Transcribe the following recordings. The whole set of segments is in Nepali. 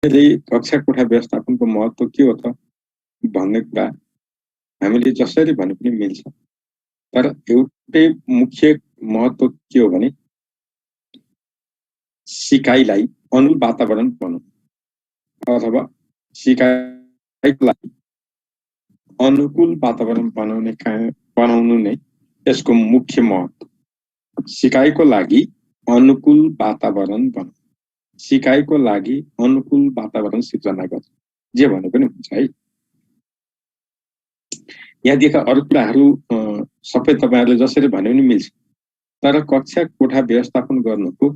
कक्षा कोठा व्यवस्थापनको महत्व के हो त भन्ने कुरा हामीले जसरी भने पनि मिल्छ। तर एउटै मुख्य महत्व के हो भने सिकाइलाई अनुकूल वातावरण बनाउनु अथवा सिकाइको लागि अनुकूल वातावरण बनाउनु नै यसको मुख्य महत्व। सिकाइको लागि अनुकूल वातावरण बनाउनु, सिकाइको लागि अनुकूल वातावरण सिर्जना गर्छ, जे भने पनि हुन्छ है। यहाँ दिएका अरू कुराहरू सबै तपाईहरुले जसरी भने पनि मिल्छ। तर कक्षा कोठा व्यवस्थापन गर्नुको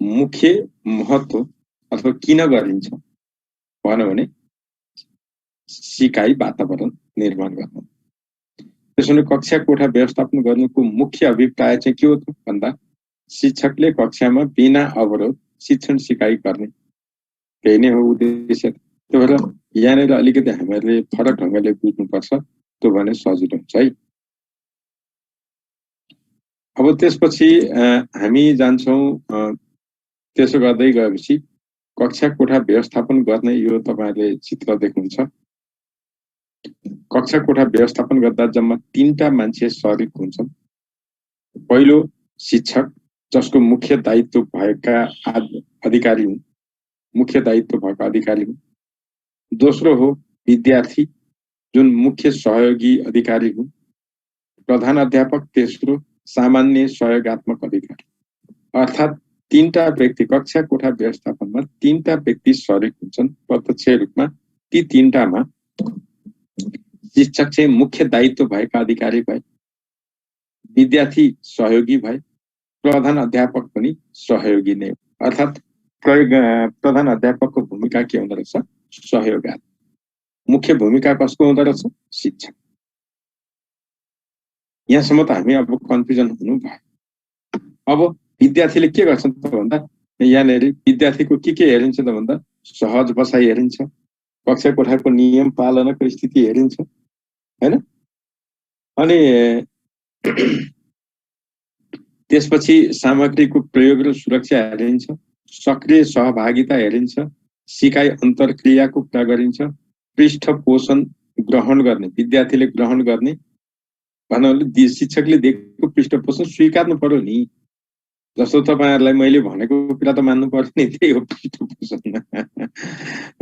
मुख्य महत्व अथवा किन गरिन्छ भन्यो भने सिकाइ वातावरण निर्माण गर्नु। त्यसैले कक्षा कोठा व्यवस्थापन गर्नुको मुख्य अभिप्राय चाहिँ के हो त भन्दा शिक्षकले कक्षामा बिना अवरोध शिक्षण सिकाइ गर्ने, त्यही नै हो उद्देश्य। त्यो भएर यहाँनिर अलिकति हामीले फरक ढंगले बुझ्नुपर्छ, त्यो भने सजिलो हुन्छ है। अब त्यसपछि हामी जान्छौं, त्यसो गर्दै गएपछि कक्षा कोठा व्यवस्थापन गर्ने यो तपाईहरुले चित्र देख्नुहुन्छ। कक्षा कोठा व्यवस्थापन गर्दा जम्मा 3टा मान्छे सरिक हुन्छन्। पहिलो शिक्षक, जसको मुख्य दायित्व भएका अधिकारी हुन्, मुख्य दायित्व भएका अधिकारी हुन्। दोस्रो हो विद्यार्थी, जुन मुख्य सहयोगी अधिकारी हुन्। प्रधान अध्यापक, तेस्रो सामान्य सहयोगात्मक अधिकारी। अर्थात् 3टा व्यक्ति कक्षा कोठा व्यवस्थापनमा 3टा व्यक्ति सरिक हुन्छन् प्रत्यक्ष रूपमा। ती 3टामा शिक्षक चाहिँ मुख्य दायित्व भएका अधिकारी भए, विद्यार्थी सहयोगी भए, प्रधान अध्यापक पनि सहयोगी नै। अर्थात् प्रधान अध्यापकको भूमिका के हुँदो रहेछ? सहयोगात्मक। मुख्य भूमिका कसको हुँदो रहेछ? शिक्षक। यहाँसम्म त हामी अब कन्फ्युजन हुनु भयो। अब विद्यार्थीले के गर्छन् त भन्दा यहाँनेरि विद्यार्थीको के हेरिन्छ त भन्दा सहज बसाइ हेरिन्छ, कक्षा कोठाको नियम पालनाको स्थिति हेरिन्छ हैन। अनि त्यसपछि सामग्रीको प्रयोग र सुरक्षा हेरिन्छ, सक्रिय सहभागिता हेरिन्छ, सिकाइ अन्तरक्रियाको कुरा गरिन्छ, पृष्ठपोषण ग्रहण गर्ने, विद्यार्थीले ग्रहण गर्ने भन्नाले शिक्षकले दिएको पृष्ठपोषण स्वीकार्नु पर्यो नि। जस्तो तपाईहरुलाई मैले भनेको कुरा त मान्नु पर्यो नि, त्यही हो पृष्ठपोषण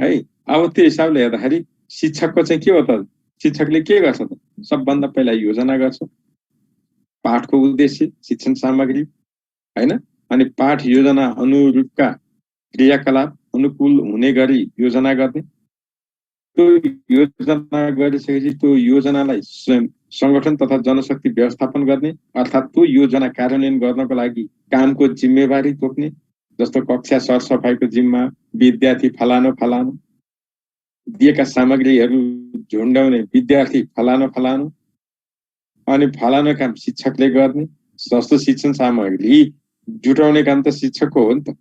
है। अब त्यो हिसाबले हेर्दाखेरि शिक्षकको चाहिँ के हो त? शिक्षकले के गर्छ त? सबभन्दा पहिला योजना गर्छ, पाठको उद्देश्य, शिक्षण सामग्री हैन। अनि पाठ योजना अनुरूपका क्रियाकलाप अनुकूल हुने गरी योजना गर्ने। त्यो योजना गरिसकेपछि त्यो योजनालाई संगठन तथा जनशक्ति व्यवस्थापन गर्ने, अर्थात् त्यो योजना कार्यान्वयन गर्नको लागि कामको जिम्मेवारी तोक्ने। जस्तो कक्षा सरसफाइको जिम्मा विद्यार्थी फलानो फलानो, दिएका सामग्रीहरू झुन्डाउने विद्यार्थी फलानो फलानो, अनि फलानो काम शिक्षकले गर्ने। जस्तो शिक्षण सामग्री जुटाउने काम त शिक्षकको हो नि त।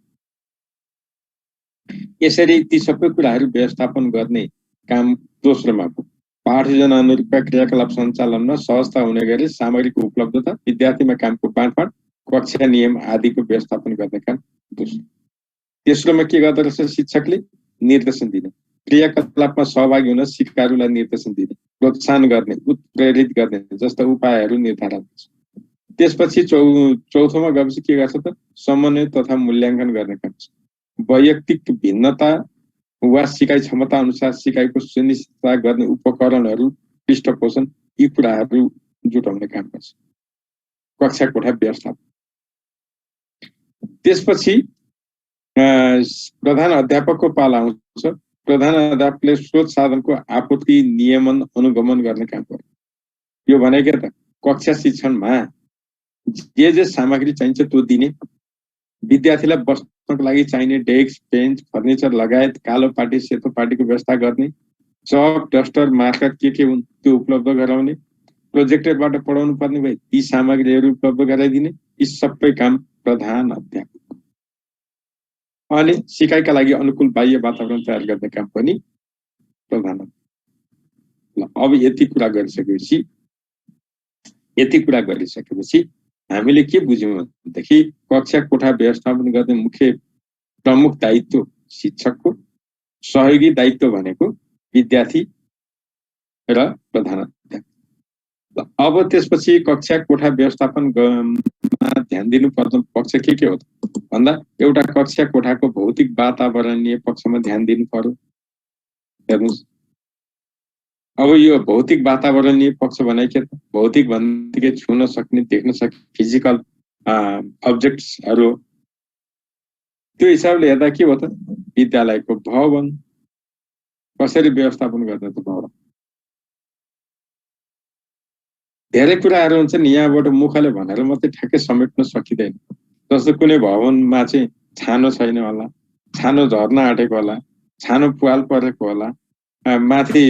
यसरी ती सबै कुराहरू व्यवस्थापन गर्ने काम दोस्रोमा हो। पाठ योजना अनुरूपका क्रियाकलाप सञ्चालनमा सहजता हुने गरी सामग्रीको उपलब्धता, विद्यार्थीमा कामको बाँडफाँड, कक्षा नियम आदिको व्यवस्थापन गर्ने काम दोस्रो। तेस्रोमा के गर्दो रहेछ? शिक्षकले निर्देशन दिने, क्रियाकलापमा सहभागी हुन सिकारुलाई निर्देशन दिने, प्रोत्साहन गर्ने, उत्प्रेरित गर्ने जस्ता उपायहरू निर्धारण गर्छ। त्यसपछि चौथोमा गएपछि के गर्छ त? समन्वय तथा मूल्याङ्कन गर्ने काम छ। वैयक्तिक भिन्नता वा सिकाइ क्षमता अनुसार सिकाइको सुनिश्चितता गर्ने उपकरणहरू, पृष्ठपोषण, यी कुराहरू जुटाउने काम गर्छ कक्षा कोठा व्यवस्थापन। त्यसपछि प्रधान अध्यापकको पाला आउँछ। प्रधान अध्यापकले स्रोत साधनको आपूर्ति, नियमन, अनुगमन गर्ने काम गर्छ। यो भने के त? कक्षा शिक्षणमा जे सामग्री चाहिन्छ त्यो दिने, विद्यार्थीलाई बस्नको लागि चाहिने डेस्क, बेन्च, फर्निचर लगायत कालो पाटी सेतो पाटीको व्यवस्था गर्ने, चक, डस्टर, मार्कर के हुन् त्यो उपलब्ध गराउने, प्रोजेक्टरबाट पढाउनु पर्ने भए ती सामग्रीहरू उपलब्ध गराइदिने, यी सबै काम प्रधान अध्यापक। अनि सिकाइका लागि अनुकूल बाह्य वातावरण तयार गर्ने काम पनि प्रधान अध्यापक। अब यति कुरा गरिसकेपछि हामीले के बुझ्यौं भनेदेखि कक्षा कोठा व्यवस्थापन गर्ने मुख्य प्रमुख दायित्व शिक्षकको, सहयोगी दायित्व भनेको विद्यार्थी र प्रधानाध्यापक। अब त्यसपछि कक्षा कोठा व्यवस्थापनमा ध्यान दिनुपर्ने पक्ष के हो त भन्दा एउटा कक्षा कोठाको भौतिक वातावरणीय पक्षमा ध्यान दिनु पर्यो। हेर्नुस्, अब यो भौतिक वातावरणीय पक्ष भने के त? भौतिक भन्ने छुन सक्ने, देख्न सक्ने फिजिकल अब्जेक्ट्सहरू। त्यो हिसाबले हेर्दा के हो त? विद्यालयको भवन कसरी व्यवस्थापन गर्ने त भवन? धेरै कुराहरू हुन्छन्, यहाँबाट मुखले भनेर मात्रै ठ्याक्कै समेट्न सकिँदैन। जस्तो कुनै भवनमा चाहिँ छानो छैन होला, छानो झर्न आँटेको होला, छानो पुवाल परेको होला, माथि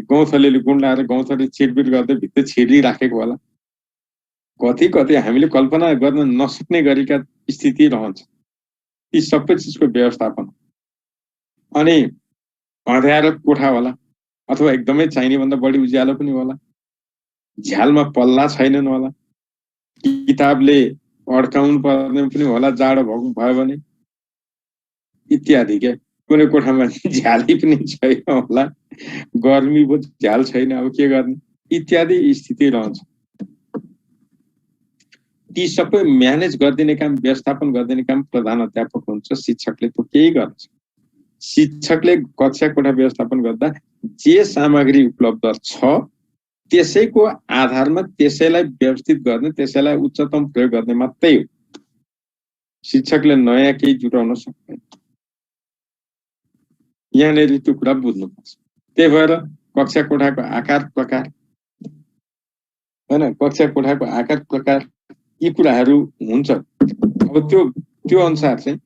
गौँथलीले गुन्डाएर गौँथली छिटबिट गर्दै भित्र छिरिराखेको होला। कति कति हामीले कल्पना गर्न नसक्ने गरेका स्थिति रहन्छ। ती सबै चिजको व्यवस्थापन। अनि अँध्यारो कोठा होला अथवा एकदमै चाहिने भन्दा बढी उज्यालो पनि होला, झ्यालमा पल्ला छैनन् होला, किताबले अड्काउनु पर्ने पनि होला जाडो भयो भने, इत्यादि। के कुनै कोठामा झ्यालै पनि छैन होला, गर्मी भयो झ्याल छैन, अब के गर्ने, इत्यादि स्थिति रहन्छ। ती सबै म्यानेज गरिदिने काम, व्यवस्थापन गरिदिने काम प्रधानाध्यापक हुन्छ। शिक्षकले त केही गर्छ। शिक्षकले कक्षा कोठा व्यवस्थापन गर्दा जे सामग्री उपलब्ध छ त्यसैको आधारमा त्यसैलाई व्यवस्थित गर्ने, त्यसैलाई उच्चतम प्रयोग गर्ने मात्रै हो। शिक्षकले नयाँ केही जुटाउन सक्दैन। यहाँनिर त्यो कुरा बुझ्नुपर्छ। त्यही भएर कक्षा कोठाको आकार प्रकार हैन, कक्षा कोठाको आकार प्रकार यी कुराहरू हुन्छ। अब त्यो अनुसार चाहिँ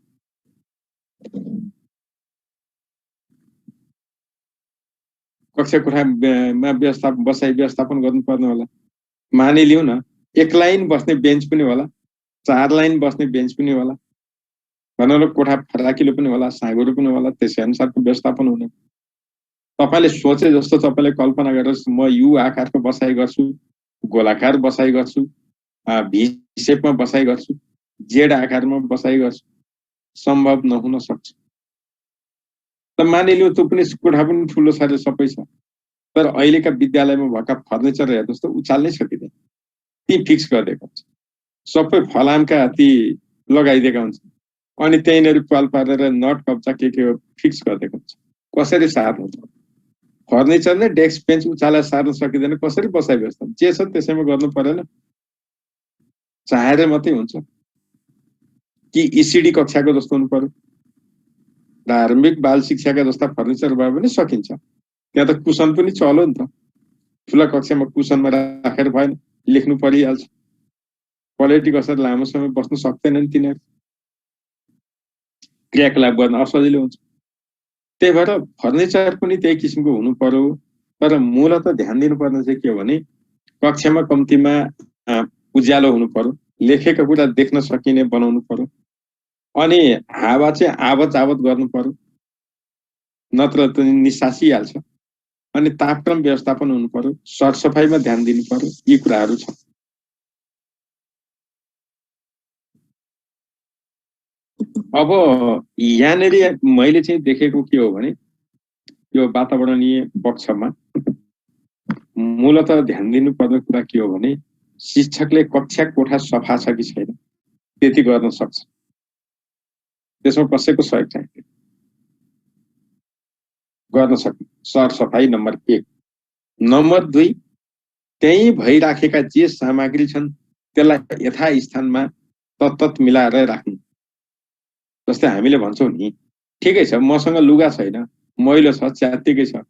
कक्षा कोठामा बसाइ व्यवस्थापन गर्नुपर्ने होला। मानिलिउँ न, 1 लाइन बस्ने बेन्च पनि होला, 4 लाइन बस्ने बेन्च पनि होला, भनौँ न कोठा फराकिलो पनि होला, साँघुरो पनि होला, त्यसै अनुसारको व्यवस्थापन हुने। तपाईँले सोचे जस्तो तपाईँले कल्पना गरेर म यु आकारको बसाइ गर्छु, गोलाकार बसाइ गर्छु, भी सेपमा बसाइ गर्छु, जेड आकारमा बसाइ गर्छु, सम्भव नहुन सक्छ। त मानिलिउँ त्यो पनि कोठा पनि ठुलो छ, सबै छ, तर अहिलेका विद्यालयमा भएका फर्निचर हेर्नुहोस् त उचाल्नै सकिँदैन। ती फिक्स गरिदिएको हुन्छ, सबै फलामका ती लगाइदिएका हुन्छ, अनि त्यहीँनिर पाल पारेर नट कब्जा के फिक्स गरिदिएको हुन्छ। कसरी सार्नु? फर्निचर नै डेस्क बेन्च उचालेर सार्न सकिँदैन, कसरी बसाइ व्यवस्थापन? जे छ त्यसैमा गर्नु परेन, चाहेर मात्रै हुन्छ कि ईसीडी कक्षाको जस्तो हुनु पर्यो? धार्मिक बाल शिक्षाका जस्ता फर्निचर भए पनि सकिन्छ। त्यहाँ त कुसन पनि चल्यो नि त। ठुला कक्षामा कुसनमा राखेर भएन, लेख्नु परिहाल्छ। पलेटी कसरी लामो समय बस्न सक्दैनन् तिनीहरू, क्रियाकलाप गर्न असजिलो हुन्छ। त्यही भएर फर्निचर पनि त्यही किसिमको हुनु पर्यो। तर मूलत ध्यान दिनुपर्ने चाहिँ के हो भने कक्षामा कम्तीमा उज्यालो हुनु पर्यो, लेखेको कुरा देख्न सकिने बनाउनु पर्यो, अनि हावा चाहिँ आवत जावत गर्नु पर्यो, नत्र त निसासिहाल्छ। अनि तापक्रम व्यवस्थापन हुनु पर्यो, सरसफाइमा ध्यान दिनु पर्यो। यी कुराहरू छन्। अब यहाँनिर मैले चाहिँ देखेको के हो भने यो वातावरणीय पक्षमा मूलत ध्यान दिनुपर्ने कुरा के हो भने शिक्षकले कक्षा कोठा सफा छ कि छैन त्यति गर्न सक्छ। त्यसमा कसैको सहयोग चाहिँदैन, गर्न सक्ने सरसफाइ नम्बर 1। नम्बर 2, त्यही भइराखेका जे सामग्री छन् त्यसलाई यथास्थानमा तत्तत मिलाएर राख्नु। जस्तै हामीले भन्छौँ नि, ठिकै छ मसँग लुगा छैन, मैलो छ, च्यातिकै छ,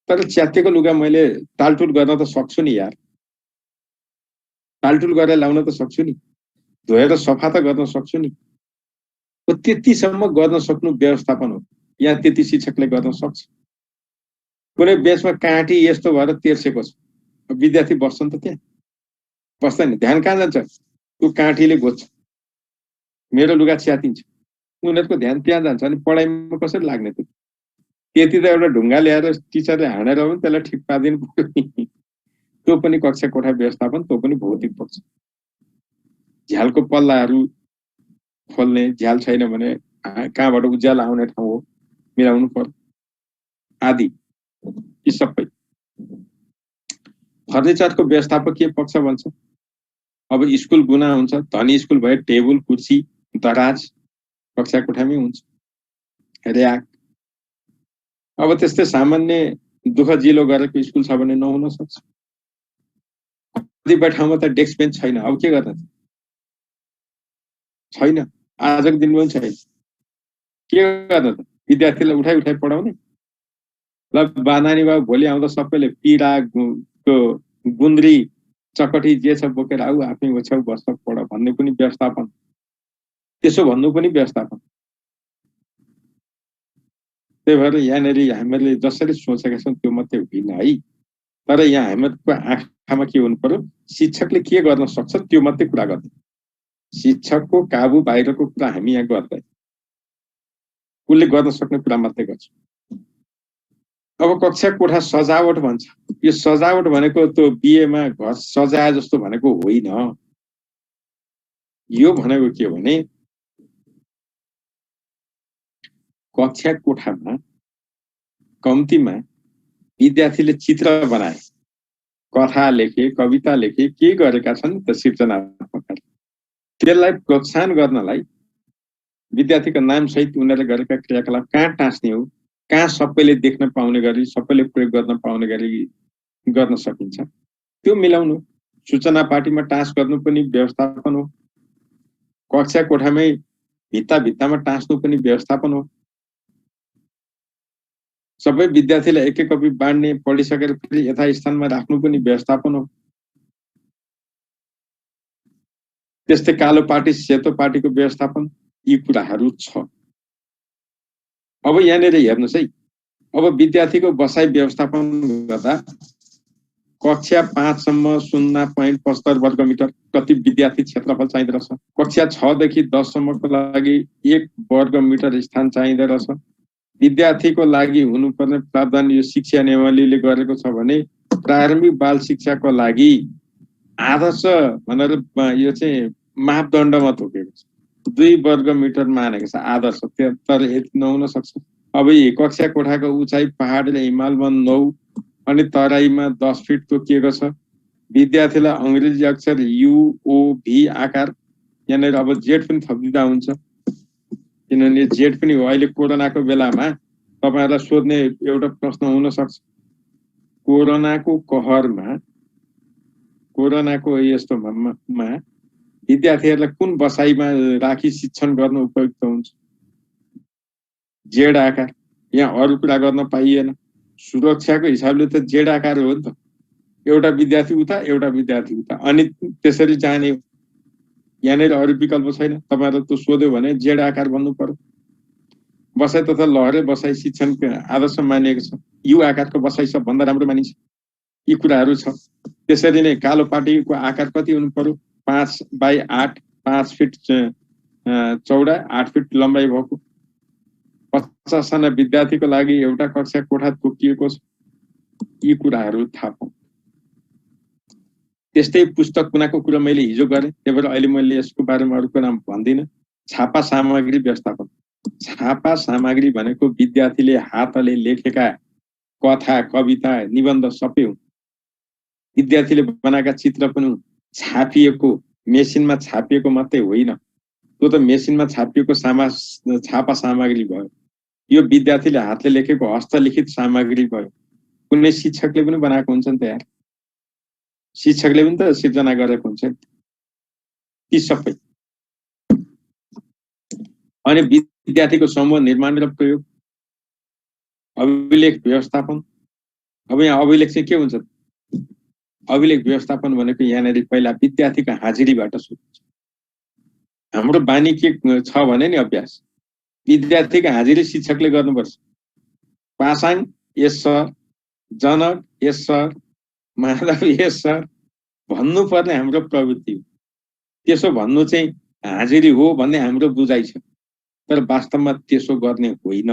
तर च्यातेको लुगा मैले टालटुल गर्न त सक्छु नि यार, टालटुल गरेर लाउन त सक्छु नि, धोएर सफा त गर्न सक्छु नि। त्यतिसम्म गर्न सक्नु व्यवस्थापन हो। यहाँ त्यति शिक्षकले गर्न सक्छ। कुनै बेचमा काँटी यस्तो भएर तेर्सेको छ, विद्यार्थी बस्छन् त त्यहाँ? बस्दैन। ध्यान कहाँ जान्छ? त्यो काँटीले गोज्छ, मेरो लुगा च्यातिन्छ, उनीहरूको ध्यान त्यहाँ जान्छ। अनि पढाइमा कसरी लाग्ने त? त्यति त एउटा ढुङ्गा ल्याएर टिचरले हानेर पनि त्यसलाई ठिक पारिदिनु पर्यो नि। त्यो पनि कक्षा कोठा व्यवस्थापन, त्यो पनि भौतिक पक्ष। झ्यालको पल्लाहरू खोल्ने, झ्याल छैन भने कहाँबाट उज्यालो आउने ठाउँ हो मिलाउनु पर्यो। आदि यी सबै। फर्निचरको व्यवस्थापकीय पक्ष भन्छ। अब स्कुल गुना हुन्छ, धनी स्कुल भए टेबल कुर्सी दराज कक्षा कोठामै हुन्छ, र्याक। अब त्यस्तै सामान्य दुःख जिलो गरेको स्कुल छ भने नहुन सक्छ। कतिपय ठाउँमा त डेस्क बेन्च छैन, अब के गर्न छैन, आजको दिनमा पनि छैन, के गर्न त विद्यार्थीलाई उठाइ उठाइ पढाउने। ल नानी बाबु भोलि आउँदा सबैले पिडा गुन्द्री चकटी जे छ बोकेर आऊ, आफ्नै ओछ्याउ बस्छ पढ भन्ने पनि व्यवस्थापन, त्यसो भन्नु पनि व्यवस्थापन। त्यही भएर यहाँनिर हामीले जसरी सोचेका छौँ त्यो मात्रै होइन है। तर यहाँ हामीहरूको आँखामा के हुनु पर्यो, शिक्षकले के गर्न सक्छ त्यो मात्रै कुरा गर्ने। शिक्षकको काबु बाहिरको कुरा हामी यहाँ गर्दै, उसले गर्न सक्ने कुरा मात्रै गर्छ। अब कक्षा कोठा सजावट भन्छ। यो सजावट भनेको त्यो बिहेमा घर सजाए जस्तो भनेको होइन। यो भनेको के हो भने कक्षा कोठामा कम्तीमा विद्यार्थीले चित्र बनाए, कथा लेखे, कविता लेखे, के गरेका छन् त सृजनात्मक, त्यसलाई प्रोत्साहन गर्नलाई विद्यार्थीको नाम सहित उनीहरूले गरेका क्रियाकलाप कहाँ टाँस्ने हो, कहाँ सबैले देख्न पाउने गरी, सबैले प्रयोग गर्न पाउने गरी गर्न सकिन्छ त्यो मिलाउनु। सूचना पार्टीमा टाँस गर्नु पनि व्यवस्थापन हो। कक्षा कोठामै भित्ता भित्तामा टाँस्नु पनि व्यवस्थापन हो। सबै विद्यार्थीलाई एक एक कपी बाँड्ने, पढिसकेर फेरि यथास्थानमा राख्नु पनि व्यवस्थापन हो। त्यस्तै कालो पार्टी सेतो पार्टीको व्यवस्थापन, यी कुराहरू छ। अब यहाँनिर हेर्नुहोस् है, अब विद्यार्थीको बसाइ व्यवस्थापन गर्दा कक्षा 5 सम्म 0.75 वर्ग मिटर प्रति विद्यार्थी क्षेत्रफल चाहिँदो रहेछ। कक्षा 6 देखि 10 सम्मको लागि 1 वर्ग मिटर स्थान चाहिँदो रहेछ। विद्यार्थीको लागि हुनुपर्ने प्रावधान यो शिक्षा नियमावलीले गरेको छ भने प्रारम्भिक बाल शिक्षाको लागि आदर्श भनेर यो चाहिँ मापदण्डमा तोकेको छ, 2 वर्ग मिटर मानेको छ आदर्श, तर यति नहुन सक्छ। अब यी कक्षा कोठाको उचाइ पहाड र हिमालमा 9 अनि तराईमा 10 फिट तोकिएको छ। विद्यार्थीलाई अंग्रेजी अक्षर UOV आकार, यहाँनिर अब जेड पनि थपिदिँदा हुन्छ, किनभने जेड पनि हो। अहिले कोरोनाको बेलामा तपाईहरुलाई सोध्ने एउटा प्रश्न हुन सक्छ, कोरोनाको कहरमा, कोरोनाको यस्तोमा विद्यार्थीहरूलाई कुन बसाइमा राखी शिक्षण गर्न उपयुक्त हुन्छ? जेड आकार। यहाँ अरू कुरा गर्न पाइएन। सुरक्षाको हिसाबले त जेड आकार हो नि त, एउटा विद्यार्थी उता एउटा विद्यार्थी उता, अनि त्यसरी जाने। यहाँनिर अरू विकल्प छैन। तपाईहरुले त्यो सोध्यो भने जेड आकार भन्नु पर्यो। बसाइ तथा लहरे बसाइ शिक्षणको आदर्श मानिएको छ। यु आकारको बसाइ सबभन्दा राम्रो मानिन्छ। यी कुराहरू छ। त्यसरी नै कालो पाटीको आकार कति हुनु पर्यो? 5/8, 5 फिट चौडा, 8 फिट लम्बाइ भएको। 50 जना विद्यार्थीको लागि एउटा कक्षा कोठा तोकिएको छ। यी कुराहरू थाहा पाऊँ। त्यस्तै पुस्तक कुनाको कुरा मैले हिजो गरेँ, त्यही भएर अहिले मैले यसको बारेमा अरू कुरा भन्दिनँ। छापा सामग्री व्यवस्थापन। छापा सामग्री भनेको विद्यार्थीले हातले लेखेका कथा, कविता, निबन्ध सबै हुन्। विद्यार्थीले बनाएका चित्र पनि हुन्। छापिएको, मेसिनमा छापिएको मात्रै होइन, त्यो त मेसिनमा छापिएको छापा सामग्री भयो। यो विद्यार्थीले हातले लेखेको हस्तलिखित सामग्री भयो। कुनै शिक्षकले पनि बनाएको हुन्छ नि त यार, शिक्षकले पनि त सिर्जना गरेको हुन्छ नि ती सबै। अनि विद्यार्थीको समूह निर्माण र प्रयोग, अभिलेख व्यवस्थापन। अब यहाँ अभिलेख चाहिँ के हुन्छ? अभिलेख व्यवस्थापन भनेको यहाँनिर पहिला विद्यार्थीको हाजिरीबाट सुरु हुन्छ। हाम्रो बानी के छ भने नि अभ्यास, विद्यार्थीको हाजिरी शिक्षकले गर्नुपर्छ। पासाङ यस सर, जनक यस सर, माधव यस सर भन्नुपर्ने हाम्रो प्रवृत्ति हो। त्यसो भन्नु चाहिँ हाजिरी हो भन्ने हाम्रो बुझाइ छ, तर वास्तवमा त्यसो गर्ने होइन।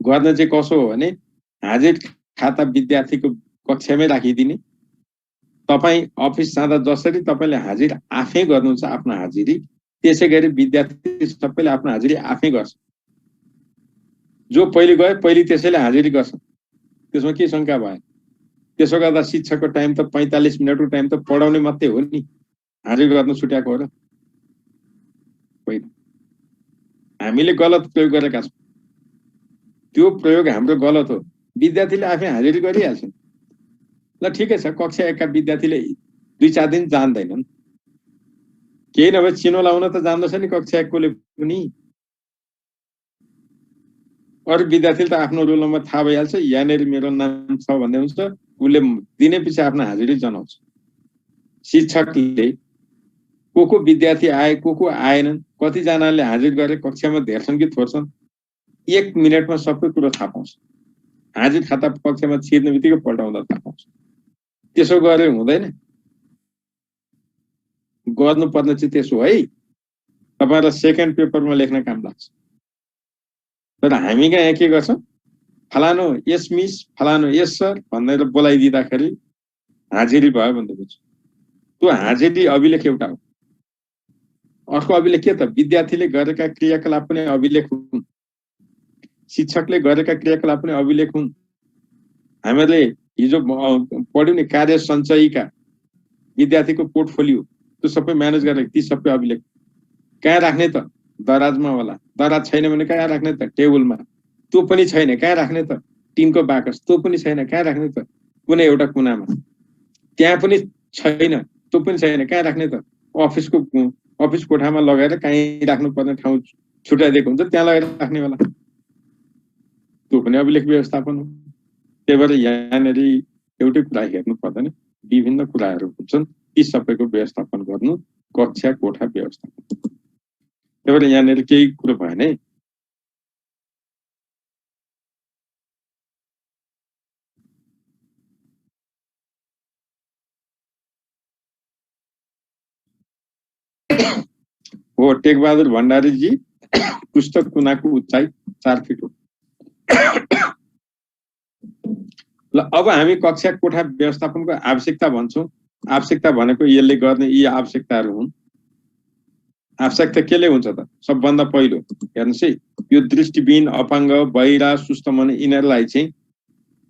गर्न चाहिँ कसो हो भने हाजिर खाता विद्यार्थीको कक्षामै राखिदिने। तपाईँ अफिस जाँदा जसरी तपाईँले हाजिर आफै गर्नुहुन्छ आफ्नो हाजिरी, त्यसै गरी विद्यार्थी सबैले आफ्नो हाजिरी आफै गर्छ। जो पहिले गए पहिले त्यसैले हाजिरी गर्छ, त्यसमा के शंका भयो? त्यसो गर्दा शिक्षकको टाइम त 45 मिनटको टाइम त पढाउने मात्रै हो नि, हाजिरी गर्न छुट्याएको हो र होइन? हामीले गलत प्रयोग गरेका छौँ, त्यो प्रयोग हाम्रो गलत हो। विद्यार्थीले आफै हाजिरी गरिहाल्छन्। ल ठिकै छ, कक्षा 1 का विद्यार्थीले 2-4 दिन जान्दैनन्, केही नभए चिनो लाउन त जान्दछ नि कक्षा 1 कोले पनि। अरू विद्यार्थीले त आफ्नो रोल नम्बर थाहा भइहाल्छ, यहाँनिर मेरो नाम छ भन्दै हुन्छ, उसले दिने पछि आफ्नो हाजिरी जनाउँछ। शिक्षकले को विद्यार्थी आए, को आएनन्, कतिजनाले हाजिर गरे, कक्षामा धेर्छन् कि थोर्छन्, 1 मिनेटमा सबै कुरो थाहा पाउँछ। हाजिर खाता कक्षामा छिर्ने बित्तिकै पल्टाउँदा थाहा पाउँछ। त्यसो गरे हुँदैन, गर्नुपर्ने चाहिँ त्यसो है। तपाईहरुलाई सेकेन्ड पेपरमा लेख्न काम लाग्छ। तर हामी यहाँ के गर्छौं, फलानो यस मिस, फलानो यस सर भनेर बोलाइदिँदाखेरि हाजिरी भयो भन्दै बुझ्छु। त्यो हाजिरी अभिलेख एउटा हो। अर्को अभिलेख के त, विद्यार्थीले गरेका क्रियाकलाप पनि अभिलेख हुन्, शिक्षकले गरेका क्रियाकलाप पनि अभिलेख हुन्। हामीले हिजो पढ्यौं नि कार्य सञ्चयीका विद्यार्थीको पोर्टफोलियो, त्यो सबै म्यानेज गरेर ती सबै अभिलेख कहाँ राख्ने त? दराजमा होला। दराज छैन भने कहाँ राख्ने त? टेबलमा। त्यो पनि छैन कहाँ राख्ने त? टिनको बाकस। त्यो पनि छैन कहाँ राख्ने त? कुनै एउटा कुनामा। त्यहाँ पनि छैन, त्यो पनि छैन कहाँ राख्ने त? अफिस कोठामा लगाएर कहीँ राख्नुपर्ने ठाउँ छुट्याइदिएको हुन्छ, त्यहाँ लगाएर राख्ने होला। त्यो पनि अभिलेख व्यवस्थापन हो। त्यही भएर यहाँनिर एउटै कुरा हेर्नु पर्दैन, विभिन्न कुराहरू हुन्छन्, ती सबैको व्यवस्थापन गर्नु कक्षा कोठा व्यवस्थापन। त्यही भएर यहाँनिर केही कुरो भएन है। हो, टेकबहादुर भण्डारीजी, पुस्तक कुनाको उचाइ 4 फिट हो। ल अब हामी कक्षा कोठा व्यवस्थापनको आवश्यकता भन्छौं। आवश्यकता भनेको यसले गर्ने यी आवश्यकताहरू हुन्। आवश्यकता केले हुन्छ त? सबभन्दा पहिलो हेर्नुस् है, यो दृष्टिविहीन, अपाङ्ग, बहिरा, सुस्त मन यिनीहरूलाई चाहिँ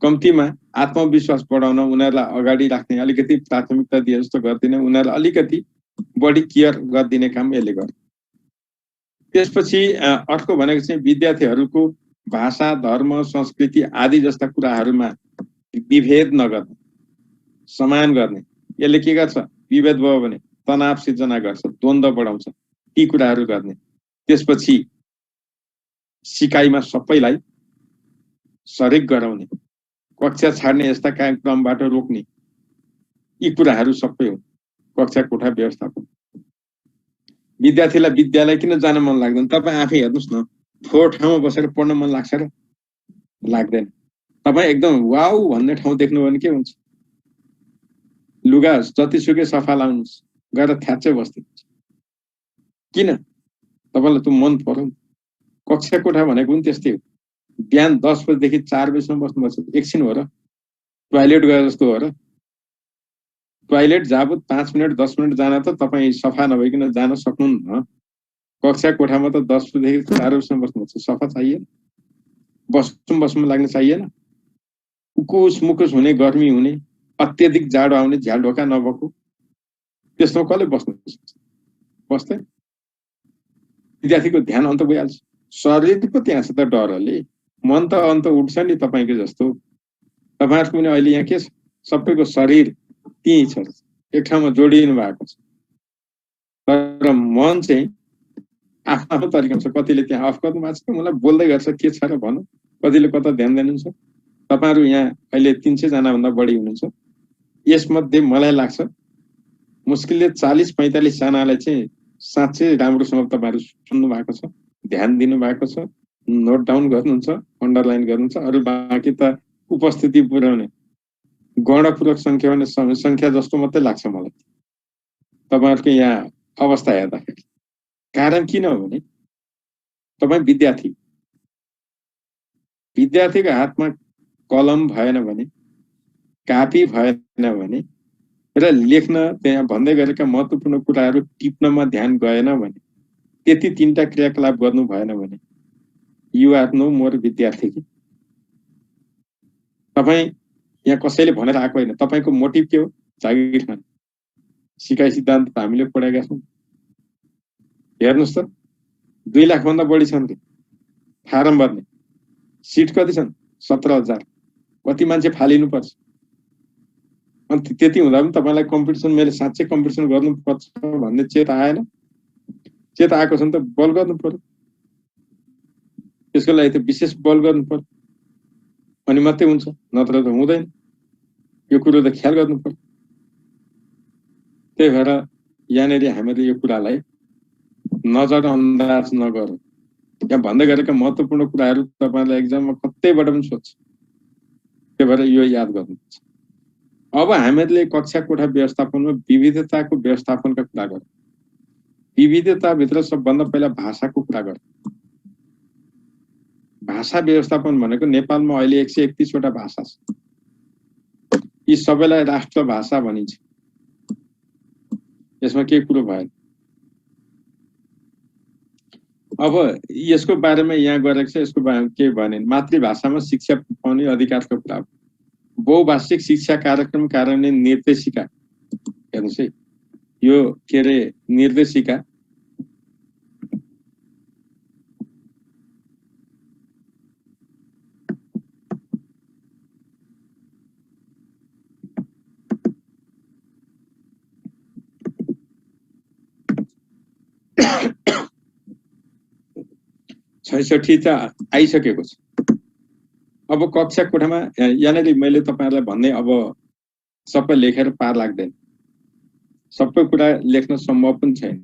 कम्तीमा आत्मविश्वास बढाउन, उनीहरूलाई अगाडि राख्ने, अलिकति प्राथमिकता दिए जस्तो गर्दिने, उनीहरूलाई अलिकति बढी केयर गरिदिने काम यसले गर्छ। त्यसपछि अर्को भनेको चाहिँ विद्यार्थीहरूको भाषा, धर्म, संस्कृति आदि जस्ता कुराहरूमा विभेद नगर्ने, समान गर्ने। यसले के गर्छ? विभेद भयो भने तनाव सिर्जना गर्छ, द्वन्द्व बढाउँछ, ती कुराहरू गर्ने। त्यसपछि सिकाइमा सबैलाई सरिक गराउने, कक्षा छाड्ने यस्ता कार्यक्रमबाट रोक्ने, यी कुराहरू सबै हो कक्षा कोठा व्यवस्थापन। विद्यार्थीलाई विद्यालय किन जान मन लाग्दैन? तपाईँ आफै हेर्नुस् न, थोर ठाउँमा बसेर पढ्न मन लाग्छ र? लाग्दैन। तपाईँ एकदम वाउ भन्ने ठाउँ देख्नु भने के हुन्छ? लुगा जतिसुकै सफा लाउनुस्, गएर थ्याच्चै बस्दिनुहुन्छ। किन? तपाईलाई त्यो मन पर्यो। कक्षा कोठा भनेको पनि त्यस्तै हो। बिहान 10 बजेदेखि 4 बजेसम्म बस्नुपर्छ, एकछिन हो र? टोयलेट गए जस्तो हो र? टोयलेट जाबुत 5 मिनट 10 मिनट जान त तपाईँ सफा नभइकन जान सक्नुहुन्न। कक्षा कोठामा त 10 बजेदेखि 4 बजेसम्म बस्नुपर्छ, सफा चाहिएन? बस्नु लाग्ने चाहिएन? उकुस मुकुस हुने, गर्मी हुने, अत्यधिक जाडो आउने, झ्यालढोका नभएको, त्यस्तो कसले बस्नु सक्छ? बस्दैन। विद्यार्थीको ध्यान अन्त गइहाल्छ। शरीर पो त्यहाँ छ त डरले, मन त अन्त उठ्छ नि तपाईँको जस्तो। तपाईँहरूको पनि अहिले यहाँ के छ? सबैको शरीर त्यही छ, एक ठाउँमा जोडिनु भएको छ। तर मन चाहिँ आफ्नो आफ्नो तरिकामा छ। कतिले त्यहाँ अफ गर्नु भएको छ, मलाई बोल्दै गर्छ के छ र भन्नु, कतिले कता ध्यान दिनुहुन्छ। तपाईँहरू यहाँ अहिले 300 जना भन्दा बढी हुनुहुन्छ। यसमध्ये मलाई लाग्छ मुस्किलले 40-45 जनालाई चाहिँ साँच्चै राम्रोसँग तपाईँहरू सुन्नु भएको छ, ध्यान दिनु भएको छ, नोट डाउन गर्नुहुन्छ, अन्डरलाइन गर्नुहुन्छ। अरू बाँकी त उपस्थिति पुर्याउने गणपूर्वक संख्या भने संख्या जस्तो मात्रै लाग्छ मलाई तपाईँहरूको यहाँ अवस्था हेर्दाखेरि। कारण किन हो भने तपाईँ विद्यार्थीको हातमा कलम भएन भने, कापी भएन भने र लेख्न त्यहाँ भन्दै गरेका महत्त्वपूर्ण कुराहरू टिप्नमा ध्यान गएन भने, त्यति 3टा क्रियाकलाप गर्नु भएन भने यु आर नो मोर विद्यार्थी कि तपाईँ यहाँ कसैले भनेर आएको होइन, तपाईँको मोटिभ के हो? जागिर खान। सिकाइ सिद्धान्त हामीले पढाएका छौँ। हेर्नुहोस् त 2 लाख भन्दा बढी छन् कि फारम भर्ने, सिट कति छन्? 17,000। कति मान्छे फालिनुपर्छ? अनि त्यति हुँदा पनि तपाईँलाई कम्पिटिसन, मैले साँच्चै कम्पिटिसन गर्नुपर्छ भन्ने चेत आएन? चेत आएको छ नि त, बल गर्नु पर्यो। त्यसको लागि त विशेष बल गर्नु पर्यो, अनि मात्रै हुन्छ, नत्र त हुँदैन। यो कुरो त ख्याल गर्नु पर्यो। त्यही भएर यहाँनिर हामीले यो कुरालाई नजरअन्दाज नगरौँ। यहाँ भन्दै गरेका महत्त्वपूर्ण कुराहरू तपाईँलाई एक्जाममा कतैबाट पनि सोध्छ। त्यही भएर यो याद गर्नुपर्छ। अब हामीले कक्षा कोठा व्यवस्थापनमा विविधताको व्यवस्थापनका कुरा गरौँ। विविधताभित्र सबभन्दा पहिला भाषाको कुरा गरौँ। भाषा व्यवस्थापन भनेको नेपालमा अहिले 131 वटा भाषा छ। यी सबैलाई राष्ट्र भाषा भनिन्छ। यसमा के कुरो भएन। अब यसको बारेमा यहाँ गरेको छ, यसको बारेमा के भने मातृभाषामा शिक्षा पाउने अधिकारको कुरा हो। बहुभाषिक शिक्षा कार्यक्रम कार्यान्वयन निर्देशिका, हेर्नुहोस् है, यो के अरे निर्देशिका छैसठी त आइसकेको छ। अब कक्षा कोठामा यहाँनिर मैले तपाईहरुलाई भन्ने, अब सबै लेखेर पार लाग्दैन, सबै कुरा लेख्न सम्भव पनि छैन।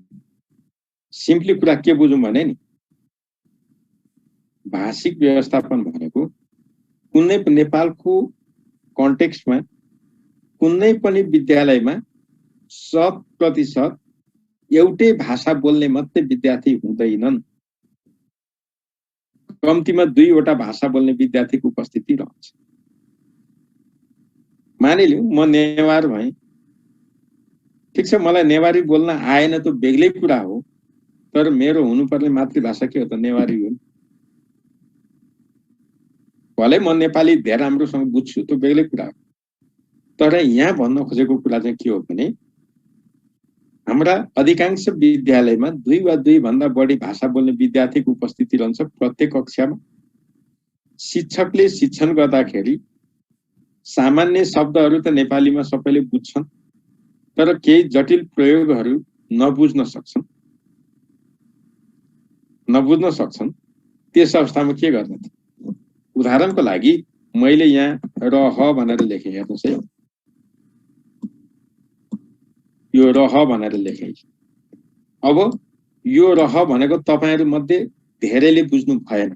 सिम्पली कुरा के बुझौँ भने नि, भाषिक व्यवस्थापन भनेको कुनै पनि नेपालको कन्टेक्स्टमा कुनै पनि विद्यालयमा 100% एउटै भाषा बोल्ने मात्रै विद्यार्थी हुँदैनन्। कम्तीमा 2 वटा भाषा बोल्ने विद्यार्थीको उपस्थिति रहन्छ। मानिलिउँ म नेवार भएँ, ठिक छ, मलाई नेवारी बोल्न आएन त बेग्लै कुरा हो, तर मेरो हुनुपर्ने मातृभाषा के हो त? नेवारी हो। भले म नेपाली धेरै राम्रोसँग बुझ्छु, त्यो बेग्लै कुरा हो। तर यहाँ भन्न खोजेको कुरा चाहिँ के हो भने, हाम्रा अधिकांश विद्यालयमा 2 वा 2 भन्दा बढी भाषा बोल्ने विद्यार्थीको उपस्थिति रहन्छ प्रत्येक कक्षामा। शिक्षकले शिक्षण गर्दाखेरि सामान्य शब्दहरू त नेपालीमा सबैले बुझ्छन्, तर केही जटिल प्रयोगहरू नबुझ्न सक्छन्। त्यस अवस्थामा के गर्ने त? उदाहरणको लागि मैले यहाँ रह भनेर लेखेँ, हेर्नुहोस् है, यो रह भनेर लेखेँ। अब यो रह भनेको तपाईहरु मध्ये धेरैले बुझ्नु भएन।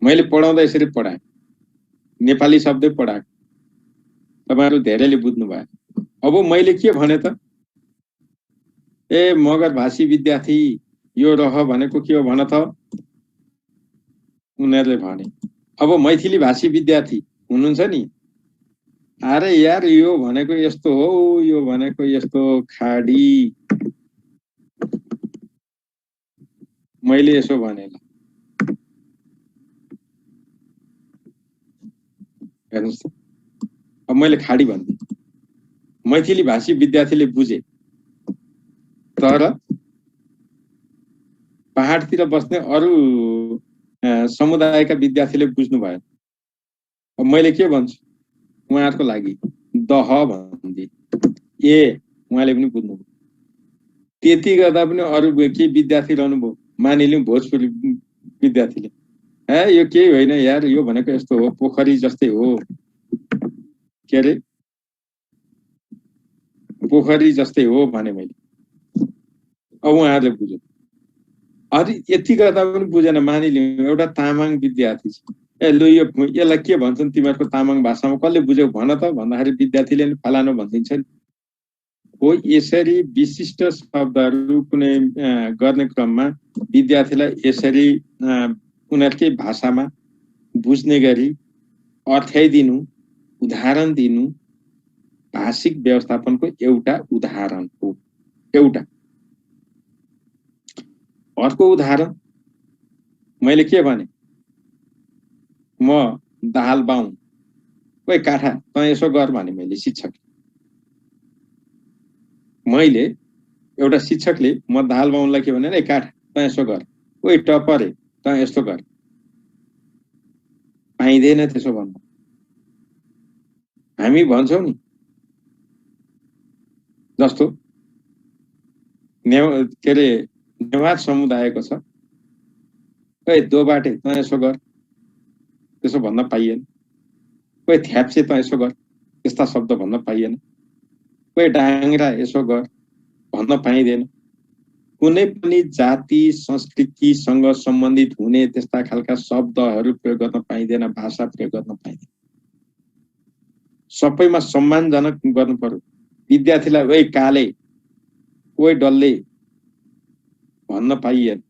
मैले पढाउँदा यसरी पढाएँ, नेपाली शब्दै पढाएँ, तपाईहरु धेरैले बुझ्नु भयो। अब मैले के भने त, ए मगर भाषी विद्यार्थी यो रह भनेको के हो भन त? उनीहरुले भने। अब मैथिली भाषी विद्यार्थी हुनुहुन्छ नि, अरे यार यो भनेको यस्तो हो, यो भनेको यस्तो खाडी, मैले यसो भने ल, हेर्नुस् त। अब मैले खाडी भन्दै, मैथिली भाषी विद्यार्थीले बुझे, तर पहाडतिर बस्ने अरु समुदायका विद्यार्थीले बुझ्नु भएन। अब मैले के भन्छु उहाँहरुको लागि? दह भन्दै, ए उहाँले पनि बुझ्नु भयो। त्यति गर्दा पनि अरु के विद्यार्थी रहनुभयो, मानिलिउँ भोजपुरी विद्यार्थीले, ए यो केही होइन यार, यो भनेको यस्तो हो, पोखरी जस्तै हो, के अरे पोखरी जस्तै हो भने मैले। अब उहाँहरुले बुझ्यो। अनि यति गर्दा पनि बुझेन, मानिलिउँ एउटा तामाङ विद्यार्थी छ, ए लु यो यसलाई के भन्छन् तिमीहरुको तामाङ भाषामा, कसले बुझ्यौ भन त भन्दाखेरि विद्यार्थीले नि फलानो भनिदिन्छ नि। हो, यसरी विशिष्ट शब्दहरू कुनै गर्ने क्रममा विद्यार्थीलाई यसरी उनीहरुकै भाषामा बुझ्ने गरी अर्थ्याइदिनु, उदाहरण दिनु भाषिक व्यवस्थापनको एउटा उदाहरण हो। एउटा अर्को उदाहरण, मैले के भने, म दाहाल बाहुँ, ओइ काठा तँ यसो गर भने मैले शिक्षक, मैले एउटा शिक्षकले म दाहाल बाहुनलाई के भने, ए काठा तँ यसो गर, ओइ टपरे तँ यस्तो गर, पाइँदैन त्यसो भन्नु। हामी भन्छौँ नि, जस्तो के अरे नेवार समुदायको छ, ओइ दोबाटे तँ यसो गर, त्यसो भन्न पाइएन। ओइ थ्याप्से तँ यसो गर, त्यस्ता शब्द भन्न पाइएन। ओइ डाङ्ग्रा यसो गर भन्न पाइँदैन। कुनै पनि जाति संस्कृतिसँग सम्बन्धित हुने त्यस्ता खालका शब्दहरू प्रयोग गर्न पाइँदैन, भाषा प्रयोग गर्न पाइँदैन। सबैमा सम्मानजनक गर्नु पर्यो। विद्यार्थीलाई ओइ काले, ओइ डल्ले भन्न पाइएन।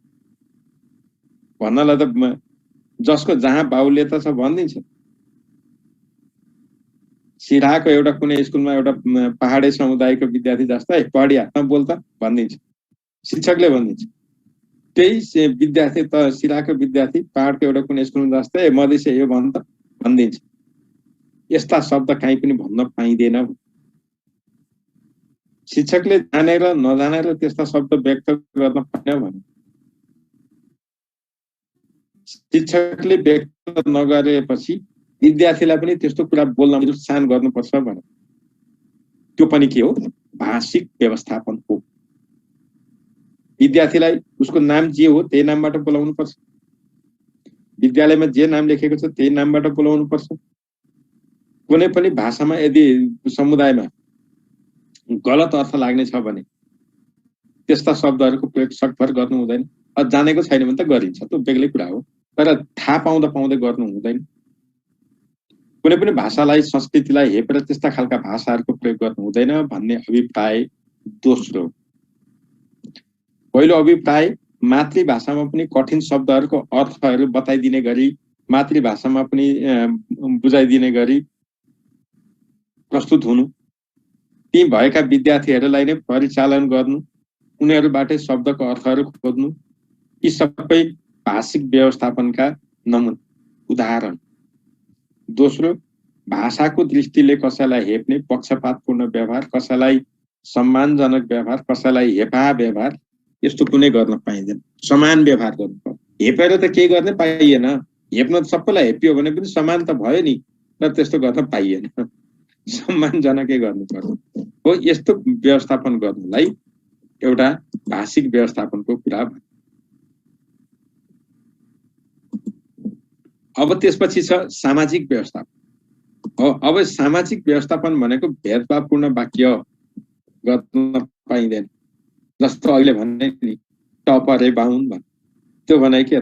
भन्नलाई त जसको जहाँ बाहुल्यता छ भनिदिन्छ। सिराहाको एउटा कुनै स्कुलमा एउटा पहाडे समुदायको विद्यार्थी जस्तै पढिया त बोल्दा भनिदिन्छ, शिक्षकले भनिदिन्छ। त्यही विद्यार्थी त सिराहाको विद्यार्थी पहाडको एउटा कुनै स्कुलमा जस्तै मधेसी यो भन्छ भनिदिन्छ। यस्ता शब्द कहीँ पनि भन्न पाइँदैन। शिक्षकले जानेर नजानेर त्यस्ता शब्द व्यक्त गर्न पाएन भने, शिक्षकले व्यक्त नगरेपछि विद्यार्थीलाई पनि त्यस्तो कुरा बोल्न प्रोत्साहन गर्नुपर्छ भने, त्यो पनि के हो, भाषिक व्यवस्थापन हो। विद्यार्थीलाई उसको नाम जे हो त्यही नामबाट बोलाउनु पर्छ। विद्यालयमा जे नाम लेखेको छ त्यही नामबाट बोलाउनु पर्छ। कुनै पनि भाषामा यदि समुदायमा गलत अर्थ लाग्ने छ भने त्यस्ता शब्दहरूको प्रयोग सकभर गर्नु हुँदैन। जानेको छैन भने त गरिन्छ, त्यो बेग्लै कुरा हो, तर थाहा पाउँदा पाउँदै गर्नु हुँदैन। कुनै पनि भाषालाई संस्कृतिलाई हेपेर त्यस्ता खालका भाषाहरूको प्रयोग गर्नु हुँदैन भन्ने अभिप्राय दोस्रो। पहिलो अभिप्राय, मातृभाषामा पनि कठिन शब्दहरूको अर्थहरू बताइदिने गरी, मातृभाषामा पनि बुझाइदिने गरी प्रस्तुत हुनु, ती भएका विद्यार्थीहरूलाई नै परिचालन गर्नु, उनीहरूबाटै शब्दको अर्थहरू खोज्नु, यी सबै भाषिक व्यवस्थापनका नमुना उदाहरण। दोस्रो, भाषाको दृष्टिले कसैलाई हेप्ने पक्षपातपूर्ण व्यवहार, कसैलाई सम्मानजनक व्यवहार, कसैलाई हेपा व्यवहार, यस्तो कुनै गर्न पाइँदैन। समान व्यवहार गर्नु पर्छ। हेपेर त केही गर्न पाइएन। हेप्न त सबैलाई हेपियो भने पनि समान त भयो नि, तर त्यस्तो गर्न पाइएन। सम्मानजनकै गर्नु पर्छ हो। यस्तो व्यवस्थापन गर्नलाई एउटा भाषिक व्यवस्थापनको कुरा भयो। अब त्यसपछि छ सामाजिक व्यवस्थापन हो। अब सामाजिक व्यवस्थापन भनेको भेदभावपूर्ण वाक्य गर्न पाइँदैन। जस्तो अहिले भने नि टपरे बाहुन भन्, त्यो भने के,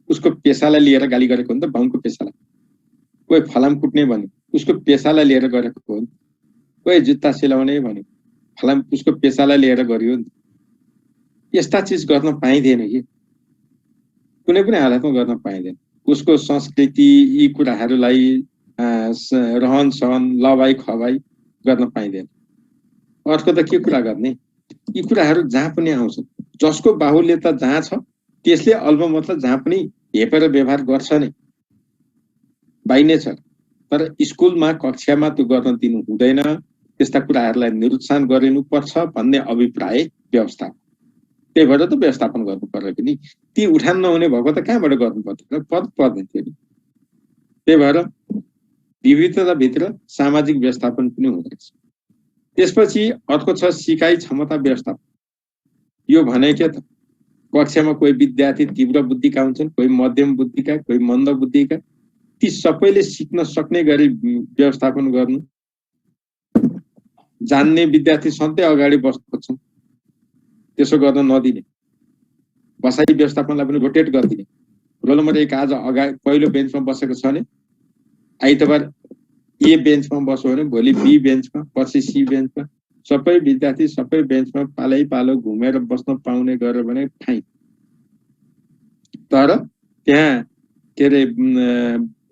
उसको पेसालाई लिएर गाली गरेको हो नि त, बाहुनको पेसालाई। कोही फलाम कुट्ने भन्यो, उसको पेसालाई लिएर गरेको हो नि। कोही जुत्ता सिलाउने भन्यो, फलाम उसको पेसालाई लिएर गरियो नि। यस्ता चिज गर्न पाइँदैन कि, कुनै पनि हालतमा गर्न पाइँदैन। उसको संस्कृति यी कुराहरूलाई रहन सहन लवाई खवाई गर्न पाइँदैन। अर्को त के कुरा गर्ने, यी कुराहरू जहाँ पनि आउँछ, जसको बाहुल्यता जहाँ छ त्यसले अल्पमतलब जहाँ पनि हेपेर व्यवहार गर्छ नै, बाई नेचर। तर स्कुलमा कक्षामा त्यो गर्न दिनु हुँदैन। त्यस्ता कुराहरूलाई निरुत्साहन गरिनुपर्छ भन्ने अभिप्राय व्यवस्थापन। त्यही भएर त व्यवस्थापन गर्नु पर्यो कि नि। ती उठान नहुने भएको त कहाँबाट गर्नु पर्दैन, पर्दैन थियो नि। त्यही भएर विविधताभित्र सामाजिक व्यवस्थापन पनि हुँदछ। त्यसपछि अर्को छ सिकाइ क्षमता व्यवस्थापन। यो भने के त, कक्षामा कोही विद्यार्थी तीव्र बुद्धिका हुन्छन्, कोही मध्यम बुद्धिका, कोही मन्द बुद्धिका, ती सबैले सिक्न सक्ने गरी व्यवस्थापन गर्नु। जान्ने विद्यार्थी सधैँ अगाडि बस्छन्, त्यसो गर्न नदिने। बसाइ व्यवस्थापनलाई पनि रोटेट गरिदिने। रोल नम्बर 1 आज अगाडि पहिलो बेन्चमा बसेको छ भने आइतबार ए बेन्चमा बस्यो भने भोलि बी बेन्चमा, पछि सी बेन्चमा, सबै विद्यार्थी सबै बेन्चमा पालै पालो घुमेर बस्न पाउने गर्यो भने फाइन। तर त्यहाँ के अरे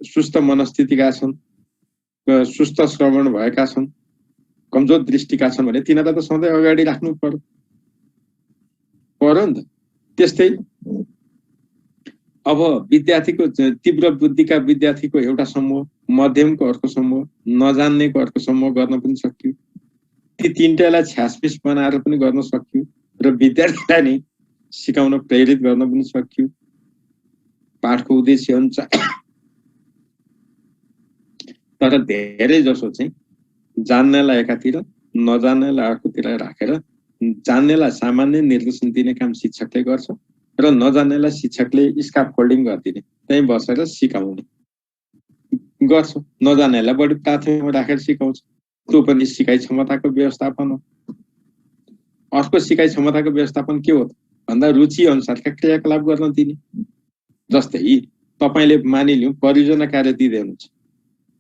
सुस्त मनस्थितिका छन्, सुस्त श्रवण भएका छन्, कमजोर दृष्टिका छन् भने तिनीहरूलाई त सधैँ अगाडि राख्नु पर्यो नि त। त्यस्तै अब विद्यार्थीको तीव्र बुद्धिका विद्यार्थीको एउटा समूह, मध्यमको अर्को समूह, नजान्नेको अर्को समूह गर्न पनि सकियो। ती तीनटालाई छ्यासपिस बनाएर पनि गर्न सकियो र विद्यार्थीलाई नै सिकाउन प्रेरित गर्न पनि सकियो। पाठको उद्देश्य अनुसार। तर धेरै जसो चाहिँ जान्नेलाई एकातिर, नजान्नेलाई अर्कोतिर राखेर जान्नेलाई सामान्य निर्देशन दिने काम शिक्षकले गर्छ र नजान्नेलाई शिक्षकले स्काफोल्डिङ गरिदिने, त्यही बसेर सिकाउने गर्छ। नजान्नेलाई बढी प्राथमिकमा राखेर सिकाउँछ। त्यो पनि सिकाइ क्षमताको व्यवस्थापन हो। अर्को सिकाइ क्षमताको व्यवस्थापन के हो भन्दा रुचि अनुसारका क्रियाकलाप गर्न दिने। जस्तै तपाईले मानिलिउँ परियोजना कार्य दिँदै हुनुहुन्छ।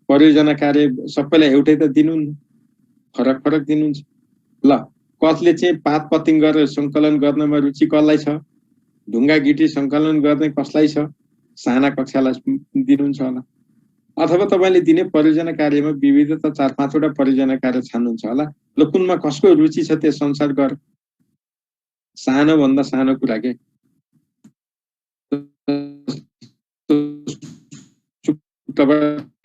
परियोजना कार्य सबैलाई एउटै त दिनुहुन्न, फरक फरक दिनुहुन्छ। ल कसले चाहिँ पात पतिङ गरेर सङ्कलन गर्नमा रुचि कसलाई छ, ढुङ्गा गिटी सङ्कलन गर्ने कसलाई छ, साना कक्षालाई दिनुहुन्छ होला। अथवा तपाईले दिने परियोजना कार्यमा विविधता 4-5 वटा परियोजना कार्य छान्नुहुन्छ होला। ल कुनमा कसको रुचि छ त्यस अनुसार गर। सानो भन्दा सानो कुरा के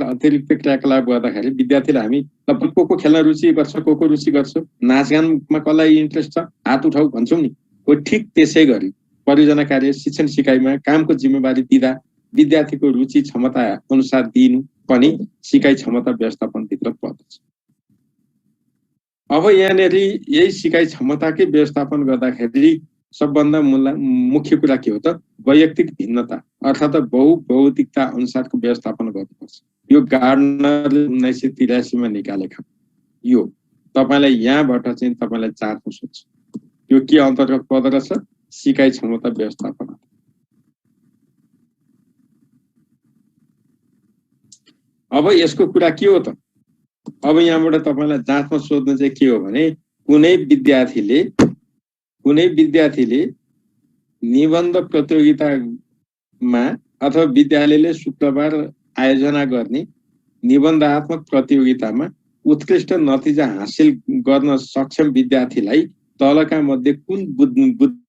अतिरिक्त क्रियाकलाप गर्दाखेरि विद्यार्थीलाई हामी को खेल्न रुचि गर्छ, को रुचि गर्छ, नाचगानमा कसलाई इन्ट्रेस्ट छ, हात उठाउ भन्छौँ नि। हो ठिक त्यसै गरी परियोजना कार्य शिक्षण सिकाइमा कामको जिम्मेवारी दिँदा विद्यार्थीको रुचि क्षमता अनुसार दिनु पनि सिकाइ क्षमता व्यवस्थापन भित्र पर्दछ। अब यहाँनेरि यही सिकाइ क्षमताकै व्यवस्थापन गर्दाखेरि सबभन्दा मुख्य कुरा के हो त वैयक्तिक भिन्नता अर्थात् बहुभौतिकता अनुसारको व्यवस्थापन गर्नुपर्छ। यो गार्डनरले 1983 मा निकालेको यो तपाईलाई यहाँबाट चाहिँ तपाईलाई चार्न सक्छ। यो के अन्तर्गत पर्दछ? सिकाइ क्षमता व्यवस्थापन। अब यसको कुरा के हो त? अब यहाँबाट तपाईलाई जाँचमा सोध्नु चाहिँ के हो भने कुनै विद्यार्थीले निबन्ध प्रतियोगितामा अथवा विद्यालयले शुक्रबार आयोजना गर्ने निबन्धात्मक प्रतियोगितामा उत्कृष्ट नतिजा हासिल गर्न सक्षम विद्यार्थीलाई तलका मध्ये कुन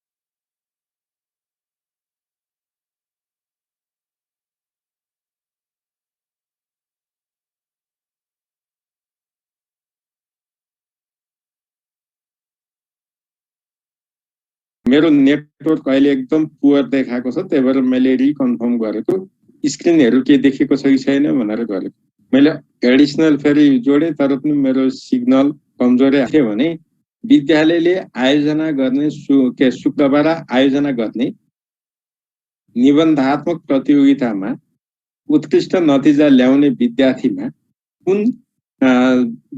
मेरो नेटवर्क अहिले एकदम पुवर देखाएको छ, त्यही भएर मैले रिकन्फर्म गरेको। स्क्रिनहरु के देखेको छ कि छैन भनेर गरेको। मैले एडिसनल फेरि जोडे तर पनि मेरो सिग्नल कमजोरै आयो भने विद्यालयले आयोजना गर्ने शुक्रबार आयोजना गर्ने निबन्धात्मक प्रतियोगितामा उत्कृष्ट नतिजा ल्याउने विद्यार्थीमा कुन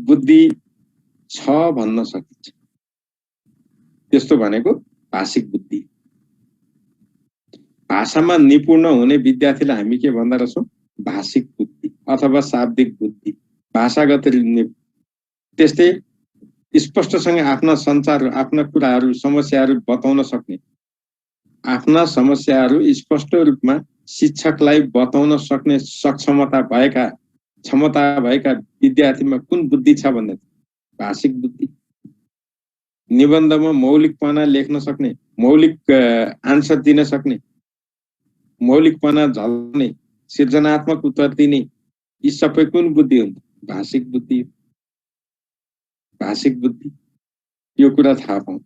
बुद्धि छ भन्न सकिन्छ। त्यस्तो भनेको भाषिक बुद्धि। भाषामा निपुण हुने विद्यार्थीलाई हामी के भन्दो रहेछौँ? भाषिक बुद्धि अथवा शाब्दिक बुद्धि, भाषागत। त्यस्तै स्पष्टसँग आफ्ना सञ्चार, आफ्ना कुराहरू, समस्याहरू बताउन सक्ने, आफ्ना समस्याहरू स्पष्ट रूपमा शिक्षकलाई बताउन सक्ने क्षमता भएका विद्यार्थीमा कुन बुद्धि छ भन्ने भाषिक बुद्धि। निबन्धमा मौलिकपना लेख्न सक्ने, मौलिक आन्सर दिन सक्ने, मौलिकपना झल्ने, सृजनात्मक उत्तर दिने, यी सबै कुन बुद्धि हुन्छ? भाषिक बुद्धि। भाषिक बुद्धि यो कुरा थाहा पाऊँ।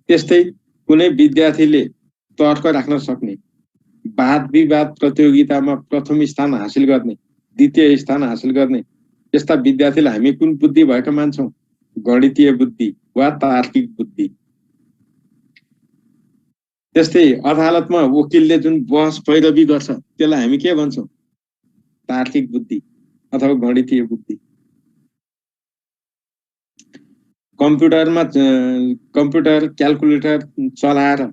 त्यस्तै कुनै विद्यार्थीले तर्क राख्न सक्ने, वाद विवाद प्रतियोगितामा प्रथम स्थान हासिल गर्ने, द्वितीय स्थान हासिल गर्ने, यस्ता विद्यार्थीलाई हामी कुन बुद्धि भएको मान्छौँ? गणितीय बुद्धि वा तार्किक बुद्धि। त्यस्तै अदालतमा वकिलले जुन बहस पैरवी गर्छ त्यसलाई हामी के भन्छौँ? तार्किक बुद्धि अथवा गणितीय बुद्धि। कम्प्युटर क्याल्कुलेटर चलाएर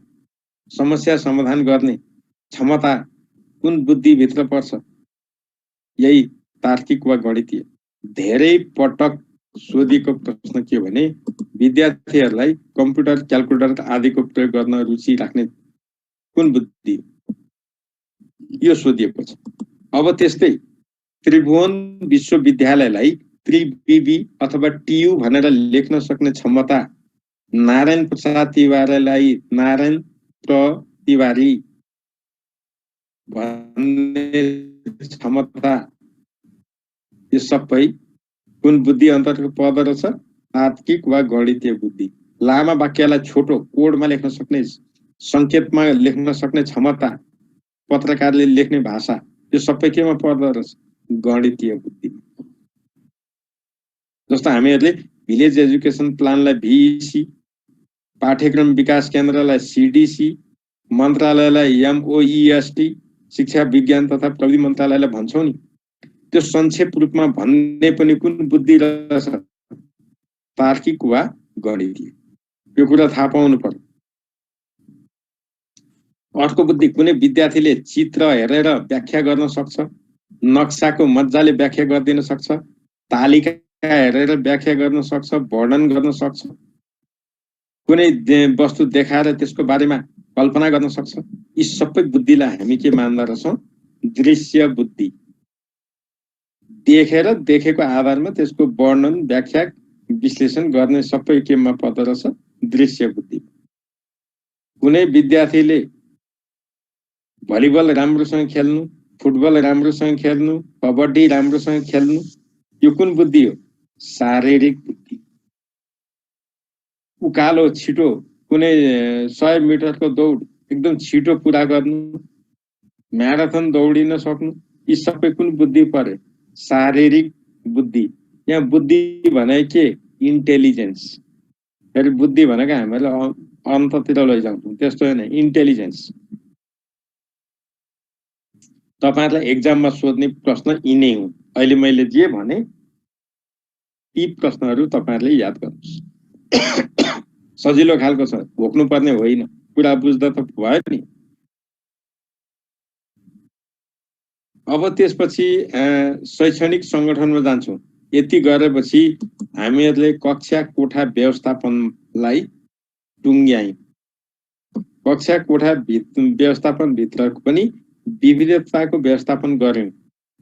समस्या समाधान गर्ने क्षमता कुन बुद्धि भित्र पर्छ? यही तार्किक वा गणितीय। धेरै पटक सोधिएको प्रश्न के हो भने विद्यार्थीहरूलाई कम्प्युटर क्याल्कुलेटर आदिको प्रयोग गर्न रुचि राख्ने कुन बुद्धि? यो सोधिएको छ। अब त्यस्तै त्रिभुवन विश्वविद्यालयलाई त्रिविबी अथवा टियु भनेर लेख्न सक्ने क्षमता नारायण प्रसाद तिवारीलाई नारायण तिवारी भन्ने क्षमता यो सबै कुन बुद्धि अन्तर्गत पर्दो रहेछ? तार्किक वा गणितीय बुद्धि। लामा वाक्यलाई छोटो कोडमा लेख्न सक्ने, संकेतमा लेख्न सक्ने क्षमता, पत्रकारले लेख्ने भाषा, यो सबै केमा पर्दो रहेछ? गणितीय बुद्धि। जस्तो हामीहरूले भिलेज एजुकेसन प्लानलाई भिसी, पाठ्यक्रम विकास केन्द्रलाई सीडीसी, मन्त्रालयलाई एमओईएसटी, शिक्षा विज्ञान तथा प्रविधि मन्त्रालयलाई भन्छौँ नि, त्यो संक्षेप रूपमा भन्ने पनि कुन बुद्धि रहेछ? तार्किक वा गणितीय। यो कुरा थाहा पाउनु पर्यो। अर्को बुद्धि, कुनै विद्यार्थीले चित्र हेरेर व्याख्या गर्न सक्छ, नक्साको मजाले व्याख्या गरिदिन सक्छ, तालिका हेरेर व्याख्या गर्न सक्छ, वर्णन गर्न सक्छ, कुनै वस्तु देखाएर त्यसको बारेमा कल्पना गर्न सक्छ। यी सबै बुद्धिलाई हामी के मान्दा रहेछौँ? दृश्य बुद्धि। देखेर देखेको आधारमा त्यसको वर्णन, व्याख्या, विश्लेषण गर्ने सबै केमा पर्दो रहेछ? दृश्य बुद्धि। कुनै विद्यार्थीले भलिबल राम्रोसँग खेल्नु, फुटबल राम्रोसँग खेल्नु, कबड्डी राम्रोसँग खेल्नु, यो कुन बुद्धि हो? शारीरिक बुद्धि। उकालो छिटो कुनै 100 मिटरको दौड एकदम छिटो पुरा गर्नु, म्याराथन दौडिन सक्नु, यी सबै कुन बुद्धि पर्यो? शारीरिक बुद्धि। यहाँ बुद्धि भने के? इन्टेलिजेन्स। फेरि बुद्धि भनेको हामीले अन्ततिर लैजान्छौँ, त्यस्तो होइन, इन्टेलिजेन्स। तपाईहरुलाई एक्जाममा सोध्ने प्रश्न यिनै हुन्। अहिले मैले जे भने यी प्रश्नहरू तपाईहरुले याद गर्नुहोस्। सजिलो खालको छ, भोक्नु पर्ने होइन, कुरा बुझ्दा त भयो नि। अब त्यसपछि शैक्षणिक संगठनमा जान्छौँ। यति गरेपछि हामीहरूले कक्षा कोठा व्यवस्थापनलाई टुङ्ग्यायौँ। कक्षा कोठा व्यवस्थापन भित्र पनि विविधताको व्यवस्थापन गर्यौं।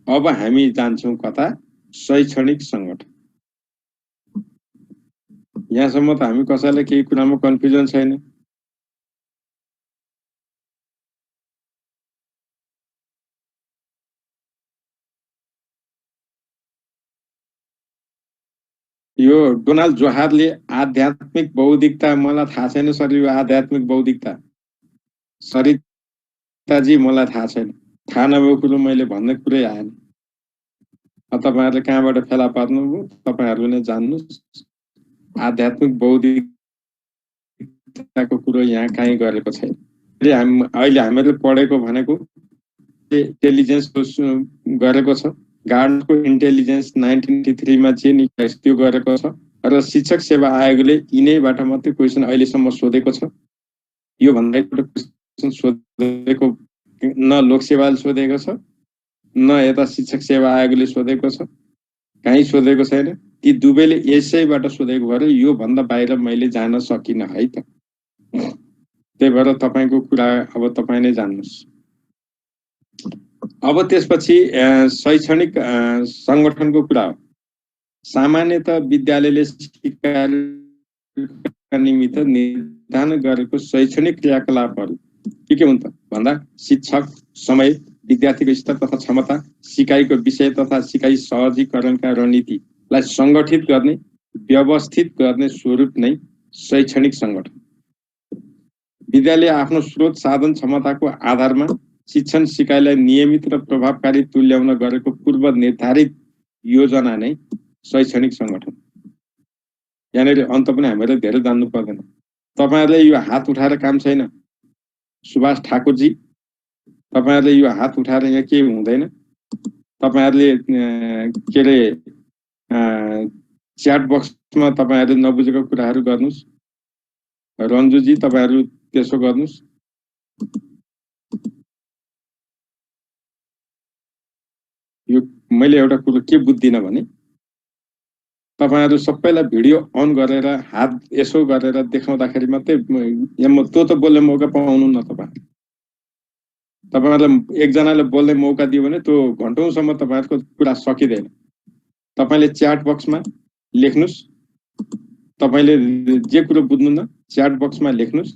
अब हामी जान्छौँ कता? शैक्षणिक संगठन। यहाँसम्म त हामी कसैलाई केही कुरामा कन्फ्युजन छैन। यो डोनाल्ड जोहारले आध्यात्मिक बौद्धिकता, मलाई थाहा छैन सर यो आध्यात्मिक बौद्धिकता। सरिताजी मलाई थाहा छैन, थाहा नभएको कुरो मैले भन्ने कुरै आएन। तपाईहरुले कहाँबाट फेला पार्नुभयो तपाईहरुले नै जान्नुस्। आध्यात्मिक बौद्धिकताको कुरो यहाँ कहीँ गरेको छैन। अहिले हामीले पढेको भनेको इन्टेलिजेन्स गरेको छ। गार्डको इन्टेलिजेन्स 1983 मा जे निकास त्यो गरेको छ र शिक्षक सेवा आयोगले यिनैबाट मात्रै क्वेशन अहिलेसम्म सोधेको छ। यो भन्दा क्वेशन सोधेको न लोकसेवाले सोधेको छ, न यता शिक्षक सेवा आयोगले सोधेको छ, कहीँ सोधेको छैन। ती दुवैले यसैबाट सोधेको भएर यो भन्दा बाहिर मैले जान सकिन है त। त्यही भएर तपाईको कुरा अब तपाई नै जान्नुस्। अब त्यसपछि शैक्षणिक संगठनको कुरा हो। सामान्यतः विद्यालयले सिकाउनका निमित्त निर्धारण गरेको शैक्षणिक क्रियाकलापहरू के हुन् त भन्दा शिक्षक, समय, विद्यार्थीको स्तर तथा क्षमता, सिकाइको विषय तथा सिकाइ सहजीकरणका रणनीतिलाई संगठित गर्ने, व्यवस्थित गर्ने स्वरूप नै शैक्षणिक संगठन। विद्यालय आफ्नो स्रोत साधन क्षमताको आधारमा शिक्षण सिकाइलाई नियमित र प्रभावकारी तुल्याउन गरेको पूर्व निर्धारित योजना नै शैक्षणिक संगठन। यहाँनिर अन्त पनि हामीले धेरै जान्नु पर्दैन। तपाईहरुले यो हात उठाएर काम छैन। सुभाष ठाकुरजी, तपाईहरुले यो हात उठाएर यहाँ के हुँदैन। तपाईहरुले के रे च्याट बक्समा तपाईहरुले नबुझेको कुराहरू गर्नुस्। रन्जुजी तपाईहरु त्यसो गर्नुस्। यो मैले एउटा कुरो के बुझ्दिन भने तपाईहरु सबैलाई भिडियो अन गरेर हात यसो गरेर देखाउँदाखेरि मात्रै त्यो त बोल्ने मौका पाउनु न। तपाईहरुलाई एकजनाले बोल्ने मौका दियो भने त्यो घण्टौंसम्म तपाईहरुको कुरा सकिदैन। तपाईले च्याट बक्समा लेख्नुस्। तपाईले जे कुरो बुझ्नुहुन्न च्याट बक्समा लेख्नुस्।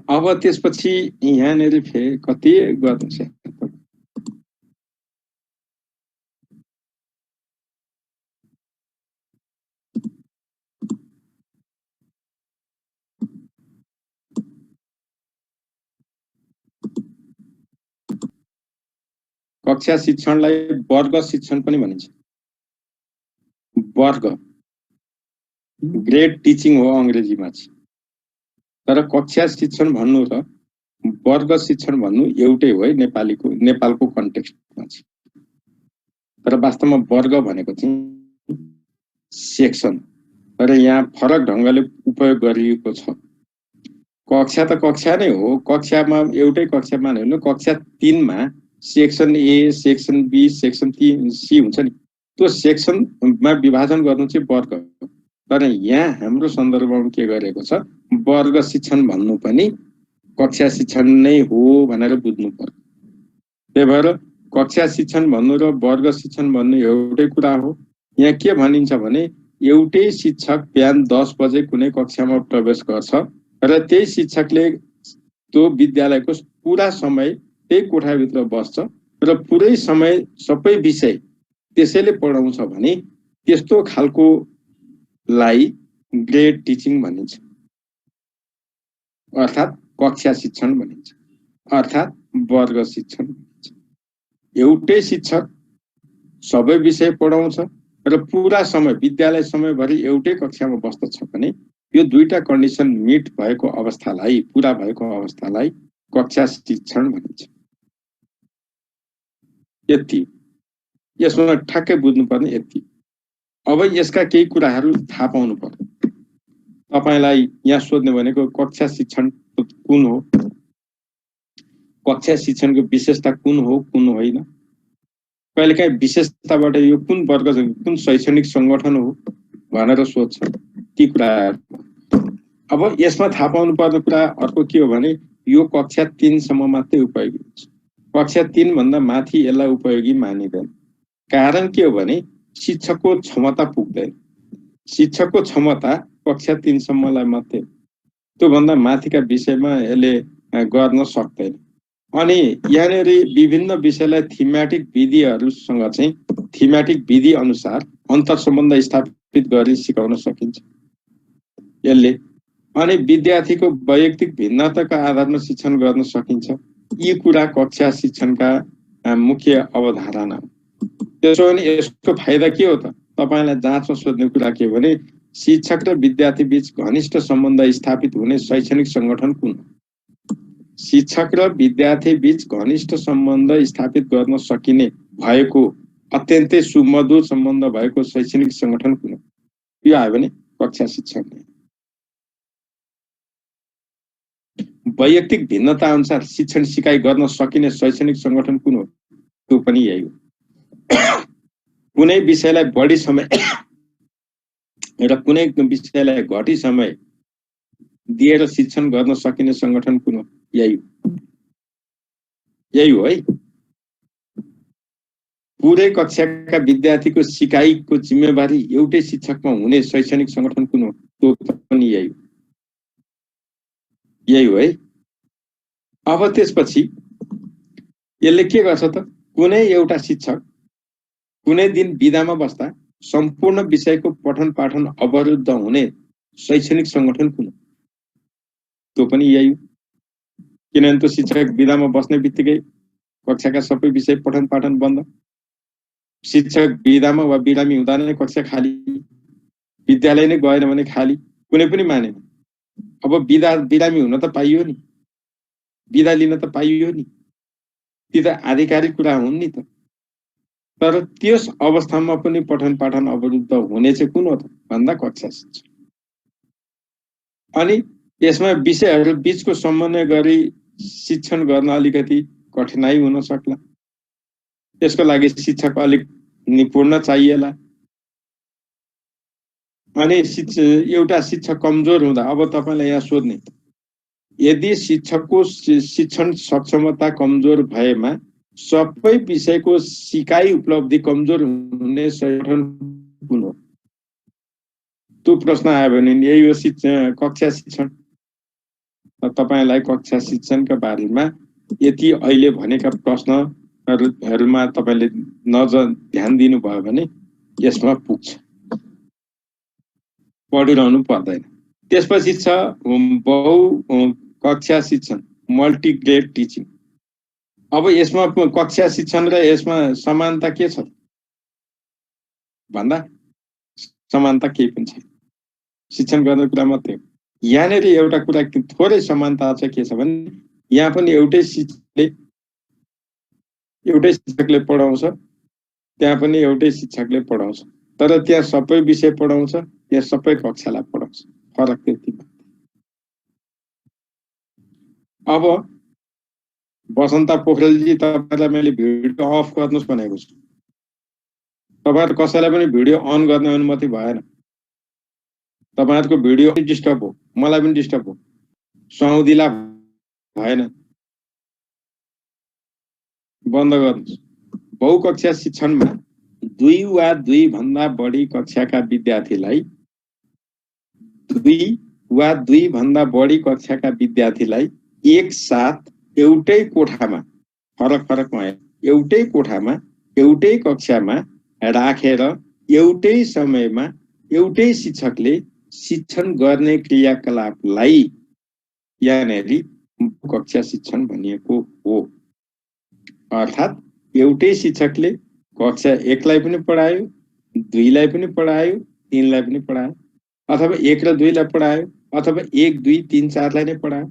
अब त्यसपछि यहाँनिर फेरि कति गर्नु कक्षा शिक्षणलाई वर्ग शिक्षण पनि भनिन्छ। वर्ग ग्रेड टिचिङ हो अंग्रेजीमा चाहिँ, तर कक्षा शिक्षण भन्नु र वर्ग शिक्षण भन्नु एउटै हो है नेपालको कन्टेक्स्टमा चाहिँ। तर वास्तवमा वर्ग भनेको चाहिँ सेक्सन, तर यहाँ फरक ढंगले उपयोग गरिएको छ। कक्षा त कक्षा नै हो, कक्षामा एउटै कक्षामा नै हो। कक्षा 3 मा section A, section B, section C हुन्छ नि, त्यो सेक्सनमा विभाजन गर्नु चाहिँ वर्ग हो। तर यहाँ हाम्रो सन्दर्भमा के गरेको छ, वर्ग शिक्षण भन्नु पनि कक्षा शिक्षण नै हो भनेर बुझ्नु पर्यो। त्यही भएर कक्षा शिक्षण भन्नु र वर्ग शिक्षण भन्नु एउटै कुरा हो। यहाँ के भनिन्छ भने एउटै शिक्षक बिहान 10 बजे कुनै कक्षामा प्रवेश गर्छ र त्यही शिक्षकले त्यो विद्यालयको पुरा समय त्यही कोठाभित्र बस्छ र पुरै समय सबै विषय त्यसैले पढाउँछ भने त्यस्तो खालको लाई ग्रेड टिचिङ भनिन्छ, अर्थात् कक्षा शिक्षण भनिन्छ, अर्थात् वर्ग शिक्षण भनिन्छ। एउटै शिक्षक सबै विषय पढाउँछ र पुरा समय विद्यालय समयभरि एउटै कक्षामा बस्दछ भने यो दुईटा कन्डिसन मिट भएको अवस्थालाई, पूरा भएको अवस्थालाई कक्षा शिक्षण भनिन्छ। यति यसमा ठ्याक्कै बुझ्नुपर्ने यति। अब यसका केही कुराहरू थाहा पाउनु पर्यो। तपाईलाई यहाँ सोध्ने भनेको कक्षा शिक्षण कुन हो, कक्षा शिक्षणको विशेषता कुन हो कुन होइन, कहिलेकाहीँ विशेषताबाट यो कुन वर्ग कुन शैक्षणिक संगठन हो भनेर सोध्छ ती कुराहरू। अब यसमा थाहा पाउनु पर्ने कुरा अर्को के हो भने यो कक्षा 3 सम्म मात्रै उपयोगी हुन्छ। कक्षा 3 भन्दा माथि यसलाई उपयोगी मानिदैन। कारण के हो भने शिक्षकको क्षमता पुग्दैन। शिक्षकको क्षमता कक्षा 3 सम्मलाई मात्रै, त्यो भन्दा माथिका विषयमा यसले गर्न सक्दैन। अनि यहाँनिर विभिन्न विषयलाई थीमेटिक विधिहरूसँग चाहिँ थीमेटिक विधि अनुसार अन्तर सम्बन्ध स्थापित गरी सिकाउन सकिन्छ यसले। अनि विद्यार्थीको वैयक्तिक भिन्नताका आधारमा शिक्षण गर्न सकिन्छ। यी कुरा कक्षा शिक्षणका मुख्य अवधारणा हो। त्यसो भने यसको फाइदा के हो त? तपाईलाई जाँचमा सोध्ने कुरा के हो भने शिक्षक र विद्यार्थी बीच घनिष्ठ सम्बन्ध स्थापित हुने शैक्षणिक संगठन कुन हो? शिक्षक र विद्यार्थी बीच घनिष्ठ सम्बन्ध स्थापित गर्न सकिने भएको अत्यन्तै सुमधुर सम्बन्ध भएको शैक्षणिक संगठन कुन हो? यो आयो भने कक्षा शिक्षण। वैयक्तिक भिन्नता अनुसार शिक्षण सिकाइ गर्न सकिने शैक्षणिक संगठन कुन हो? त्यो पनि यही हो। कुनै विषयलाई बढी समय र कुनै विषयलाई घटी समय दिएर शिक्षण गर्न सकिने संगठन कुन हो? यही हो है। पुरै कक्षाका विद्यार्थीको सिकाइको जिम्मेवारी एउटै शिक्षकमा हुने शैक्षणिक संगठन कुन हो? त्यो पनि यही हो है। अब त्यसपछि यसले के गर्छ त? कुनै एउटा शिक्षक कुनै दिन बिदामा बस्दा सम्पूर्ण विषयको पठन पाठन अवरुद्ध हुने शैक्षणिक संगठन कुन हो? त्यो पनि यही हो। किनभने त्यो शिक्षक बिदामा बस्ने बित्तिकै कक्षाका सबै विषय पठन पाठन बन्द। शिक्षक बिदामा वा बिरामी हुँदा नै कक्षा खाली, विद्यालय नै गएन भने खाली, कुनै पनि मानेन। अब बिरामी हुन त पाइयो नि, बिदा लिन त पाइयो नि, ती त आधिकारिक कुरा हुन् नि त। तर त्यस अवस्थामा पनि पठन पाठन अवरुद्ध हुने चाहिँ कुन हो त भन्दा कक्षा शिक्षण। अनि यसमा विषयहरू बीचको समन्वय गरी शिक्षण गर्न अलिकति कठिनाइ हुन सक्ला। त्यसको लागि शिक्षक अलिक निपुण चाहिएला। अनि एउटा शिक्षक कमजोर हुँदा, अब तपाईलाई यहाँ सोध्ने, यदि शिक्षकको शिक्षण सक्षमता कमजोर भएमा सबै विषयको सिकाइ उपलब्धि कमजोर हुने संगठन कुन हो? त्यो प्रश्न आयो भने यही हो कक्षा शिक्षण। तपाईलाई कक्षा शिक्षणका बारेमा यति अहिले भनेका प्रश्नहरुमा तपाईले ध्यान दिनुभयो भने यसमा पुग्छ, पढिरहनु पर्दैन। त्यसपछि छ बहु कक्षा शिक्षण, मल्टी ग्रेड टिचिङ। अब यसमा कक्षा शिक्षण र यसमा समानता के छ भन्दा समानता केही पनि छैन, शिक्षण गर्ने कुरा मात्रै हो। यहाँनिर एउटा कुरा थोरै समानता छ, के छ भने यहाँ पनि एउटै शिक्षकले पढाउँछ, त्यहाँ पनि एउटै शिक्षकले पढाउँछ, तर त्यहाँ सबै विषय पढाउँछ, यहाँ सबै कक्षालाई पढाउँछ, फरक त्यति। अब बसन्ता पोखरेलजी, तपाईलाई मैले भिडियो अफ गर्नुस् भनेको छु, तपाईहरु कसैलाई पनि भिडियो अन गर्ने अनुमति भएन। तपाईहरुको भिडियो डिस्टर्ब हो, मलाई पनि डिस्टर्ब हो, सुहाउँदिला भएन, बन्द गर्नुस्। बहुकक्षा शिक्षणमा 2 वा 2 भन्दा बढी कक्षाका विद्यार्थीलाई 2 वा 2 भन्दा बढी कक्षाका विद्यार्थीलाई एक साथ एउटै कोठामा, फरक एउटै कोठामा एउटै कक्षामा राखेर एउटै समयमा एउटै शिक्षकले शिक्षण गर्ने क्रियाकलापलाई यहाँनेर कक्षा शिक्षण भनिएको हो। अर्थात् एउटै शिक्षकले कक्षा 1 लाई पनि पढायो, 2 लाई पनि पढायो, 3 लाई पनि पढायो, अथवा 1 र 2 लाई पढायो, अथवा 1, 2, 3, 4 लाई नै पढायो।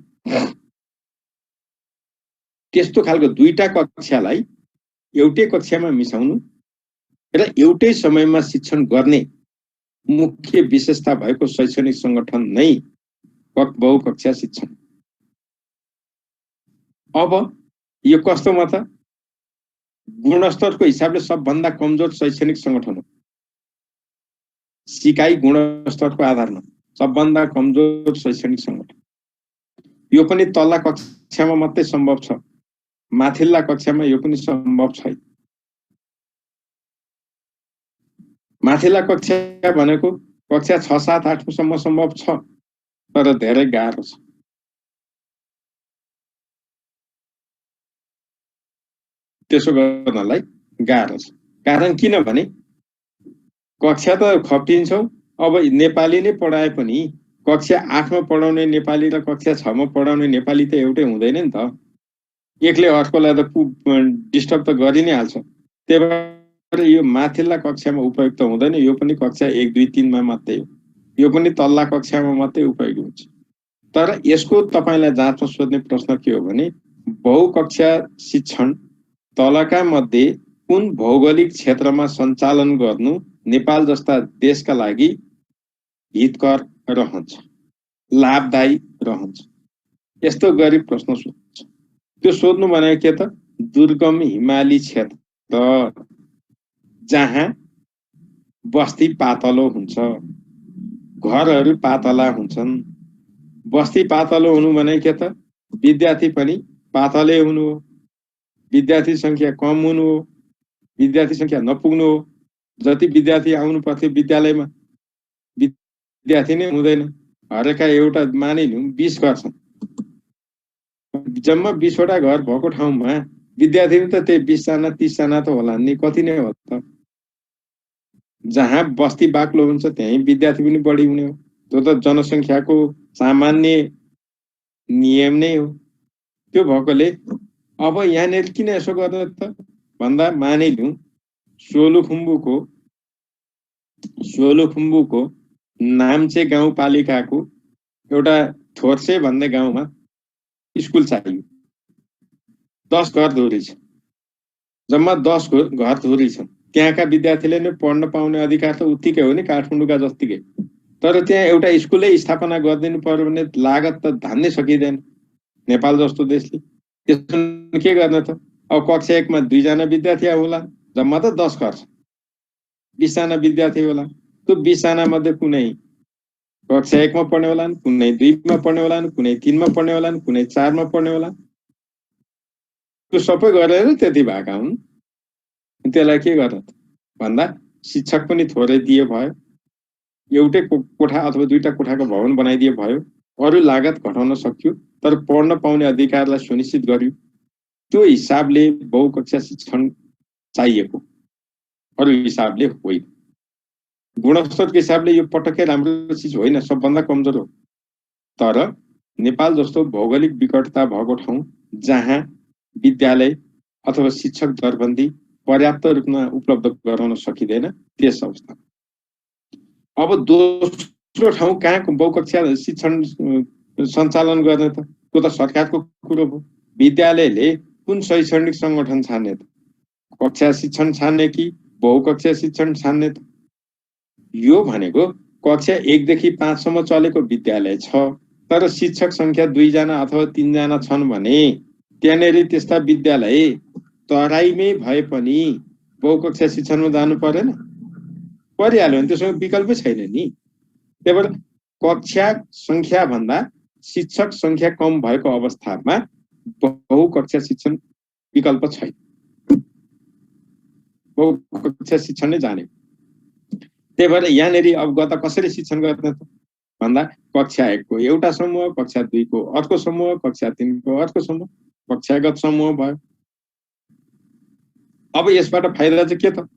त्यस्तो खालको दुईटा कक्षालाई एउटै कक्षामा मिसाउनु र एउटै समयमा शिक्षण गर्ने मुख्य विशेषता भएको शैक्षणिक संगठन नै बहुकक्षा शिक्षण। अब यो कस्तोमा त गुणस्तरको हिसाबले सबभन्दा कमजोर शैक्षणिक संगठन हो। सिकाइ गुणस्तरको आधारमा सबभन्दा कमजोर शैक्षणिक संगठन। यो पनि तल्ला कक्षामा मात्रै सम्भव छ, माथिल्ला कक्षामा यो पनि सम्भव छैन। माथिल्ला कक्षा भनेको कक्षा 6, 7, 8 सम्म सम्भव छ, तर धेरै गाह्रो छ। त्यसो गर्नलाई गाह्रो छ। कारण किनभने कक्षा त खप्टिन्छौ। अब नेपाली नै पढाए पनि कक्षा 8 मा पढाउने नेपाली र कक्षा 6 मा पढाउने नेपाली त एउटै हुँदैन नि त। एकले अर्कोलाई त डिस्टर्ब त गरि नै हाल्छ। त्यही भएर यो माथिल्ला कक्षामा उपयुक्त हुँदैन, यो पनि कक्षा 1, 2, 3 मा मात्रै हो। यो पनि तल्ला कक्षामा मात्रै उपयोगी हुन्छ। तर यसको तपाईलाई जाँचमा सोध्ने प्रश्न के हो भने बहुकक्षा शिक्षण तलका मध्ये कुन भौगोलिक क्षेत्रमा सञ्चालन गर्नु नेपाल जस्ता देशका लागि हितकर रहन्छ, लाभदायी रहन्छ? यस्तो गरी प्रश्न सोध्छ। त्यो सोध्नु भनेको के त दुर्गम हिमाली क्षेत्र जहाँ बस्ती पातलो हुन्छ, घरहरू पातला हुन्छन्। बस्ती पातलो हुनु भने के त विद्यार्थी पनि पातलै हुनु हो, विद्यार्थी संख्या कम हुनु हो, विद्यार्थी संख्या नपुग्नु हो। जति विद्यार्थी आउनु पर्थ्यो विद्यालयमा विद्यार्थी नै हुँदैन। हरेका एउटा मानिलिउँ 20 घर छन्, जम्मा 20 वटा घर भएको ठाउँमा विद्यार्थी त त्यही 20 जना 30 जना त होला नि, कति नै हो त। जहाँ बस्ती बाक्लो हुन्छ त्यही विद्यार्थी पनि बढी हुने हो। त्यो त जनसंख्याको सामान्य नियम नै हो। त्यो भएकोले अब यहाँनिर किन यसो गर्ने त भन्दा मानिलिउँ सोलुखुम्बुको नाम्चे गाउँपालिकाको एउटा थोर्से भन्ने गाउँमा स्कुल चाहियो। 10 घर धुरी छ, जम्मा 10 घर धुरी छन्। त्यहाँका विद्यार्थीले नै पढ्न पाउने अधिकार त उत्तिकै हो नि, काठमाडौँका जत्तिकै। तर त्यहाँ एउटा स्कुलै स्थापना गरिदिनु पर्यो भने लागत त धान्नै सकिँदैन नेपाल जस्तो देशले। त्यसमा के गर्ने त? अब कक्षा 1 मा 2 जना विद्यार्थी होला, जम्मा त 10 घर छ, 20 जना विद्यार्थी होला। त्यो 20 जना मध्ये कुनै कक्षा 1 मा पढ्ने होला, कुनै 2 मा पढ्ने होला, कुनै 3 मा पढ्ने होला, कुनै 4 मा पढ्ने होला। त्यो सबै गरेर त्यति भएका हुन्। त्यसलाई के गर्ने त भन्दा शिक्षक पनि थोरै दिए भयो, एउटै कोठा अथवा 2टा कोठाको भवन बनाइदिए भयो, अरू लागत घटाउन सकियो, तर पढ्न पाउने अधिकारलाई सुनिश्चित गर्यो। त्यो हिसाबले बहुकक्षा शिक्षण चाहिएको, अरू हिसाबले होइन। गुणस्तरको हिसाबले यो पटक्कै राम्रो चिज होइन, सबभन्दा कमजोर हो। तर नेपाल जस्तो भौगोलिक विकटता भएको ठाउँ जहाँ विद्यालय अथवा शिक्षक दरबन्दी पर्याप्त रूपमा उपलब्ध गराउन सकिँदैन, त्यस अवस्था। अब दोस्रो ठाउँ कहाँको बहुकक्षा शिक्षण सञ्चालन गर्ने त? त्यो त सरकारको कुरो हो। विद्यालयले कुन शैक्षणिक संगठन छान्ने त? कक्षा शिक्षण छान्ने कि बहुकक्षा शिक्षण छान्ने त? यो भनेको कक्षा 1 देखि 5 सम्म चलेको विद्यालय छ, तर शिक्षक संख्या 2 जना अथवा 3 जना छन् भने त्यहाँनेरि त्यस्ता विद्यालय तराईमै भए पनि बहुकक्षा शिक्षणमा जानु परेन? परिहाल्यो भने त्यसमा विकल्पै छैन नि। त्यही भएर कक्षा संख्या भन्दा शिक्षक संख्या कम भएको अवस्थामा बहुकक्षा शिक्षण विकल्प छैन, बहुकक्षा शिक्षण नै जाने। त्यही भएर यहाँनेरि अब गत कसरी शिक्षण गर्ने त भन्दा कक्षा 1 को एउटा समूह, कक्षा 2 को अर्को समूह, कक्षा 3 को अर्को समूह, कक्षागत समूह भयो। अब यसबाट फाइदा चाहिँ के त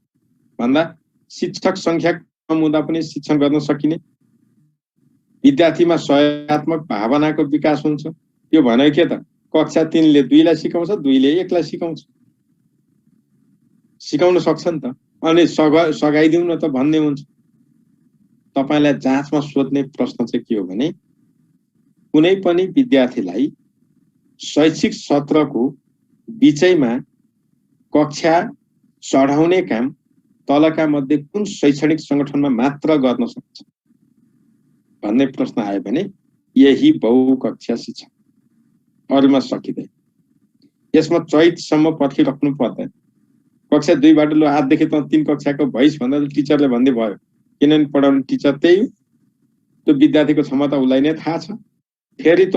भन्दा शिक्षक संख्या कम हुँदा पनि शिक्षण गर्न सकिने, विद्यार्थीमा सहयोगात्मक भावनाको विकास हुन्छ। यो भनेको के त? कक्षा 3 ले 2 लाई सिकाउँछ, 2 ले 1 लाई सिकाउँछ, सिकाउन सक्छ नि त। अनि सघाइदिउँ न त भन्ने हुन्छ। तपाईलाई जाँचमा सोध्ने प्रश्न चाहिँ के हो भने कुनै पनि विद्यार्थीलाई शैक्षिक सत्रको बीचैमा कक्षा चढाउने काम तलका मध्ये कुन शैक्षणिक संगठनमा मात्र गर्न सक्छ भन्ने प्रश्न आयो भने यही बहुकक्षा शिक्षण, अरूमा सकिँदैन। यसमा चैतसम्म पर्खिराख्नु पर्दैन। कक्षा 2 बाट लो आजदेखि त 3 कक्षाको भइस भन्दा टिचरले भन्दै भयो, किनभने पढाउने टिचर त्यही हो, त्यो विद्यार्थीको क्षमता उसलाई नै थाहा छ। फेरि त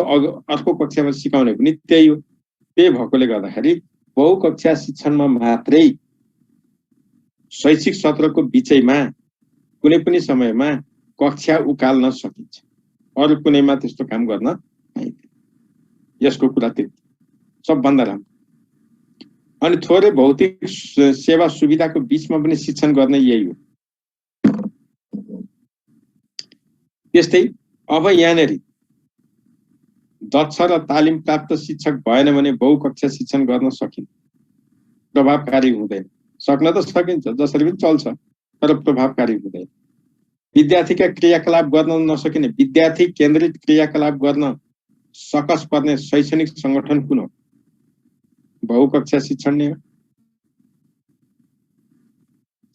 अर्को कक्षामा सिकाउने पनि त्यही हो। त्यही भएकोले गर्दाखेरि बहुकक्षा शिक्षणमा मात्रै शैक्षिक सत्रको बीचैमा कुनै पनि समयमा कक्षा उकाल्न सकिन्छ, अरू कुनैमा त्यस्तो काम गर्न पाइँदैन। यसको कुरा त्यति सबभन्दा राम्रो। अनि थोरै भौतिक सेवा सुविधाको बीचमा पनि शिक्षण गर्ने यही हो। त्यस्तै अब यहाँनेरि दक्ष र तालिम प्राप्त शिक्षक भएन भने बहुकक्षा शिक्षण गर्न सकिन्छ, प्रभावकारी हुँदैन। सक्न त सकिन्छ, जसरी पनि चल्छ, तर प्रभावकारी हुँदैन। विद्यार्थीका क्रियाकलाप गर्न नसकिने, विद्यार्थी केन्द्रित क्रियाकलाप गर्न सकस पर्ने शैक्षणिक संगठन कुन हो? बहुकक्षा शिक्षण नै हो।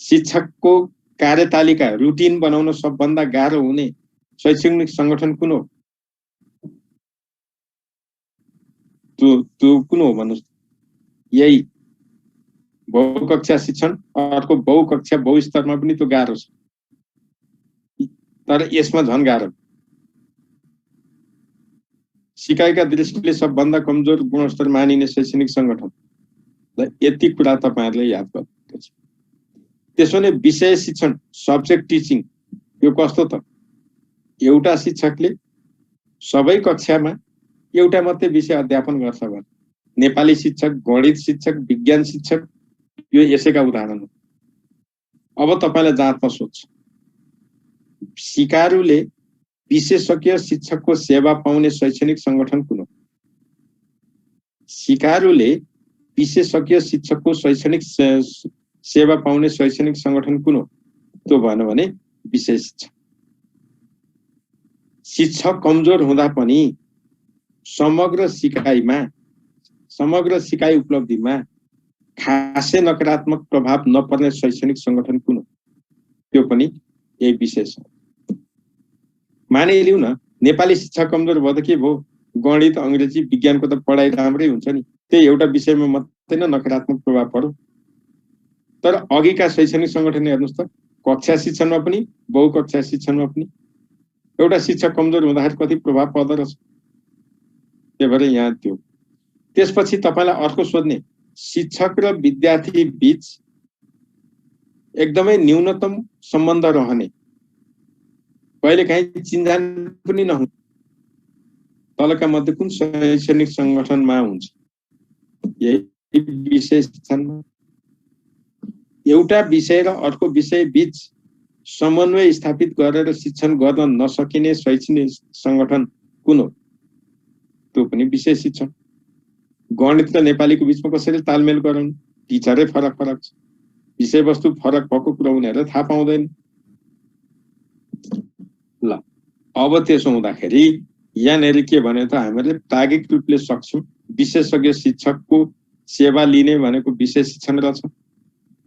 शिक्षकको कार्यतालिका रुटिन बनाउन सबभन्दा गाह्रो हुने शैक्षणिक संगठन कुन हो? त्यो कुन हो भन्नुस्? यही बहुकक्षा शिक्षण। अर्को बहुकक्षा बहुस्तरमा पनि त्यो गाह्रो छ, तर यसमा झन् गाह्रो। सिकाइका दृष्टिले सबभन्दा कमजोर गुणस्तर मानिने शैक्षणिक संगठन, यति कुरा तपाईहरुले याद गर्नुपर्छ। त्यसो भने विषय शिक्षण, सब्जेक्ट टिचिङ, यो कस्तो त? एउटा शिक्षकले सबै कक्षामा एउटा मात्रै विषय अध्यापन गर्छ भने नेपाली शिक्षक, गणित शिक्षक, विज्ञान शिक्षक, यो यसैका उदाहरण हो। अब तपाईलाई जाँचमा सोध्छु, सिकारुले विशेषज्ञ शिक्षकको सेवा पाउने शैक्षणिक संगठन कुन हो? सिकारुले विशेषज्ञ शिक्षकको शैक्षणिक सेवा पाउने शैक्षणिक संगठन कुन हो? त्यो भन्यो भने विषय शिक्षक। शिक्षक कमजोर हुँदा पनि समग्र सिकाइ उपलब्धिमा खासै नकारात्मक प्रभाव नपर्ने शैक्षणिक संगठन कुन हो? त्यो पनि यही विशेष हो। मानिलिउँ न, नेपाली शिक्षा कमजोर भयो त के भयो? गणित, अंग्रेजी, विज्ञानको त पढाइ राम्रै हुन्छ नि, त्यही एउटा विषयमा मात्रै न नकारात्मक प्रभाव पर्यो। तर अघिका शैक्षणिक संगठन हेर्नुस् त, कक्षा शिक्षणमा पनि बहुकक्षा शिक्षणमा पनि एउटा शिक्षक कमजोर हुँदाखेरि कति प्रभाव पर्दो रहेछ। त्यही भएर यहाँ त्यो। त्यसपछि तपाईलाई अर्को सोध्ने, शिक्षक र विद्यार्थी बीच एकदमै न्यूनतम सम्बन्ध रहने, कहिलेकाहीँ चिन्जान पनि नहुने, तलका मध्ये कुन शैक्षणिक संगठनमा हुन्छ? यही विषय शिक्षणमा एउटा विषय र अर्को विषय बीच समन्वय स्थापित गरेर शिक्षण गर्न नसकिने शैक्षणिक संगठन कुन हो? त्यो पनि विषय शिक्षण। गणित र नेपालीको बीचमा कसरी तालमेल गराउनु? टिचरै फरक फरक छ, विषयवस्तु फरक भएको कुरा उनीहरूले थाहा पाउँदैन। ल अब त्यसो हुँदाखेरि यहाँनिर के भने त हामीले प्राज्ञिक रूपले सक्छौं विशेषज्ञ शिक्षकको सेवा लिने भनेको विषय शिक्षण रहेछ।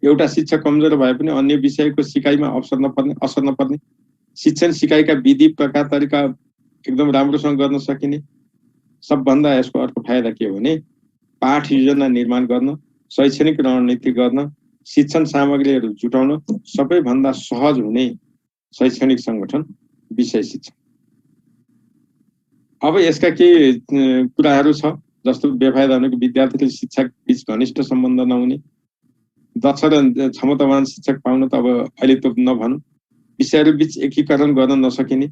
एउटा शिक्षक कमजोर भए पनि अन्य विषयको सिकाइमा असर नपर्ने, शिक्षण सिकाइका विधि प्रकार तरिका एकदम राम्रोसँग गर्न सकिने। सबभन्दा यसको अर्को फाइदा के हो भने पाठ योजना निर्माण गर्न, शैक्षणिक रणनीति गर्न, शिक्षण सामग्रीहरू जुटाउन सबैभन्दा सहज हुने शैक्षणिक संगठन विषय शिक्षण। अब यसका के कुराहरू छ, जस्तो बेफाइदा भनेको विद्यार्थीले शिक्षक बीच घनिष्ठ सम्बन्ध नहुने, दक्ष र क्षमतावान शिक्षक पाउन त अब अहिले त नभनौं, विषयहरू बीच एकीकरण गर्न नसकिने,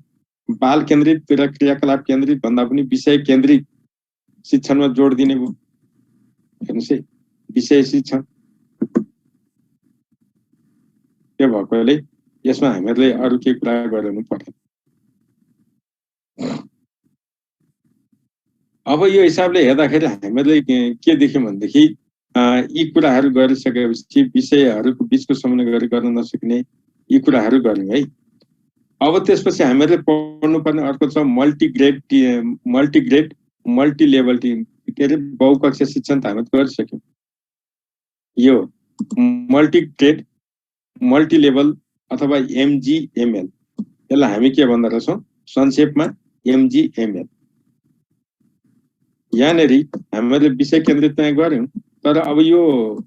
बाल केन्द्रित र क्रियाकलाप केन्द्रित भन्दा पनि विषय केन्द्रित शिक्षणमा जोड दिने भयो। हेर्नुस् है, विषय शिक्षण त्यो भएकोले यसमा हामीले अरू के कुरा गर्नु पर्दैन। अब यो हिसाबले हेर्दाखेरि हामीले के देख्यौं भनेदेखि यी कुराहरू गरिसकेपछि विषयहरूको बीचको समन्वय गर्न नसक्ने यी कुराहरू गर्यौं है। अब त्यसपछि हामीले पढ्नुपर्ने अर्को छ मल्टिग्रेड मल्टिलेभल के अरे बहुकक्षीय शिक्षण त हामीले गरिसक्यौं। यो मल्टिग्रेड मल्टिलेभल अथवा MGML, यसलाई हामी के भन्दो रहेछौं संक्षेपमा MGML। यहाँनिर हामीले विषय केन्द्रित चाहिँ गर्यौं, तर अब यो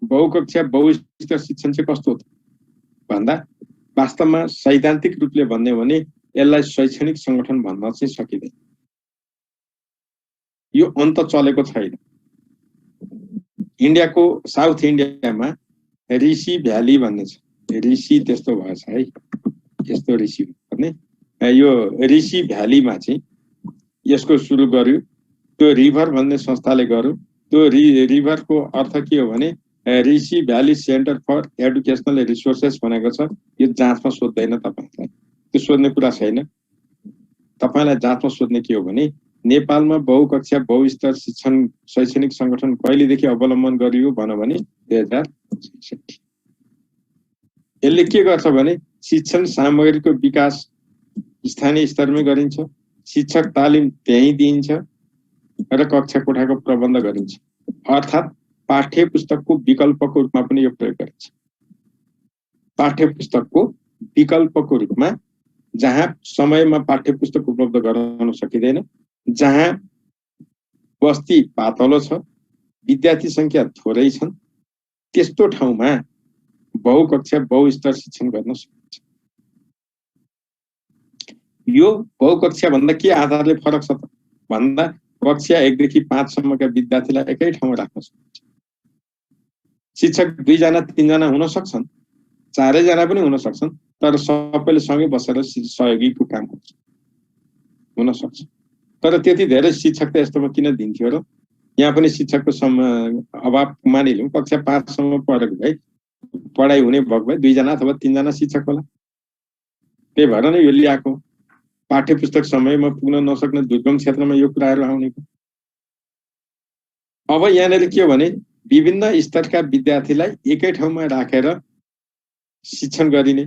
बहुकक्षीय बहुस्तर शिक्षण चाहिँ कस्तो हो भन्दा वास्तवमा सैद्धान्तिक रूपले भन्ने हो भने यसलाई शैक्षणिक संगठन भन्न चाहिँ सकिँदैन। यो अन्त चलेको छैन। इन्डियाको साउथ इन्डियामा ऋषि भ्याली भन्ने छ, ऋषि त्यस्तो भएछ है, यस्तो ऋषि भन्ने यो ऋषि भ्यालीमा चाहिँ यसको सुरु गर्यो। त्यो रिभर भन्ने संस्थाले गर्यो। त्यो रिभरको अर्थ के हो भने Rishi Bhyali center for educational resources भनेको छ। यो जाँचमा सोध्दैन तपाईलाई, त्यो सोध्ने कुरा छैन। तपाईलाई जाँचमा सोध्ने के हो भने नेपालमा बहुकक्षा बहुस्तर शिक्षण शैक्षणिक संगठन कहिलेदेखि अवलम्बन गरियो भने 2066। यसले के गर्छ भने शिक्षण सामग्रीको विकास स्थानीय स्तरमै गरिन्छ, शिक्षक तालिम त्यही दिइन्छ र कक्षा कोठाको प्रबन्ध गरिन्छ। अर्थात् पाठ्य पुस्तकको विकल्पको रूपमा पनि यो प्रयोग गरिन्छ। पाठ्य पुस्तकको विकल्पको रूपमा जहाँ समयमा पाठ्य पुस्तक उपलब्ध गराउन सकिँदैन, जहाँ बस्ती पातलो छ, विद्यार्थी संख्या थोरै छन्, त्यस्तो ठाउँमा बहुकक्षा बहुस्तर शिक्षण गर्न सकिन्छ। यो बहुकक्षा भन्दा के आधारले फरक छ त भन्दा कक्षा 1 देखि 5 सम्मका विद्यार्थीलाई एकै ठाउँमा राख्न सकिन्छ। शिक्षक 2 जना 3 जना हुन सक्छन्, 4 जना पनि हुन सक्छन्, तर सबैले सँगै बसेर सहयोगीको काम गर्छ हुन सक्छ। तर त्यति धेरै शिक्षक त यस्तोमा किन दिन्थ्यो र? यहाँ पनि शिक्षकको अभाव मानिलिउँ। कक्षा 5 सम्म पढेको भए पढाइ हुने भएको भए 2 जना अथवा 3 जना शिक्षक होला। त्यही भएर नै यो ल्याएको। पाठ्य पुस्तक समयमा पुग्न नसक्ने दुर्गम क्षेत्रमा यो कुराहरू आउने। अब यहाँनिर के हो भने विभिन्न स्तरका विद्यार्थीलाई एकै ठाउँमा राखेर शिक्षण गरिने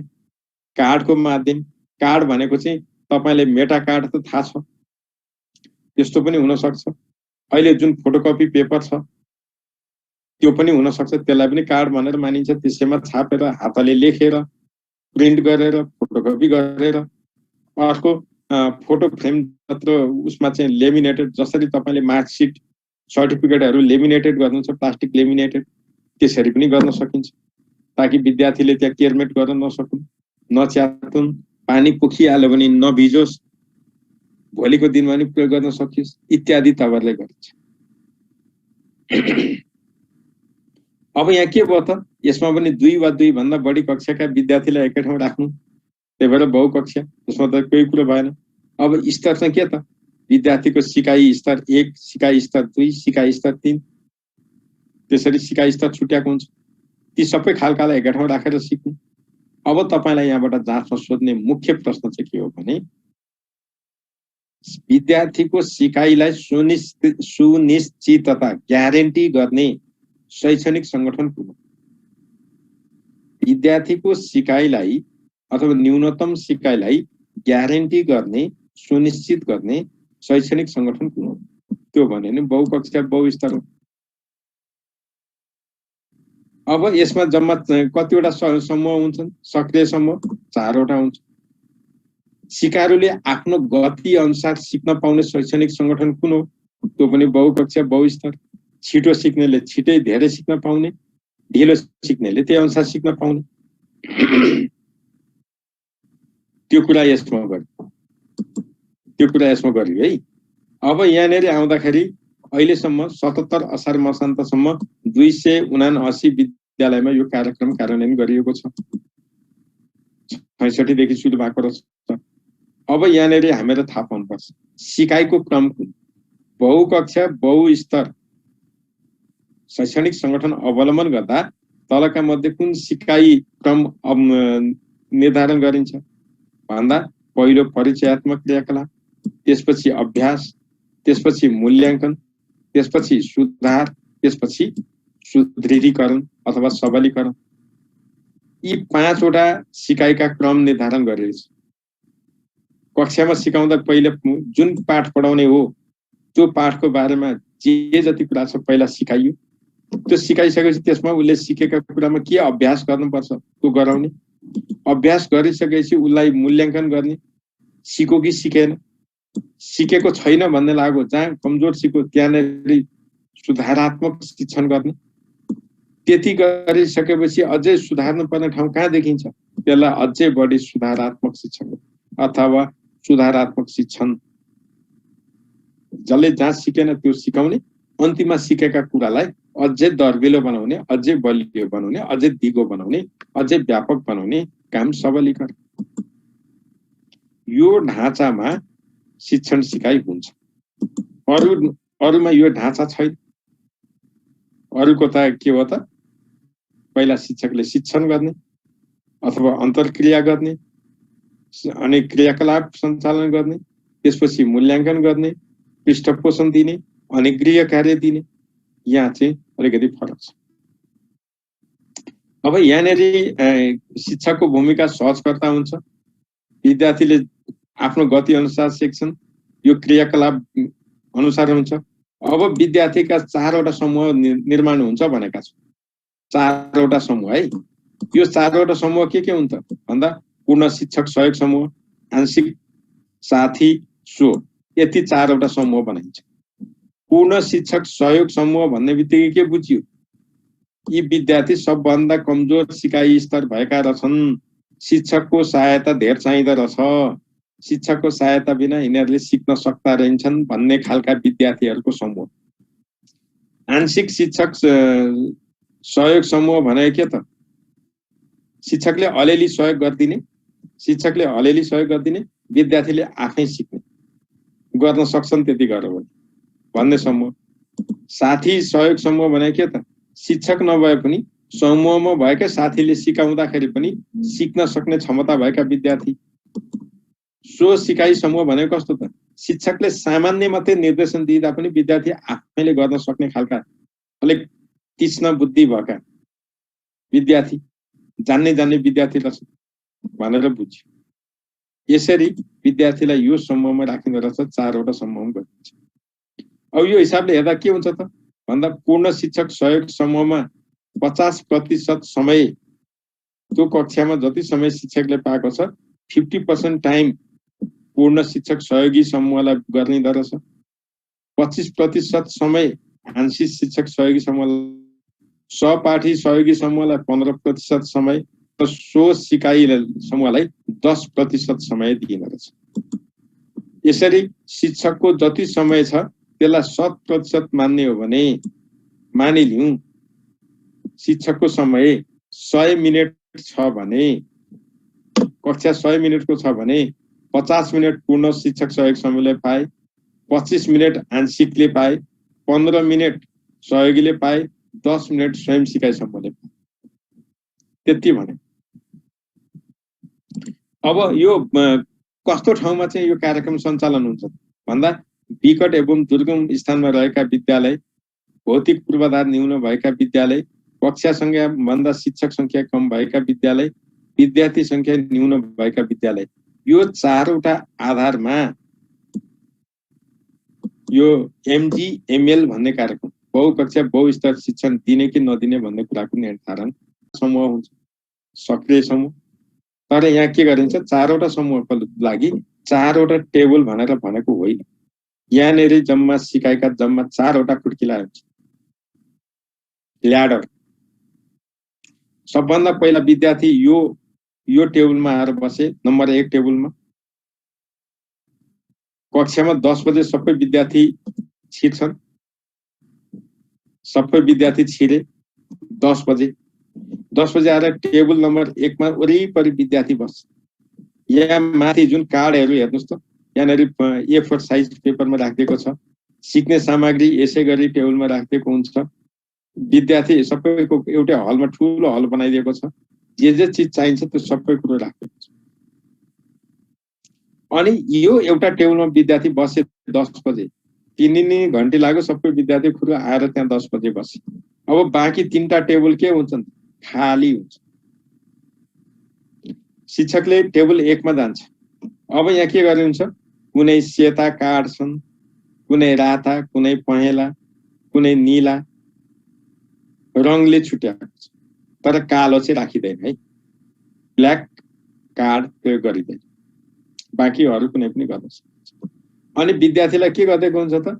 कार्डको माध्यम। कार्ड भनेको चाहिँ तपाईले मेटा कार्ड त थाहा छ, त्यस्तो पनि हुन सक्छ। अहिले जुन फोटोकपी पेपर छ त्यो पनि हुन सक्छ, त्यसलाई पनि कार्ड भनेर मानिन्छ। त्यसैमा छापेर हातले लेखेर प्रिन्ट गरेर फोटोकपी गरेर अर्को फोटो फ्रेम जत्र उसमा चाहिँ लेमिनेटेड, जसरी तपाईले मार्कसिट सर्टिफिकेटहरू लेमिनेटेड गर्नुहुन्छ प्लास्टिक लेमिनेटेड, त्यसरी पनि गर्न सकिन्छ ताकि विद्यार्थीले त्यहाँ केयरमेट गर्न नसकुन्, नच्यातुन्, पानी पोखिहाल्यो भने नभिजोस्, भोलिको दिनमा पनि प्रयोग गर्न सकियोस् इत्यादि तवरले गरिन्छ। अब यहाँ के भयो त, यसमा पनि 2 वा 2 भन्दा बढी कक्षाका विद्यार्थीलाई एकै ठाउँ राख्नु, त्यही भएर बहुकक्षा। त्यसमा त कोही कुरो भएन। अब स्तर चाहिँ के त, विद्यार्थीको सिकाइ स्तर 1, सिकाइ स्तर 2, सिकाइ स्तर 3, त्यसरी सिकाइ स्तर छुट्याएको हुन्छ। ती सबै खालकालाई एकै ठाउँ राखेर सिक्ने। अब तपाईलाई यहाँबाट जाँचमा सोध्ने मुख्य प्रश्न चाहिँ के हो भने विद्यार्थीको सिकाइलाई सुनिश्चितता ग्यारेन्टी गर्ने शैक्षणिक संगठन कुन हो? विद्यार्थीको सिकाइलाई अथवा न्यूनतम सिकाइलाई ग्यारेन्टी गर्ने सुनिश्चित गर्ने शैक्षणिक संगठन कुन हो? त्यो भने नि बहुकक्षा बहुस्तर हो। अब यसमा जम्मा कतिवटा समूह हुन्छन्? सक्रिय समूह 4 वटा हुन्छ। सिकारुले आफ्नो गति अनुसार सिक्न पाउने शैक्षणिक संगठन कुन हो? त्यो पनि बहुकक्षा बहुस्तर। छिटो सिक्नेले छिटै धेरै सिक्न पाउने, ढिलो सिक्नेले त्यही अनुसार सिक्न पाउने। त्यो कुरा यसमा गरियो है। अब यहाँनेरि आउँदाखेरि अहिलेसम्म 77 असार मसान्तसम्म 279 विद्यालयमा यो कार्यक्रम कार्यान्वयन गरिएको छ। 66 देखि सुरु भएको रहेछ। अब यहाँनेरि हामीलाई थाहा पाउनुपर्छ सिकाइको क्रम कुन? बहुकक्षा बहुस्तर शैक्षणिक संगठन अवलम्बन गर्दा तलका मध्ये कुन सिकाइ क्रम निर्धारण गरिन्छ भन्दा पहिलो परिचयात्मक क्रियाकलाप, त्यसपछि अभ्यास, त्यसपछि मूल्याङ्कन, त्यसपछि सुधार, त्यसपछि सुदृढीकरण अथवा सबलीकरण। यी 5 वटा सिकाइका क्रम निर्धारण गरिन्छ। कक्षामा सिकाउँदा पहिले जुन पाठ पढाउने हो त्यो पाठको बारेमा जे जति कुरा छ पहिला सिकाइयो। त्यो सिकाइसकेपछि त्यसमा उसले सिकेका कुरामा के अभ्यास गर्नुपर्छ त्यो गराउने। अभ्यास गरिसकेपछि उसलाई मूल्याङ्कन गर्ने, सिक्यो कि सिकेन, सिकेको छैन भन्ने लाग्यो जहाँ कमजोर सिक्यो त्यहाँनेरि सुधारात्मक शिक्षण गर्ने। त्यति गरिसकेपछि अझै सुधार्नु पर्ने ठाउँ कहाँ देखिन्छ त्यसलाई अझै बढी सुधारात्मक शिक्षण अथवा सुधारात्मक शिक्षण। जसले जहाँ सिकेन त्यो सिकाउने, अन्तिममा सिकेका कुरालाई अझै दर्बिलो बनाउने, अझै बलियो बनाउने, अझै दिगो बनाउने, अझै व्यापक बनाउने काम सबलीकरण। यो ढाँचामा शिक्षण सिकाइ हुन्छ। अरूमा यो ढाँचा छैन। अरूको त के हो त पहिला शिक्षकले शिक्षण गर्ने अथवा अन्तर्क्रिया गर्ने, अनि क्रियाकलाप सञ्चालन गर्ने, त्यसपछि मूल्याङ्कन गर्ने, पृष्ठपोषण दिने, अनि गृह कार्य दिने। यहाँ चाहिँ अलिकति फरक छ। अब यहाँनेरि शिक्षकको भूमिका सहजकर्ता हुन्छ। विद्यार्थीले आफ्नो गति अनुसार सिक्छन्, यो क्रियाकलाप अनुसार हुन्छ। अब विद्यार्थीका 4 वटा समूह निर्माण हुन्छ भनेका छौँ। 4 वटा समूह है। यो 4 वटा समूह के हुन् त भन्दा पूर्ण शिक्षक सहयोग समूह, आंशिक साथी, स्व, यति 4 वटा समूह बनाइन्छ। पूर्ण शिक्षक सहयोग समूह भन्ने बित्तिकै के बुझियो? यी विद्यार्थी सबभन्दा कमजोर सिकाइ स्तर भएका रहेछन्। शिक्षकको सहायता धेर चाहिँदो रहेछ। शिक्षकको सहायता बिना यिनीहरूले सिक्न सक्दा रहन्छन् भन्ने खालका विद्यार्थीहरूको समूह। आंशिक शिक्षक सहयोग समूह भने के त? शिक्षकले अलिअलि सहयोग गरिदिने, विद्यार्थीले आफै सिक्ने, गर्न सक्छन् त्यति गरेर भन्ने समूह। साथी सहयोग समूह भने के त? शिक्षक नभए पनि समूहमा भएका साथीले सिकाउँदाखेरि पनि सिक्न सक्ने क्षमता भएका विद्यार्थी। स्व सिकाइ समूह भनेको कस्तो त? शिक्षकले सामान्य मात्रै निर्देशन दिँदा पनि विद्यार्थी आफैले गर्न सक्ने खालका अलिक तीक्ष्ण बुद्धि भएका विद्यार्थी, जान्ने विद्यार्थी रहेछ भनेर बुझ्यो। यसरी विद्यार्थीलाई यो समूहमा राखिँदो रहेछ। 4 वटा समूहमा गरिन्छ। अब यो हिसाबले हेर्दा के हुन्छ त भन्दा पूर्ण शिक्षक सहयोग समूहमा 50% समय, त्यो कक्षामा जति समय शिक्षकले पाएको छ 50% टाइम पूर्ण शिक्षक सहयोगी समूहलाई गर्ने रहेछ। 25% समय आंशिक शिक्षक सहयोगी समूहलाई, सहपाठी सहयोगी समूहलाई 15% समय र स्व सिकाइ समूहलाई 10% समय दिइने रहेछ। यसरी शिक्षकको जति समय छ त्यसलाई 100% मान्ने हो भने मानिलिउँ शिक्षकको समय 100 मिनेट छ भने, कक्षा 100 मिनेटको छ भने 50 मिनेट पूर्ण शिक्षक सहयोग समूहले पाए, 25 मिनट आंशिकले पाए, 15 मिनट सहयोगीले पाए, 10 मिनट स्वयं सिकाइ समूहले पाए। त्यति भने अब यो कस्तो ठाउँमा चाहिँ यो कार्यक्रम सञ्चालन हुन्छ भन्दा विकट एवं दुर्गम स्थानमा रहेका विद्यालय, भौतिक पूर्वाधार न्यून भएका विद्यालय, कक्षा संख्या भन्दा शिक्षक संख्या कम भएका विद्यालय, विद्यार्थी संख्या न्यून भएका विद्यालय, यो चारवटा आधारमा यो MGML भन्ने कार्यक्रम, बहुकक्षा बहुस्तर शिक्षण दिने कि नदिने भन्ने कुराको निर्धारण समूह हुन्छ, सक्रिय समूह। तर यहाँ के गरिन्छ, चारवटा समूहको लागि चारवटा टेबल भनेर भनेको होइन। यहाँनेरि जम्मा सिकाइका जम्मा चारवटा खुड्किला हुन्छ, ल्याडर। सबभन्दा पहिला विद्यार्थी यो टेबलमा आएर बसे, नम्बर 1 टेबलमा। कक्षामा 10 बजे सबै विद्यार्थी छिर्छन्, सबै विद्यार्थी छिरे 10 बजे आएर टेबल नम्बर 1 मा वरिपरि विद्यार्थी बस्छ। यहाँ माथि जुन कार्डहरू हेर्नुस् त, यहाँनेरि A4 साइज पेपरमा राखिदिएको छ, सिक्ने सामग्री यसै गरी टेबलमा राखिदिएको हुन्छ। विद्यार्थी सबैको एउटै हलमा ठुलो हल बनाइदिएको छ, जे चिज चाहिन्छ त्यो सबै कुरो राखिदिएको छ। अनि यो एउटा टेबलमा विद्यार्थी बसे 10 बजे, 3 घण्टे लाग्यो सबै विद्यार्थी खुरो आएर त्यहाँ 10 बजे बसे। अब बाँकी 3टा टेबल के हुन्छन्, खाली हुन्छ। शिक्षकले टेबल 1 मा जान्छ। अब यहाँ के गरिन्छ, कुनै सेता कार्ड छन्, कुनै राता, कुनै पहेँला, कुनै नीला रङले छुट्याएको छ, तर कालो चाहिँ राखिदैन है, ब्ल्याक कार्ड प्रयोग गरिँदैन, बाँकीहरू कुनै पनि गर्न सक्छ। अनि विद्यार्थीलाई के गरिदिएको हुन्छ त,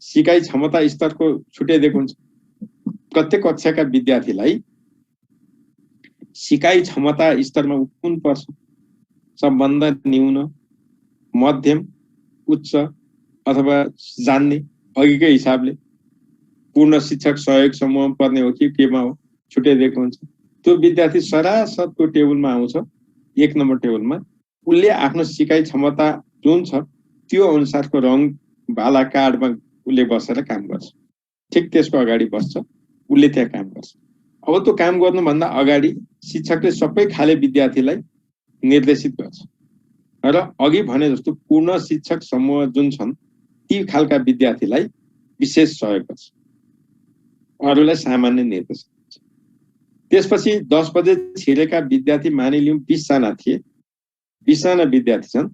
सिकाइ क्षमता स्तरको छुट्याइदिएको हुन्छ। प्रत्येक कक्षाका विद्यार्थीलाई सिकाइ क्षमता स्तरमा कुन पर्छ, सबभन्दा न्यून, मध्यम, उच्च अथवा जान्ने अघिकै हिसाबले पूर्ण शिक्षक सहयोग समूहमा पर्ने हो कि केमा हो छुट्याइदिएको हुन्छ। त्यो विद्यार्थी सरासर त्यो टेबलमा आउँछ, 1 नम्बर टेबलमा। उसले आफ्नो सिकाइ क्षमता जुन छ त्यो अनुसारको रङ भाला कार्डमा उसले बसेर काम गर्छ। ठिक त्यसको अगाडि बस्छ, उसले त्यहाँ काम गर्छ। अब त्यो काम गर्नुभन्दा अगाडि शिक्षकले सबै खाले विद्यार्थीलाई निर्देशित गर्छ र अघि भने जस्तो पूर्ण शिक्षक समूह जुन छन् ती खालका विद्यार्थीलाई विशेष सहयोग गर्छ, अरूलाई सामान्य निर्देशन गर्छ। त्यसपछि 10 बजे छिरेका विद्यार्थी मानिलिउँ 20 जना थिए, 20 जना विद्यार्थी छन्,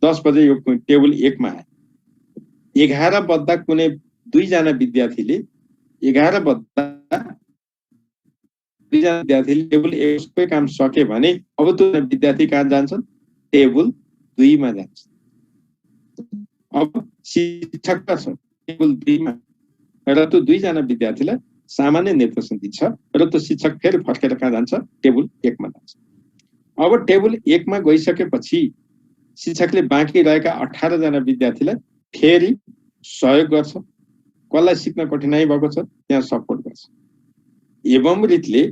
10 बजे यो टेबल 1 मा आए। 11 बज्दा कुनै 2 जना विद्यार्थीले 11 बज्दा 2 जना विद्यार्थीले टेबल 1 सबै काम सके भने अब त्यो विद्यार्थी कहाँ जान्छन्, टेबल 2 मा जान्छन्। अब शिक्षक छ टेबल 2 मा र त्यो 2 जना विद्यार्थीलाई सामान्य निर्देशन दिन्छ र त्यो शिक्षक फेरि फर्केर कहाँ जान्छ, टेबल 1 मा जान्छ। अब टेबल 1 मा गइसकेपछि शिक्षकले बाँकी रहेका 18 जना विद्यार्थीलाई फेरि सहयोग गर्छ, कसलाई सिक्न कठिनाइ भएको छ त्यहाँ सपोर्ट गर्छ। एवं रीतिले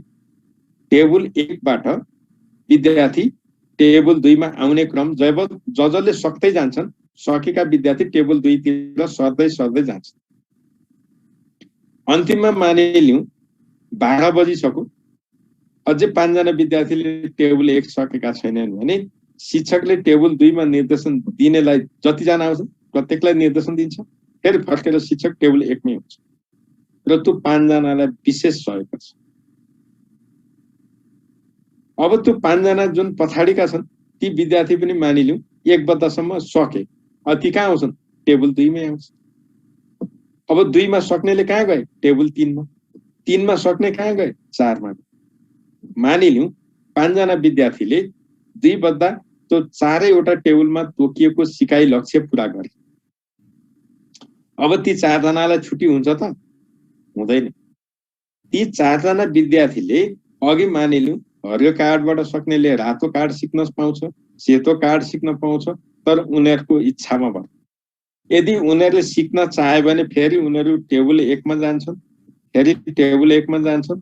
टेबल 1 बाट विद्यार्थी टेबल 2 मा आउने क्रम जसले सक्दै जान्छन्, सकेका विद्यार्थी टेबल 2 तिर सर्दै जान्छन्। अन्तिममा मानिलिउँ 12 बजी सक्यो, अझै 5 जना विद्यार्थीले टेबल 1 सकेका छैनन् भने शिक्षकले टेबल 2 मा निर्देशन दिनेलाई जतिजना आउँछ प्रत्येकलाई निर्देशन दिन्छ, फेरि फर्केर शिक्षक टेबल 1 मै हुन्छ र त्यो 5 जनालाई विशेष सहयोग गर्छ। अब त्यो 5 जना जुन पछाडिका छन् ती विद्यार्थी पनि मानिलिउँ 1 बज्दासम्म सके, ती कहाँ आउँछन्, टेबल 2 मै आउँछ। अब 2 मा सक्नेले कहाँ गए, टेबल 3 मा। 3 मा सक्ने कहाँ गए, 4 मा। मानिलिउँ 5 जना विद्यार्थीले 2 बज्दा त्यो 4वटा टेबलमा तोकिएको सिकाइ लक्ष्य पूरा गरे। अब ती 4 जनालाई छुट्टी हुन्छ त, हुँदैन। ती 4 जना विद्यार्थीले अघि मानिलिउँ हरियो कार्डबाट सक्नेले रातो कार्ड सिक्न पाउँछ, सेतो कार्ड सिक्न पाउँछ, तर उनीहरूको इच्छामा भयो। यदि उनीहरूले सिक्न चाहे भने फेरि उनीहरू टेबल 1 मा जान्छन्, फेरि टेबल 1 मा जान्छन्।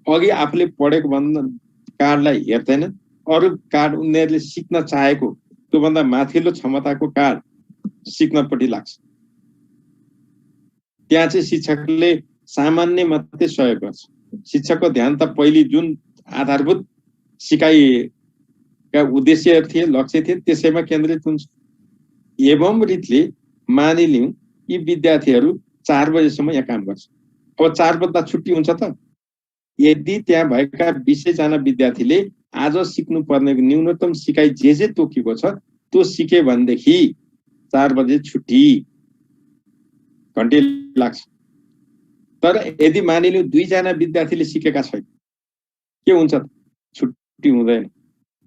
अघि आफूले पढेको भन्दा कार्डलाई हेर्दैनन्, अरू कार्ड उनीहरूले सिक्न चाहेको त्योभन्दा माथिल्लो क्षमताको कार्ड सिक्नपट्टि लाग्छ। त्यहाँ चाहिँ शिक्षकले सामान्य मात्रै सहयोग गर्छ। शिक्षकको ध्यान त पहिले जुन आधारभूत सिकाइका उद्देश्यहरू थिए, लक्ष्य थिए, त्यसैमा केन्द्रित हुन्छ। एवं रीतले मानिलिउँ यी विद्यार्थीहरू 4 बजेसम्म यहाँ काम गर्छ। अब 4 बज्दा छुट्टी हुन्छ त? यदि त्यहाँ भएका 20 जना विद्यार्थीले आज सिक्नुपर्ने न्यूनतम सिकाइ जे तोकेको छ त्यो सिके भनेदेखि 4 बजे छुट्टी, घन्टे लाग्छ। तर यदि मानिलिउँ 2 जना विद्यार्थीले सिकेका छैन, के हुन्छ त? छुट्टी हुँदैन।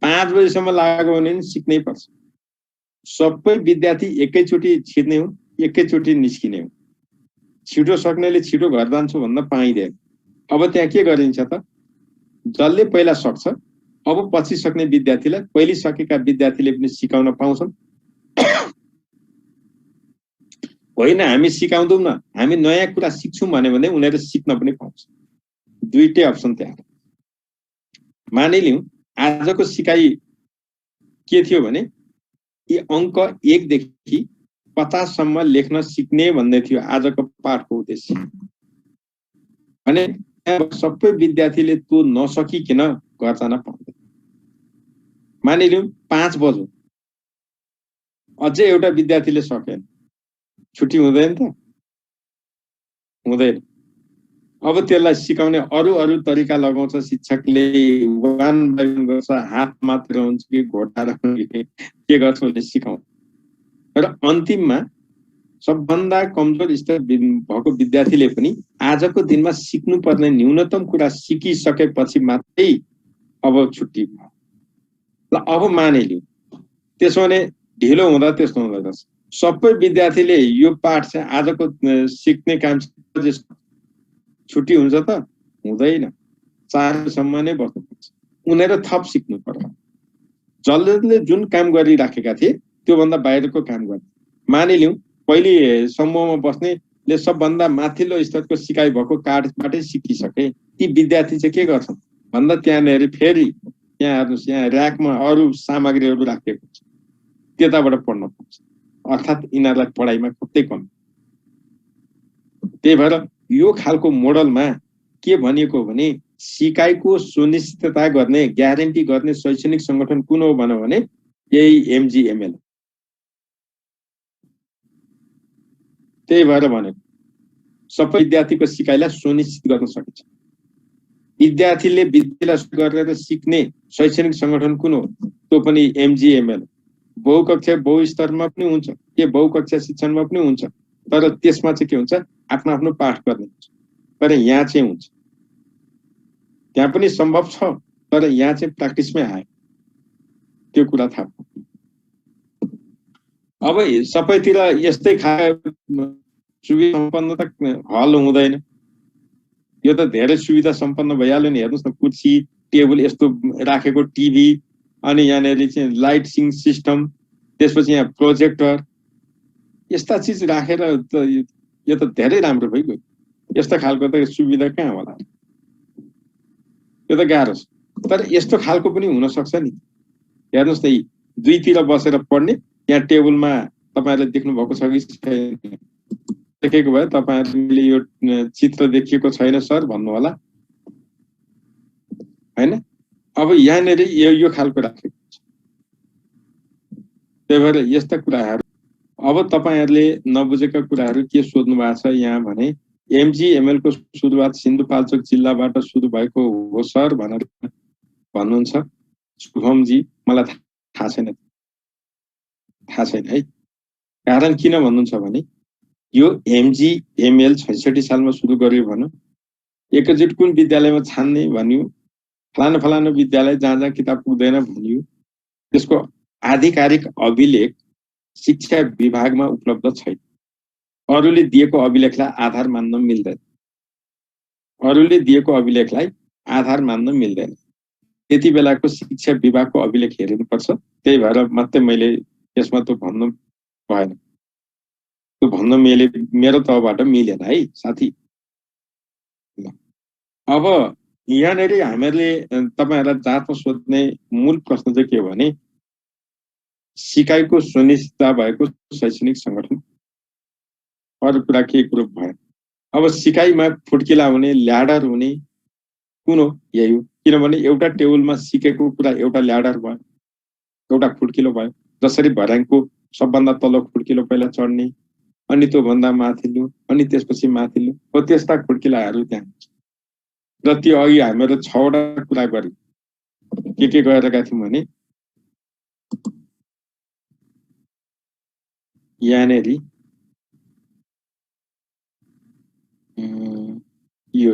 5 बजेसम्म लाग्यो भने सिक्नै पर्छ। सबै विद्यार्थी एकैचोटि छिर्ने हुन्, एकैचोटि निस्किने हुन्। छिटो सक्नेले छिटो घर जान्छु भन्न पाइँदैन। अब त्यहाँ के गरिन्छ त? जसले पहिला सक्छ, अब पछि सक्ने विद्यार्थीलाई पहिले सकेका विद्यार्थीले पनि सिकाउन पाउँछन्। होइन हामी सिकाउँदैनौँ न, हामी नयाँ कुरा सिक्छौँ भने उनीहरू सिक्न पनि पाउँछ। दुईटै अप्सन त्यहाँ। मानिलिउँ आजको सिकाइ के थियो भने यी अङ्क 1 देखि 50 सम्म लेख्न सिक्ने भन्ने थियो आजको पाठको उद्देश्य। भने सबै विद्यार्थीले त्यो नसकिकन घर जान पाउँदैन। मानिलिउँ 5 बज्यो, अझै एउटा विद्यार्थीले सकेन, छुट्टी हुँदैन त? हुँदैन। अब त्यसलाई सिकाउने अरू तरिका लगाउँछ शिक्षकले, 1 by 1 गर्छ, हात मात्र हुन्छ कि घोटा के गर्छ भने सिकाउँछ। र अन्तिममा सबभन्दा कमजोर स्तर भएको विद्यार्थीले पनि आजको दिनमा सिक्नुपर्ने न्यूनतम कुरा सिकिसकेपछि मात्रै अब छुट्टी भयो। ल अब मानिलिउँ त्यसो भने ढिलो हुँदा त्यस्तो हुँदो रहेछ। सबै विद्यार्थीले यो पाठ चाहिँ आजको सिक्ने काम छुट्टी हुन्छ त? हुँदैन। 4 सम्म नै बस्नुपर्छ। उनीहरू थप सिक्नु पर्छ। जसले जुन काम गरिराखेका थिए त्योभन्दा बाहिरको काम गर्ने। मानिलिउँ पहिले समूहमा बस्नेले सबभन्दा माथिल्लो स्तरको सिकाइ भएको कार्डबाटै सिकिसके, ती विद्यार्थी चाहिँ के गर्छन् भन्दा त्यहाँनिर फेरि यहाँ हेर्नुहोस्, यहाँ र्याकमा अरू सामग्रीहरू राखेको छ, त्यताबाट पढ्न पाउँछ। अर्थात् यिनीहरूलाई पढाइमा कतै कमी। त्यही भएर यो खालको मोडलमा के भनिएको भने सिकाइको सुनिश्चितता गर्ने, ग्यारेन्टी गर्ने शैक्षणिक संगठन कुन हो भने यही एमजिएमएल। त्यही भएर भनेको सबै विद्यार्थीको सिकाइलाई सुनिश्चित गर्न सकिन्छ। विद्यार्थीले विद्यालय गरेर सिक्ने शैक्षणिक संगठन कुन हो? त्यो पनि एमजिएमएल। बहुकक्षा बहुस्तरमा पनि हुन्छ, के बहुकक्षा शिक्षणमा पनि हुन्छ, तर त्यसमा चाहिँ के हुन्छ आफ्नो आफ्नो पाठ गर्ने हुन्छ। तर यहाँ चाहिँ हुन्छ, त्यहाँ पनि सम्भव छ, तर यहाँ चाहिँ प्र्याक्टिसमै आयो। त्यो कुरा थाहा पाउँ। अब सबैतिर यस्तै सुविधा सम्पन्न त हल हुँदैन। यो त धेरै सुविधा सम्पन्न भइहाल्यो नि। हेर्नुहोस् न, कुर्सी टेबल यस्तो राखेको, टिभी, अनि यहाँनिर चाहिँ लाइटिङ सिस्टम, त्यसपछि यहाँ प्रोजेक्टर, यस्ता चिज राखेर त यो त धेरै राम्रो भइगयो। यस्तो खालको त सुविधा कहाँ होला? यो त गाह्रो छ। तर यस्तो खालको पनि हुन सक्छ नि। हेर्नुहोस् न, दुईतिर बसेर पढ्ने, यहाँ टेबलमा तपाईहरुले देख्नु भएको छ कि छैन? देखेको भए तपाईहरुले यो चित्र देखिएको छैन सर भन्नु होला हैन? अब यहाँनेरि यो खालको राखेको छ। त्यही भएर यस्ता कुराहरु अब तपाईहरुले नबुझेका कुराहरु के सोध्नु भएको छ यहाँ भने एमजीएमएल को सुरुवात सिन्धुपाल्चोक जिल्लाबाट सुरु भएको हो सर भनेर भन्नुहुन्छ शुभम जी। मलाई थाहा छैन है। कारण किन भन्नुहुन्छ भने यो एमजीएमएल 66 सालमा सुरु गर्यो भन्नु, एकैचोटि कुन विद्यालयमा छान्ने भन्यो, फलाना विद्यालय जहाँ किताब पुग्दैन भनियो। त्यसको आधिकारिक अभिलेख शिक्षा विभागमा उपलब्ध छैन। अरूले दिएको अभिलेखलाई आधार मान्न मिल्दैन। त्यति बेलाको शिक्षा विभागको अभिलेख हेर्नुपर्छ। त्यही भएर मात्रै मैले यसमा त भन्नु भएन। त्यो भन्न मेरो तर्फबाट मिलेन है साथी। अब यहाँनेरि हामीहरूले तपाईहरुलाई जाँच सोध्ने मूल प्रश्न चाहिँ के हो भने सिकाइको सुनिश्चितता भएको शैक्षणिक संगठन। अरू कुरा के कुरो भएन। अब सिकाइमा फुड्किला हुने ल्याडर हुने कुन हो? यही हो। किनभने एउटा टेबलमा सिकेको कुरा एउटा ल्याडर भयो, एउटा खुड्किलो भयो। जसरी भर्याङको सबभन्दा तल्लो खुड्किलो पहिला चढ्ने, अनि त्योभन्दा माथिल्लो, अनि त्यसपछि माथिल्लो हो, त्यस्ता खुड्किलाहरू त्यहाँ र त्यो अघि हामीहरू 6 वटा कुरा गर्यौं। के गरेका थियौँ भने यहाँनेरि यो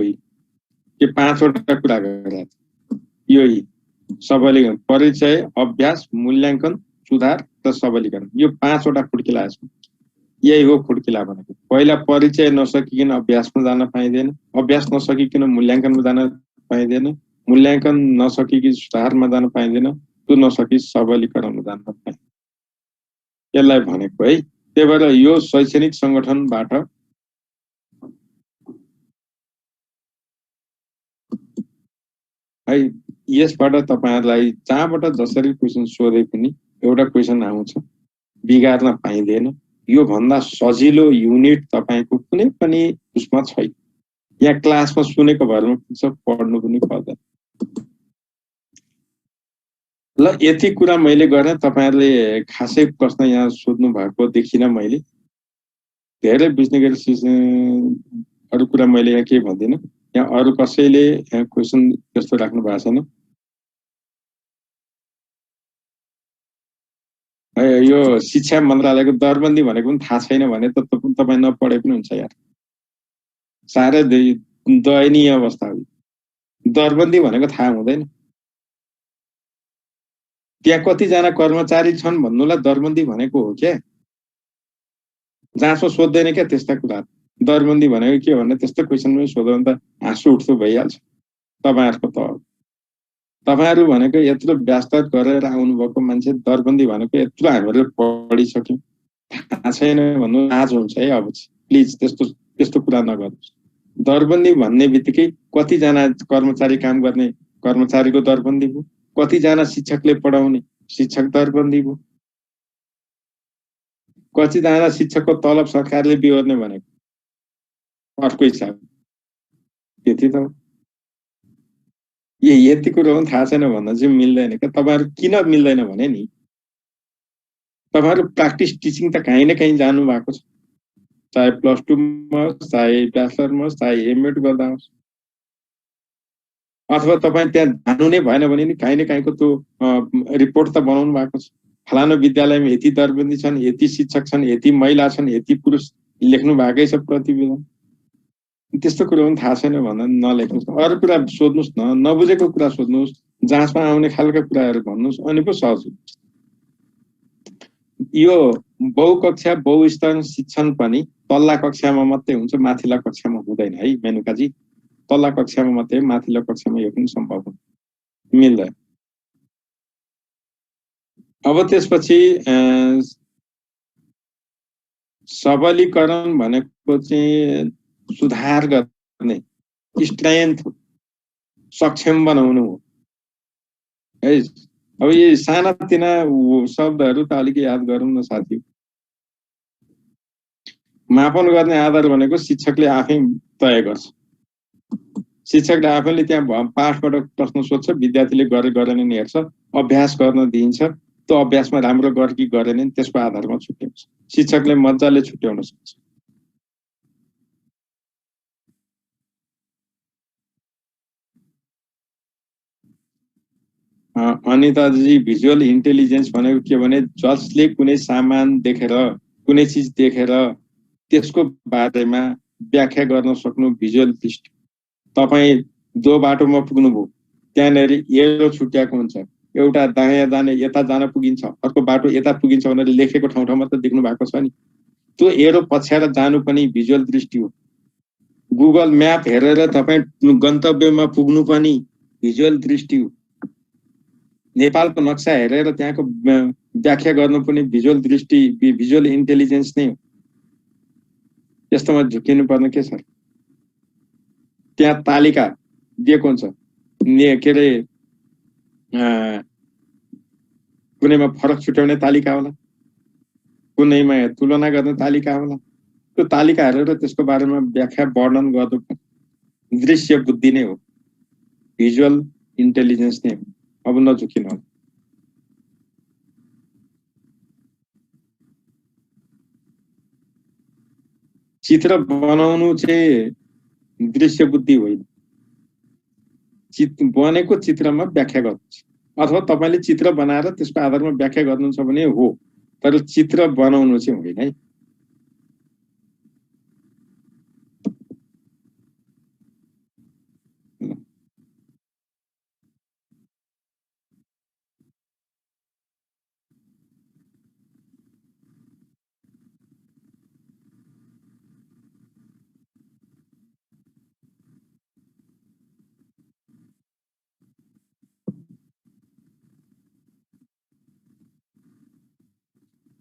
5 वटा कुरा गरेका थियौँ। यो सबलीकरण, परिचय, अभ्यास, मूल्याङ्कन, सुधार र सबलीकरण, यो 5 वटा खुड्किला छ। यही हो खुड्किला भनेको। पहिला परिचय नसकिकन अभ्यासमा जान पाइँदैन, अभ्यास नसकिकन मूल्याङ्कनमा जान पाइँदैन, मूल्याङ्कन नसकिकन सुधारमा जान पाइँदैन, त्यो नसकि सबलीकरणमा जान पाइँदैन। यसलाई भनेको है। त्यही भएर यो शैक्षणिक संगठनबाट है, यसबाट तपाईहरुलाई जहाँबाट जसरी क्वेशन सोधे पनि एउटा क्वेशन आउँछ, बिगार्न पाइँदैन। यो भन्दा सजिलो युनिट तपाईको कुनै पनि उसमा छैन। यहाँ क्लासमा सुनेको भरमा पुग्छ, पढ्नु पनि पर्दैन। ल यति कुरा मैले गरे। तपाईहरुले खासै प्रश्न यहाँ सोध्नु भएको देखिन मैले। धेरै बुझ्ने गरी अरु कुरा मैले यहाँ के भन्दिन। यहाँ अरु कसैले क्वेशन त्यस्तो राख्नु भएको छैन। यो शिक्षा मन्त्रालयको दरबन्दी भनेको पनि थाहा छैन भने त तपाई नपढे पनि हुन्छ यार। साह्रै दयनीय अवस्था हो। दरबन्दी भनेको थाहा हुँदैन। त्यहाँ कतिजना कर्मचारी छन् भन्नुलाई दरबन्दी भनेको हो क्या। जाँचो सोध्दैन क्या त्यस्ता कुरा। दरबन्दी भनेको के भन्ने त्यस्तो क्वेशनमै सोध्यो भने त हाँसो उठ्दो भइहाल्छ तपाईहरुको त। तपाईहरु भनेको यत्रो व्यस्त गरेर आउनुभएको मान्छे, दरबन्दी भनेको यत्रो हामीले पढिसक्यौं, थाहा छैन भन्नु लाज हुन्छ है। अब प्लिज त्यस्तो कुरा नगर्नुस्। दरबन्दी भन्ने बित्तिकै कतिजना कर्मचारी काम गर्ने कर्मचारीको दरबन्दी हो, कतिजना शिक्षकले पढाउने शिक्षक दरबन्दी हो, कतिजना शिक्षकको तलब सरकारले बिहोर्ने भनेको अर्को हिसाब। त्यति त यति कुरो पनि थाहा छैन भन्न चाहिँ मिल्दैन क्या। तपाईहरु किन मिल्दैन भने नि, तपाईहरु प्र्याक्टिस टिचिङ त कहीँ न कहीँ जानु भएको छ। चाहे +2 मा होस्, चाहे ब्याचलरमा होस्, चाहे एमएड गर्दा होस्, अथवा तपाईं त्यहाँ जानु नै भएन भने नि कहीँ न कहीँको त्यो रिपोर्ट त बनाउनु भएको छ। फलाना विद्यालयमा यति दरबन्दी छन्, यति शिक्षक छन्, यति महिला छन्, यति पुरुष लेख्नु भएकै छ प्रतिवेदन। त्यस्तो कुरो पनि थाहा छैन भन्दा नलेख्नुस्। अरु कुरा सोध्नुस् न, नबुझेको कुरा सोध्नुस्, जाँचमा आउने खालका कुराहरु भन्नुस्, अनि पो सहज हुन्छ। यो बहुकक्षा बहुस्तर शिक्षण पनि तल्ला कक्षामा मात्रै हुन्छ, माथिल्ला कक्षामा हुँदैन है मेनुकाजी। तल्ला कक्षामा मात्रै, माथिल्ला कक्षामा यो पनि सम्भव हुन्छ, मिल्दैन। अब त्यसपछि सबलीकरण भनेको चाहिँ सुधार गर्ने, स्ट्रेन्थ, सक्षम बनाउनु हो है। अब यी सानातिना शब्दहरू त अलिक याद गरौँ न साथी। मापन गर्ने आधार भनेको शिक्षकले आफै तय गर्छ। शिक्षकले आफैले त्यहाँ पाठबाट प्रश्न सोध्छ, विद्यार्थीले गरेन हेर्छ, अभ्यास गर्न दिइन्छ। त्यो अभ्यासमा राम्रो गर कि गरेन त्यसको आधारमा छुट्याउँछ। शिक्षकले मजाले छुट्याउन सक्छ। अनिताजी, भिजुअल इन्टेलिजेन्स भनेको के भने जसले कुनै सामान देखेर, कुनै चीज देखेर त्यसको बारेमा व्याख्या गर्न सक्नु भिजुअल दृष्टि। तपाई जो बाटोमा पुग्नुभयो त्यहाँनेरि एरो छुट्याएको हुन्छ। एउटा दायाँ जाने यता जान पुगिन्छ, अर्को बाटो यता पुगिन्छ भनेर लेखेको ठाउँमा त देख्नु भएको छ नि। त्यो एरो पछ्याएर जानु पनि भिजुअल दृष्टि हो। गुगल म्याप हेरेर तपाई गन्तव्यमा पुग्नु पनि भिजुअल दृष्टि हो। नेपालको नक्सा हेरेर त्यहाँको व्याख्या गर्नु पनि भिजुअल दृष्टि, भिजुअल इन्टेलिजेन्स नै हो। यस्तोमा झुकिनु पर्ने के छ? त्यहाँ तालिका दिएको हुन्छ, के अरे कुनैमा फरक छुट्याउने तालिका होला, कुनैमा तुलना गर्ने तालिका होला, त्यो तालिका हेरेर त्यसको बारेमा व्याख्या वर्णन गर्नु दृश्य बुद्धि नै हो, भिजुअल इन्टेलिजेन्स नै हो। अब नझुकिनु। चित्र बनाउनु चाहिँ दृश्य बुद्धि होइन, बनेको चित्रमा व्याख्या गर्नुहुन्छ, अथवा तपाईले चित्र बनाएर त्यसको आधारमा व्याख्या गर्नुहुन्छ भने हो, तर चित्र बनाउनु चाहिँ होइन है।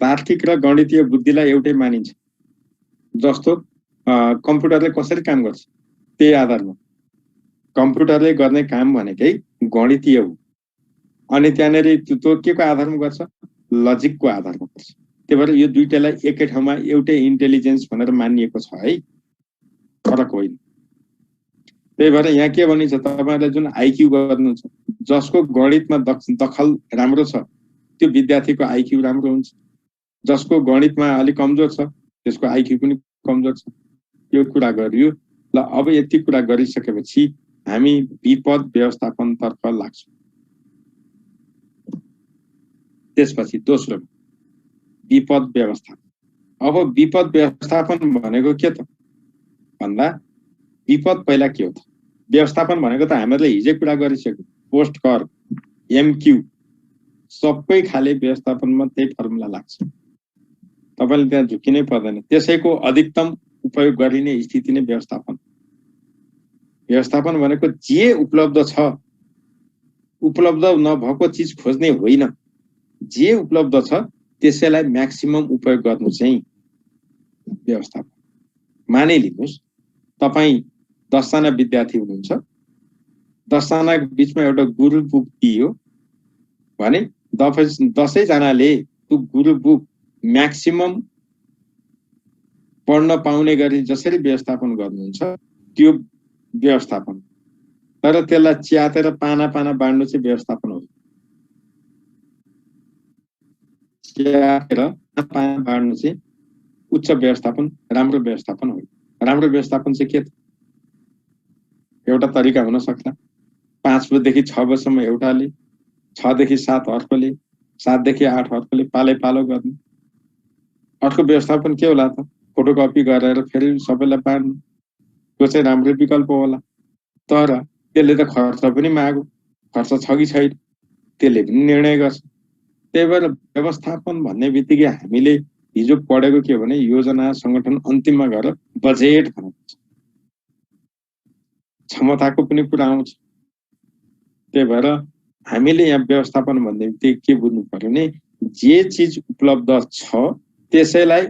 तार्किक र गणितीय बुद्धिलाई एउटै मानिन्छ। जस्तो कम्प्युटरले कसरी काम गर्छ त्यही आधारमा कम्प्युटरले गर्ने काम भनेकै गणितीय हो, अनि त्यहाँनेरि त्यो के को आधारमा गर्छ, लजिकको आधारमा गर्छ। त्यही भएर यो दुईटैलाई एकै ठाउँमा एउटै इन्टेलिजेन्स भनेर मानिएको छ है, फरक होइन। त्यही भएर यहाँ के भनिन्छ, तपाईहरुले जुन आइक्यू गर्नुहुन्छ, जसको गणितमा दखल राम्रो छ त्यो विद्यार्थीको आइक्यू राम्रो हुन्छ, जसको गणितमा अलिक कमजोर छ त्यसको आइक्यू पनि कमजोर छ। यो कुरा गरियो। ल अब यति कुरा गरिसकेपछि हामी विपद व्यवस्थापनतर्फ लाग्छौँ। त्यसपछि दोस्रो विपद व्यवस्थापन। अब विपद व्यवस्थापन भनेको के त भन्दा विपद पहिला के हो त, व्यवस्थापन भनेको त हामीले हिजै कुरा गरिसक्यो, पोस्ट कर एमक्यू सबै खाले व्यवस्थापनमा त्यही फर्मुला लाग्छ, तपाईले त्यहाँ झुकिनै पर्दैन। त्यसैको अधिकतम उपयोग गरिने स्थिति नै व्यवस्थापन। व्यवस्थापन भनेको जे उपलब्ध छ, उपलब्ध नभएको चीज खोज्ने होइन, जे उपलब्ध छ त्यसैलाई म्याक्सिमम उपयोग गर्नु चाहिँ व्यवस्थापन। मानिलिनुहोस् तपाई 10 जना विद्यार्थी हुनुहुन्छ, 10 जनाको बीचमा एउटा गुरु बुक दियो भने 10 जनाले त्यो गुरु बुक म्याक्सिमम पढ्न पाउने गरी जसरी व्यवस्थापन गर्नुहुन्छ त्यो व्यवस्थापन। तर त्यसलाई च्यातेर पाना पाना बाँड्नु चाहिँ व्यवस्थापन हो। च्यातेर पाना बाँड्नु चाहिँ उच्च व्यवस्थापन, राम्रो व्यवस्थापन हो। राम्रो व्यवस्थापन चाहिँ के त, एउटा तरिका हुन सक्ला 5 बजेदेखि 6 बजेसम्म एउटाले, 6 देखि 7 अर्कोले, 7 देखि 8 अर्कोले पालै पालो गर्ने। अर्को व्यवस्थापन के होला त, फोटोकपी गरेर फेरि सबैलाई बाँड्नु, त्यो चाहिँ राम्रो विकल्प होला। तर त्यसले त खर्च पनि माग्यो, खर्च छ कि छैन त्यसले पनि निर्णय गर्छ। त्यही भएर व्यवस्थापन भन्ने बित्तिकै हामीले हिजो पढेको के भने योजना संगठन अन्तिममा गएर बजेट भन्छ, क्षमताको पनि कुरा आउँछ। त्यही भएर हामीले यहाँ व्यवस्थापन भन्ने बित्तिकै के बुझ्नु पर्यो भने जे चीज उपलब्ध छ त्यसैलाई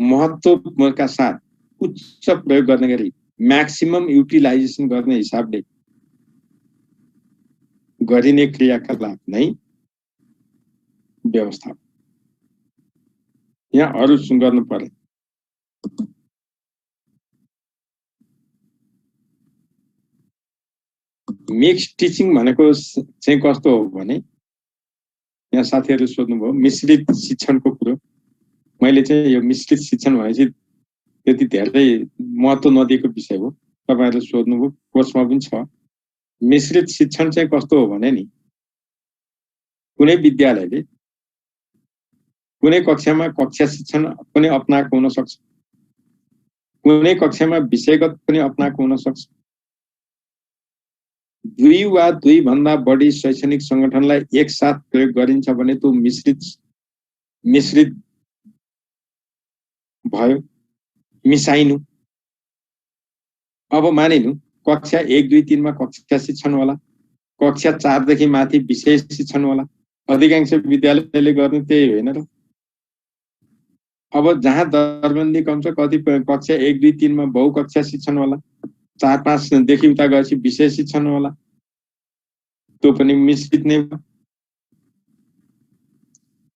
महत्त्वका साथ उच्च प्रयोग गर्ने गरी म्याक्सिमम युटिलाइजेसन गर्ने हिसाबले गरिने क्रियाकलाप नै व्यवस्थापन। यहाँ अरु गर्नु पर्यो। मिक्स टिचिङ भनेको चाहिँ कस्तो हो भने, यहाँ साथीहरु सोध्नुभयो मिश्रित शिक्षणको कुरो। मैले चाहिँ यो मिश्रित शिक्षण भनेपछि त्यति धेरै महत्त्व नदिएको विषय हो, तपाईहरुले सोध्नुभयो, कोर्समा पनि छ। मिश्रित शिक्षण चाहिँ कस्तो हो भने नि, कुनै विद्यालयले कुनै कक्षामा कक्षा शिक्षण पनि अपनाएको हुन सक्छ, कुनै कक्षामा विषयगत पनि अपनाएको हुन सक्छ। 2 वा 2 भन्दा बढी शैक्षणिक संगठनलाई एकसाथ प्रयोग गरिन्छ भने त्यो मिश्रित भयो, मिसाइनु। अब मानिनु कक्षा 1, 2, 3 मा कक्षा शिक्षण होला, कक्षा 4 देखि माथि विषय शिक्षण होला। अधिकांश विद्यालयले गर्ने त्यही होइन र। अब जहाँ दरबन्दी कम छ, कति कक्षा 1, 2, 3 मा बहुकक्षा शिक्षण होला, 4, 5 देखि उता गएपछि विषय शिक्षण होला, त्यो पनि मिश्रित नै हो।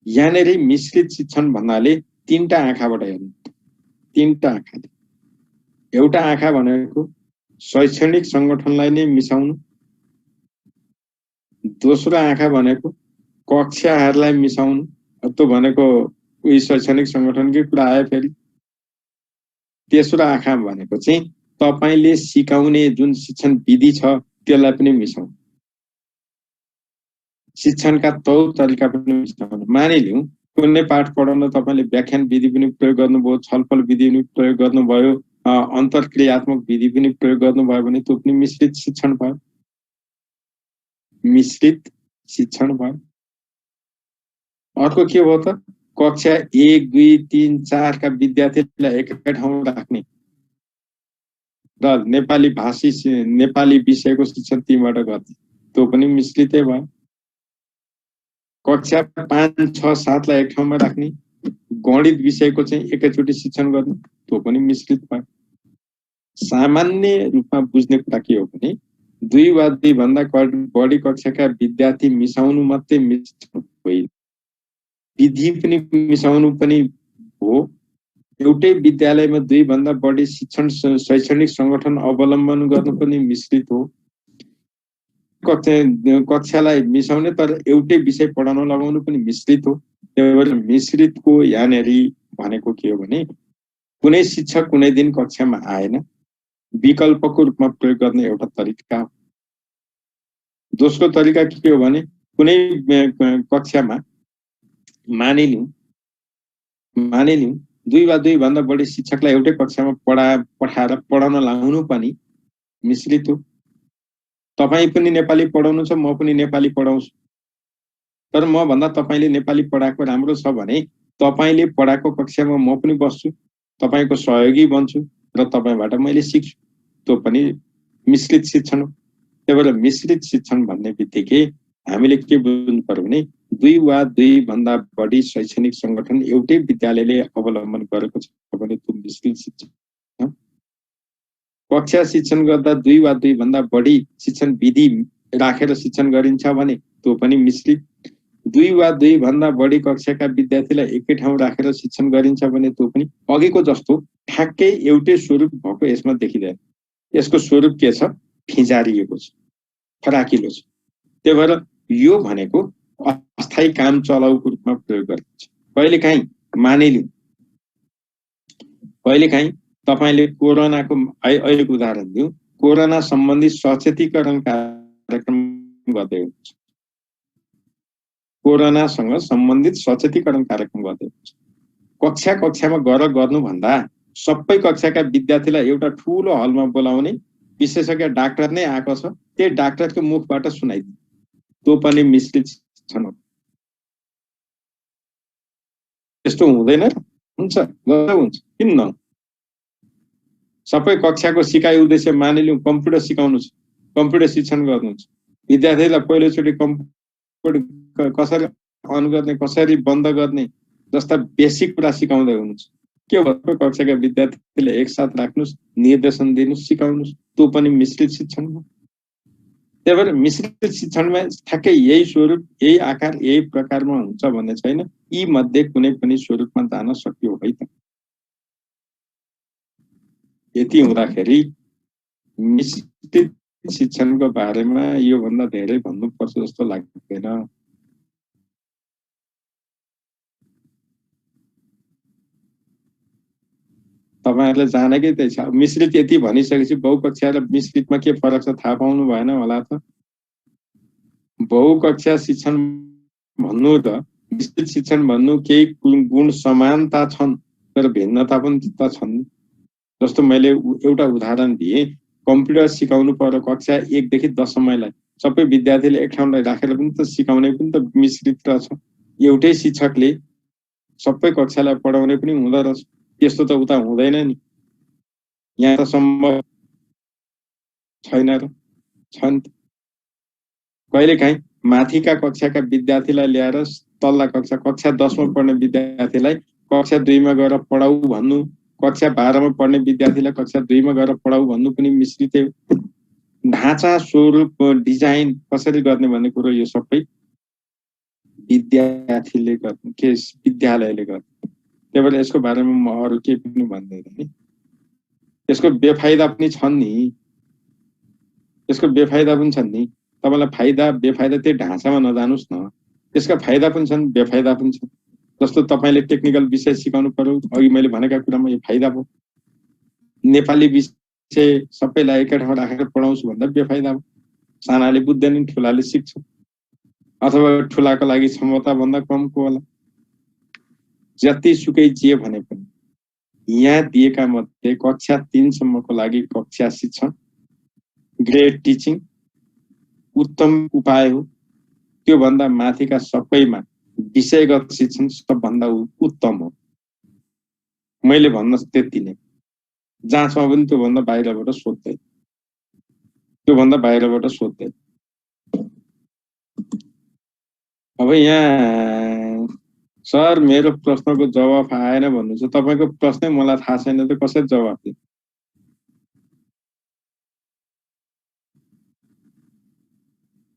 यहाँनेरि मिश्रित शिक्षण भन्नाले 3टा आँखाबाट हेर्नु। तीनटा आँखा। एउटा आँखा भनेको शैक्षणिक संगठनलाई नै मिसाउनु, दोस्रो आँखा भनेको कक्षाहरूलाई मिसाउनु, त्यो भनेको उही शैक्षणिक संगठनकै कुरा आयो फेरि। तेस्रो आँखा भनेको चाहिँ तपाईले सिकाउने जुन शिक्षण विधि छ त्यसलाई पनि मिसाउनु, शिक्षणका तौर तरिका पनि मिसाउनु। मानिलिउँ कुनै पाठ पढाउन तपाईले व्याख्यान विधि पनि प्रयोग गर्नुभयो, छलफल विधि पनि प्रयोग गर्नुभयो, अन्तर्क्रियात्मक विधि पनि प्रयोग गर्नुभयो भने त्यो पनि मिश्रित शिक्षण भयो, मिश्रित शिक्षण भयो। अर्को के भयो त, कक्षा 1, 2, 3, 4 का विद्यार्थीलाई एकै ठाउँमा राख्ने र नेपाली भाषी नेपाली विषयको शिक्षण तीबाट गर्ने, त्यो पनि मिश्रितै भयो। कक्षा 5, 6, 7 लाई एक ठाउँमा राख्ने, गणित विषयको चाहिँ एकैचोटि शिक्षण गर्ने, त्यो पनि मिश्रित भयो। सामान्य रूपमा बुझ्ने कुरा के हो भने 2 वा 2 भन्दा बढी कक्षाका विद्यार्थी मिसाउनु मात्रै मिश्रण होइन, विधि पनि मिसाउनु पनि हो। एउटै विद्यालयमा 2 भन्दा बढी शिक्षण शैक्षणिक संगठन अवलम्बन गर्नु पनि मिश्रित हो। कक्षालाई मिसाउने तर एउटै विषय पढाउन लगाउनु पनि मिश्रित हो। त्यही भएर मिश्रितको यहाँनेरि भनेको के हो भने कुनै शिक्षक कुनै दिन कक्षामा आएन, विकल्पको रूपमा प्रयोग गर्ने एउटा तरिका हो। दोस्रो तरिका के हो भने कुनै कक्षामा मानिलिउँ 2 वा 2 भन्दा बढी शिक्षकलाई एउटै कक्षामा पठाएर पढाउन लगाउनु पनि मिश्रित हो। तपाई पनि नेपाली पढाउनुहुन्छ, म पनि नेपाली पढाउँछु, तर म भन्दा तपाईले नेपाली पढाएको राम्रो छ भने तपाईले पढाएको कक्षामा म पनि बस्छु, तपाईको सहयोगी बन्छु र तपाईबाट मैले सिक्छु, त्यो पनि मिश्रित शिक्षण हो। त्यही भएर मिश्रित शिक्षण भन्ने बित्तिकै हामीले के बुझ्नु पर्यो भने 2 वा 2 भन्दा बढी शैक्षणिक संगठन एउटै विद्यालयले अवलम्बन गरेको छ भने त्यो मिश्रित शिक्षण। कक्षा शिक्षण गर्दा 2 वा 2 भन्दा बढी शिक्षण विधि राखेर शिक्षण गरिन्छ भने त्यो पनि मिश्रित। 2 वा 2 भन्दा बढी कक्षाका विद्यार्थीलाई एकै ठाउँ राखेर शिक्षण गरिन्छ भने त्यो पनि अघिको जस्तो ठ्याक्कै एउटै स्वरूप भएको यसमा देखिँदैन। यसको स्वरूप के छ, फिजारिएको छ, फराकिलो छ। त्यही भएर यो भनेको अस्थायी काम चलाउको रूपमा प्रयोग गरिन्छ। कहिलेकाहीँ मानिलिउँ कहिलेकाहीँ तपाईले कोरोनाको अहिलेको उदाहरण दिउँ, कोरोना सम्बन्धी सचेतीकरण कार्यक्रम गर्दै हुनुहुन्छ, कोरोनासँग सम्बन्धित सचेतीकरण कार्यक्रम गर्दै हुनुहुन्छ। कक्षामा गएर गर्नुभन्दा सबै कक्षाका विद्यार्थीलाई एउटा ठूलो हलमा बोलाउने, विशेषज्ञ डाक्टर नै आएको छ, त्यही डाक्टरको मुखबाट सुनाइदिनु, त्यो पनि मिश्रित शिक्षण हो। यस्तो हुँदैन र? हुन्छ, हुन्छ, किन न? सबै कक्षाको सिकाइ उद्देश्य मानिलिउँ कम्प्युटर सिकाउनु छ, कम्प्युटर शिक्षण गर्नुहुन्छ, विद्यार्थीलाई पहिलोचोटि कम्प्युटर कसरी अन गर्ने, कसरी बन्द गर्ने जस्ता बेसिक कुरा सिकाउँदै हुनुहुन्छ। के भयो, कक्षाका विद्यार्थीले एकसाथ राख्नुस्, निर्देशन दिनुस्, सिकाउनुस्, त्यो पनि मिश्रित शिक्षण हो। त्यही भएर मिश्रित शिक्षणमा ठ्याक्कै यही स्वरूप, यही आकार, यही प्रकारमा हुन्छ भन्ने छैन। यी मध्ये कुनै पनि स्वरूपमा जान सकियो है त। यति हुँदाखेरि मिश्रित शिक्षणको बारेमा यो भन्दा धेरै भन्नुपर्छ जस्तो लाग्दैन। तपाईहरुले जानेकै त्यही छ। मिश्रित यति भनिसकेपछि बहुकक्षा र मिश्रितमा के फरक छ थाहा पाउनु भएन होला त। बहुकक्षा शिक्षण भन्नु र मिश्रित शिक्षण भन्नु केही गुण समानता छन् तर भिन्नता पनि त छन्। जस्तो मैले एउटा उदाहरण दिए, कम्प्युटर सिकाउनु पर्यो कक्षा 1 देखि 10 सम्मलाई सबै विद्यार्थीले एक ठाउँलाई राखेर पनि त सिकाउने पनि त मिश्रित रहेछ। एउटै शिक्षकले सबै कक्षालाई पढाउने पनि हुँदो रहेछ। त्यस्तो त उता हुँदैन नि। यहाँ त सम्भव छैन र छन्। कहिलेकाहीँ माथिका कक्षाका विद्यार्थीलाई ल्याएर तल्ला कक्षा 10 मा पढ्ने विद्यार्थीलाई कक्षा 2 मा गएर पढाऊ भन्नु, कक्षा 12 मा पढ्ने विद्यार्थीलाई कक्षा 2 मा गएर पढाऊ भन्नु पनि मिश्रितै हो। ढाँचा, स्वरूप, डिजाइन कसरी गर्ने भन्ने कुरो यो सबै विद्यार्थीले गर्ने, के विद्यालयले गर्ने। त्यही भएर यसको बारेमा म अरू केही पनि भन्दैन नि। यसको बेफाइदा पनि छन् नि, यसको बेफाइदा पनि छन् नि। तपाईँलाई फाइदा बेफाइदा त्यही ढाँचामा नजानुस् न, यसका फाइदा पनि छन् बेफाइदा पनि छन्। जस्तो तपाईँले टेक्निकल विषय सिकाउनु पर्यो, अघि मैले भनेका कुरामा यो फाइदा भयो। नेपाली विषय सबैलाई एकै ठाउँ राखेर पढाउँछु भन्दा बेफाइदा भयो। सानाले बुझ्दैनन्, ठुलाले सिक्छ, अथवा ठुलाको लागि क्षमता भन्दा कमको होला। जति सुकै जे भने पनि यहाँ दिएका मध्ये कक्षा 3 सम्मको लागि कक्षा शिक्षण ग्रेड टिचिङ उत्तम उपाय हो। त्यो भन्दा माथिका सबैमा विषयगत शिक्षण सबभन्दा उत्तम हो। मैले भन्न त्यति नै, जहाँसम्म पनि त्यो भन्दा बाहिरबाट सोध्दै, त्यो भन्दा बाहिरबाट सोध्दै। अब यहाँ सर मेरो प्रश्नको जवाफ आएन भन्नुहुन्छ, तपाईको प्रश्नै मलाई थाहा छैन त कसरी जवाफ दिनु?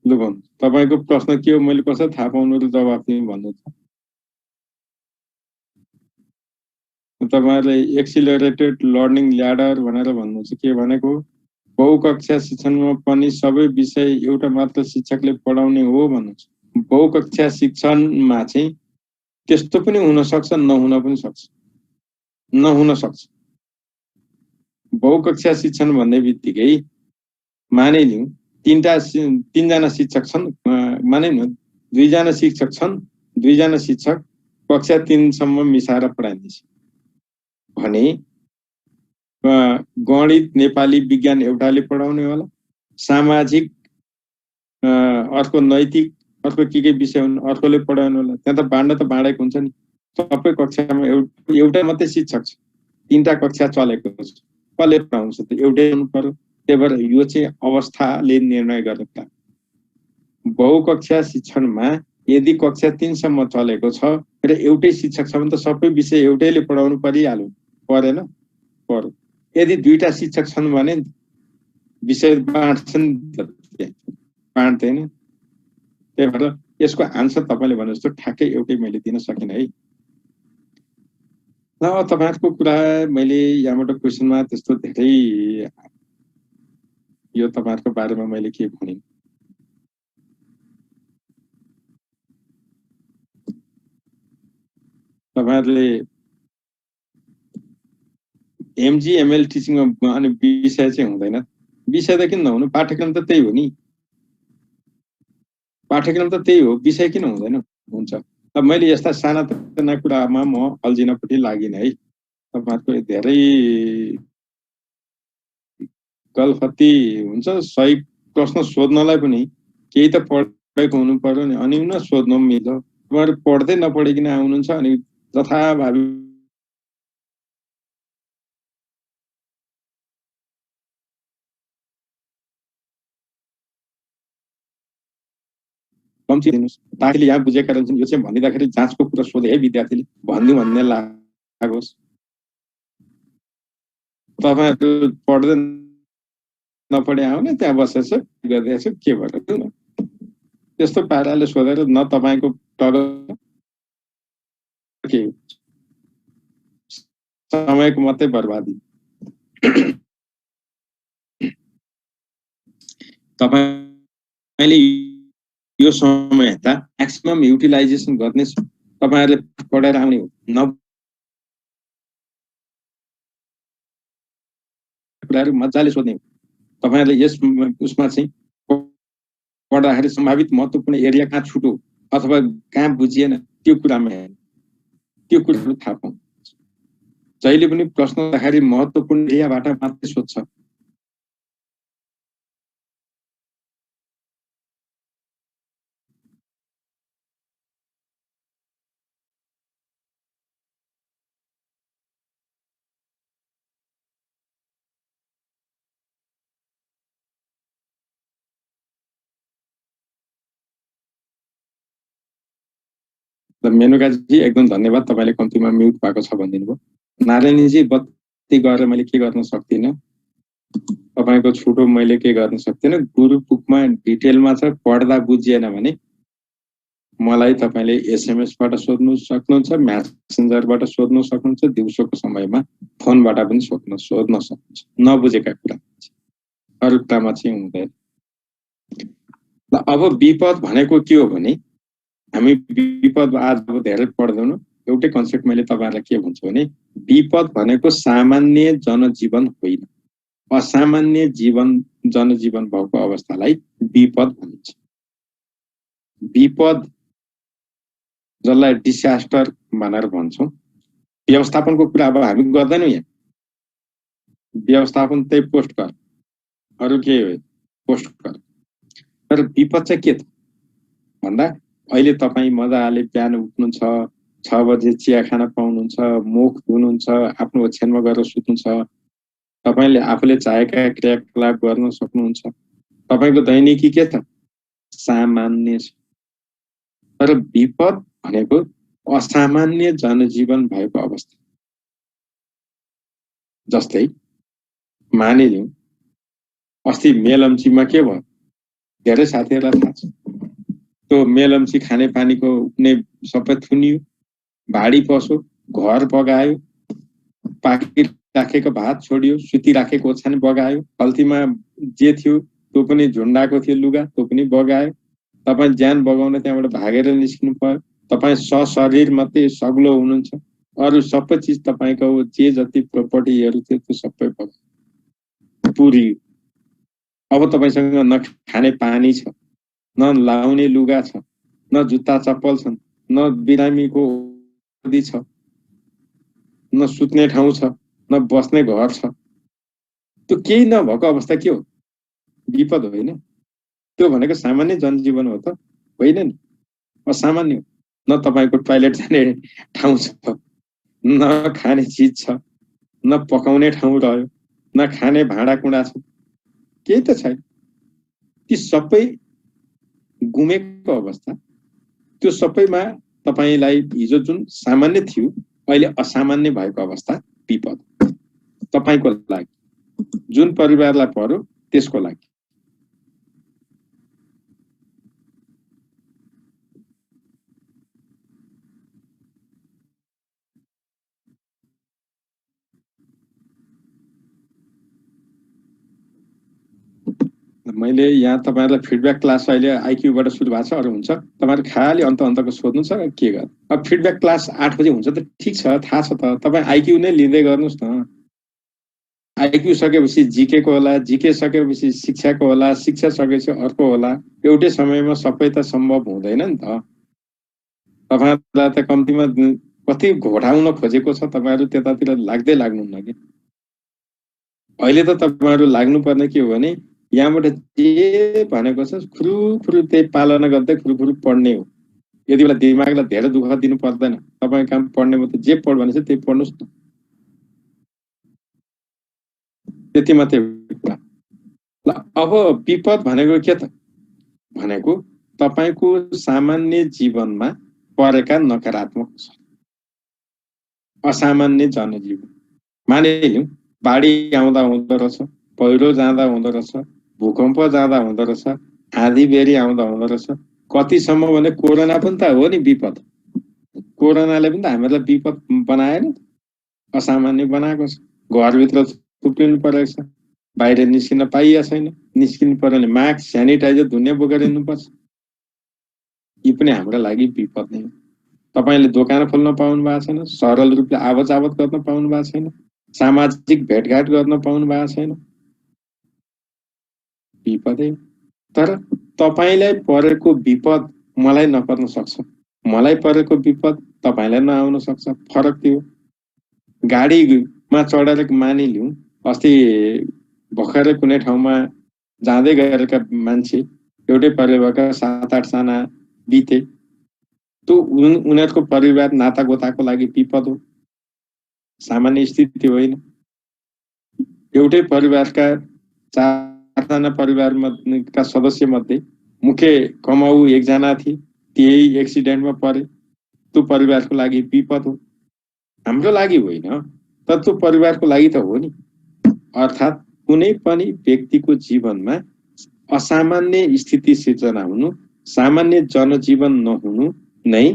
लु भन्नु, तपाईको प्रश्न के हो, मैले कसरी थाहा पाउनु र जवाफ दिनु भन्नुहुन्छ? तपाईहरुले एक्सिलरेटेड लर्निङ ल्याडर भनेर भन्नुहुन्छ, के भनेको? बहुकक्षा शिक्षणमा पनि सबै विषय एउटा मात्र शिक्षकले पढाउने हो भन्नुहुन्छ। बहुकक्षा शिक्षणमा चाहिँ त्यस्तो पनि हुन सक्छ, नहुन पनि सक्छ, नहुन सक्छ। बहुकक्षा शिक्षण भन्ने बित्तिकै मानिलिउँ तीनजना शिक्षक छन्, मानिलिउँ दुईजना शिक्षक छन्, दुईजना शिक्षक कक्षा 3 सम्म मिसाएर पढाइन्छ भने गणित नेपाली विज्ञान एउटाले पढाउने होला, सामाजिक अर्को नैतिक अर्को के विषय हुन् अर्कोले पढाउनु होला। त्यहाँ त बाँड्न त बाँडेको हुन्छ नि, सबै कक्षामा एउटा मात्रै शिक्षक छ, 3टा कक्षा चलेको छ, कसले पढाउँछ त? एउटै हुनु पर्यो। त्यही भएर यो चाहिँ अवस्थाले निर्णय गरेका। बहुकक्षा शिक्षणमा यदि कक्षा 3 सम्म चलेको छ र एउटै शिक्षक छ भने त सबै विषय एउटैले पढाउनु परिहाल्यो, परेन? पर्यो। यदि दुईटा शिक्षक छन् भने विषय बाँड्छन्, बाँड्दैन। त्यही भएर यसको आन्सर तपाईले भने जस्तो ठ्याक्कै एउटै मैले दिन सकिन है। ल तपाईहरुको कुरा मैले यहाँबाट क्वेशनमा त्यस्तो धेरै यो तपाईहरुको बारेमा मैले के भने तपाईहरुले एमजी एमएल टिचिङमा अनि विषय चाहिँ हुँदैन। विषय त किन नहुनु, पाठ्यक्रम त त्यही हो नि, पाठ्यक्रम त त्यही हो, विषय किन हुँदैन? हुन्छ। अब मैले यस्ता साना साना कुरामा म अल्झिनपट्टि लागिन है। तपाईहरुको धेरै गल्फती हुन्छ, सही प्रश्न सोध्नलाई पनि केही त पढेको हुनु पर्यो नि, अनि न सोध्नु मिल्छ। तपाईहरु पढ्दै नपढिकन आउनुहुन्छ अनि तथाभावी कम्ती दिनुस् ताकि यहाँ बुझेका रहन्छन्। यो चाहिँ भनिदाखेरि जाँचको कुरा सोधे है विद्यार्थीले, भन्नु भन्ने लागोस्। तपाईहरु पढ्दै नपढे आउने, त्यहाँ बसेछ गर्दैछ, के भएर त्यस्तो पाराले सोधेर न तपाईको टग के समयको मात्रै बर्बादी। तपाईले यो समय त म्याक्सिमम युटिलाइजेसन गर्ने तपाईहरुले पढेर आउने हो, न कुराहरु मजाले सोध्ने हो। तपाईहरुले यस उसमा चाहिँ पढ्दाखेरि सम्भावित महत्त्वपूर्ण एरिया कहाँ छुट्यो अथवा कहाँ बुझिएन त्यो कुरामा हेर्नु, त्यो कुराहरु थाहा पाउनु। जहिले पनि प्रश्न गर्दाखेरि महत्त्वपूर्ण एरियाबाट मात्रै सोध्छ। मेनुकाजी एकदम धन्यवाद, तपाईले कम्तीमा म्युट भएको छ भनिदिनु भयो। नारायणजी बत्ती गएर मैले के गर्न सक्दिनँ, तपाईको छुटो मैले के गर्न सक्दिनँ। गुरु बुकमा डिटेलमा छ, पढ्दा बुझिएन भने मलाई तपाईले एसएमएसबाट सोध्नु सक्नुहुन्छ, म्यासेन्जरबाट सोध्नु सक्नुहुन्छ, दिउँसोको समयमा फोनबाट पनि सोध्न सक्नुहुन्छ नबुझेका कुरा। अरू कुरामा चाहिँ हुँदैन। अब विपद भनेको के हो भने हामी विपद आज धेरै पढ्दैनौँ। एउटै कन्सेप्ट मैले तपाईहरुलाई के भन्छु भने विपद भनेको सामान्य जनजीवन होइन, असामान्य जनजीवन भएको अवस्थालाई विपद भनिन्छ। विपद जसलाई डिसास्टर भनेर भन्छौँ। व्यवस्थापनको कुरा अब हामी गर्दैनौँ। यहाँ व्यवस्थापन त्यही पोस्ट कर, अरू के हो पोस्ट कर। तर विपद चाहिँ के त भन्दा अहिले तपाईँ मजाले बिहान उठ्नुहुन्छ, 6 बजे चिया खान पाउनुहुन्छ, मुख धुनुहुन्छ, आफ्नो ओछ्यानमा गएर सुत्नुहुन्छ, तपाईले आफूले चाहेका क्रियाकलाप गर्न सक्नुहुन्छ। तपाईको दैनिकी के छ? सामान्य छ। तर विपद भनेको असामान्य जनजीवन भएको अवस्था। जस्तै मानिलिउँ अस्ति मेलम्चीमा के भयो? धेरै साथीहरुलाई थाहा छ। त्यो मेलम्ची खाने पानीको नै सबै थुनियो, भाडी पस्यो, घर बगायो, पाकी राखेको भात छोडियो, सुती राखेको ओछ्यान बगायो, खल्तीमा जे थियो त्यो पनि झुन्डाको थियो लुगा त्यो पनि बगायो। तपाई ज्यान बगाउन त्यहाँबाट भागेर निस्किनु पर्यो। तपाई सशरीर मात्रै सग्लो हुनुहुन्छ, अरु सबै चीज तपाईको जे जति प्रपर्टीहरु थियो त्यो सबै पुरियो। अब तपाईसँग न खाने पानी छ, न लाउने लुगा छ, न जुत्ता चप्पल छन्, न बिरामीको औषधि छ, न सुत्ने ठाउँ छ, न बस्ने घर छ। त्यो केही नभएको अवस्था के हो? विपद होइन। त्यो भनेको सामान्य जनजीवन हो त होइन नि, असामान्य हो। न तपाईको टोयलेट जाने ठाउँ छ, न खाने चीज छ, न पकाउने ठाउँ रह्यो, न खाने भाँडा कुँडा छ, केही त छैन। ती सबै गुमेको अवस्था। त्यो सबैमा तपाईलाई हिजो जुन सामान्य थियो अहिले असामान्य भएको अवस्था विपद। तपाईको लागि जुन परिवारलाई पर्यो त्यसको लागि। मैले यहाँ तपाईहरुलाई फिडब्याक क्लास अहिले आईक्यूबाट सुरु भएको छ। अरु हुन्छ तपाईहरु खाली अन्तको सोध्नु छ के गर्नु। अब फिडब्याक क्लास 8 बजे हुन्छ त ठीक छ, थाहा छ त। तपाई आईक्यू नै लिँदै गर्नुस् न। आईक्यू सकेपछि जीके को होला, जीके सकेपछि शिक्षाको होला, शिक्षा सकेपछि अर्को होला। एउटै समयमा सबै त सम्भव हुँदैन नि त। तपाईहरुलाई त कम्तीमा कति घोटाउन खोजेको छ, तपाईहरु त्यतातिर लाग्दै लाग्नुहुन्न के। अहिले त तपाईहरु लाग्नुपर्ने के हो भने यहाँबाट जे भनेको छ खुरुखुरु त्यही पालना गर्दै खुरुखुरु पढ्ने हो। यति बेला दिमागलाई धेरै दुःख दिनु पर्दैन। तपाईको काम पढ्ने हो त जे पढ भनेछ त्यही पढ्नुस् न। त्यति मात्रै कुरा। ल अब विपद भनेको के त भनेको तपाईको सामान्य जीवनमा परेका नकारात्मक असामान्य जनजीवन। मानिलिउँ बाढी आउँदा हुँदो रहेछ, पहिरो जाँदा हुँदो रहेछ, भूकम्प जाँदा हुँदो रहेछ, आँधी बेरी आउँदा हुँदो रहेछ। कतिसम्म भने कोरोना पनि त हो नि विपद। कोरोनाले पनि त हामीलाई विपद बनायो नि, असामान्य बनाएको छ। घरभित्र थुप्रिनु परेको छ, बाहिर निस्किन पाइया छैन। निस्किनु पर्यो भने मास्क स्यानिटाइजर धुने बोकेर हिँड्नुपर्छ। यी पनि हाम्रो लागि विपद नै हो। तपाईले दोकान खोल्न पाउनु भएको छैन, सरल रूपले आवत जावत गर्न पाउनु भएको छैन, सामाजिक भेटघाट गर्न पाउनु भएको छैन, विपदै। तर तपाईलाई परेको विपद मलाई नपर्न सक्छ, मलाई परेको विपद तपाईलाई नआउन सक्छ। फरक त्यो गाडीमा चढेर मानिलिउँ अस्ति भर्खरै कुनै ठाउँमा जाँदै गरेका मान्छे एउटै परिवारका 7-8 जना बिते। त्यो उनीहरुको परिवार नातागोताको लागि विपद हो, सामान्य स्थिति होइन। एउटै परिवारका 4 जना परिवारका सदस्य मध्ये मुख्य कमाउ एकजना थिए, त्यही एक्सिडेन्टमा परे। त्यो परिवारको लागि विपद हो, हाम्रो लागि होइन, तर त्यो परिवारको लागि त हो नि। अर्थात् कुनै पनि व्यक्तिको जीवनमा असामान्य स्थिति सिर्जना हुनु सामान्य जनजीवन नहुनु नै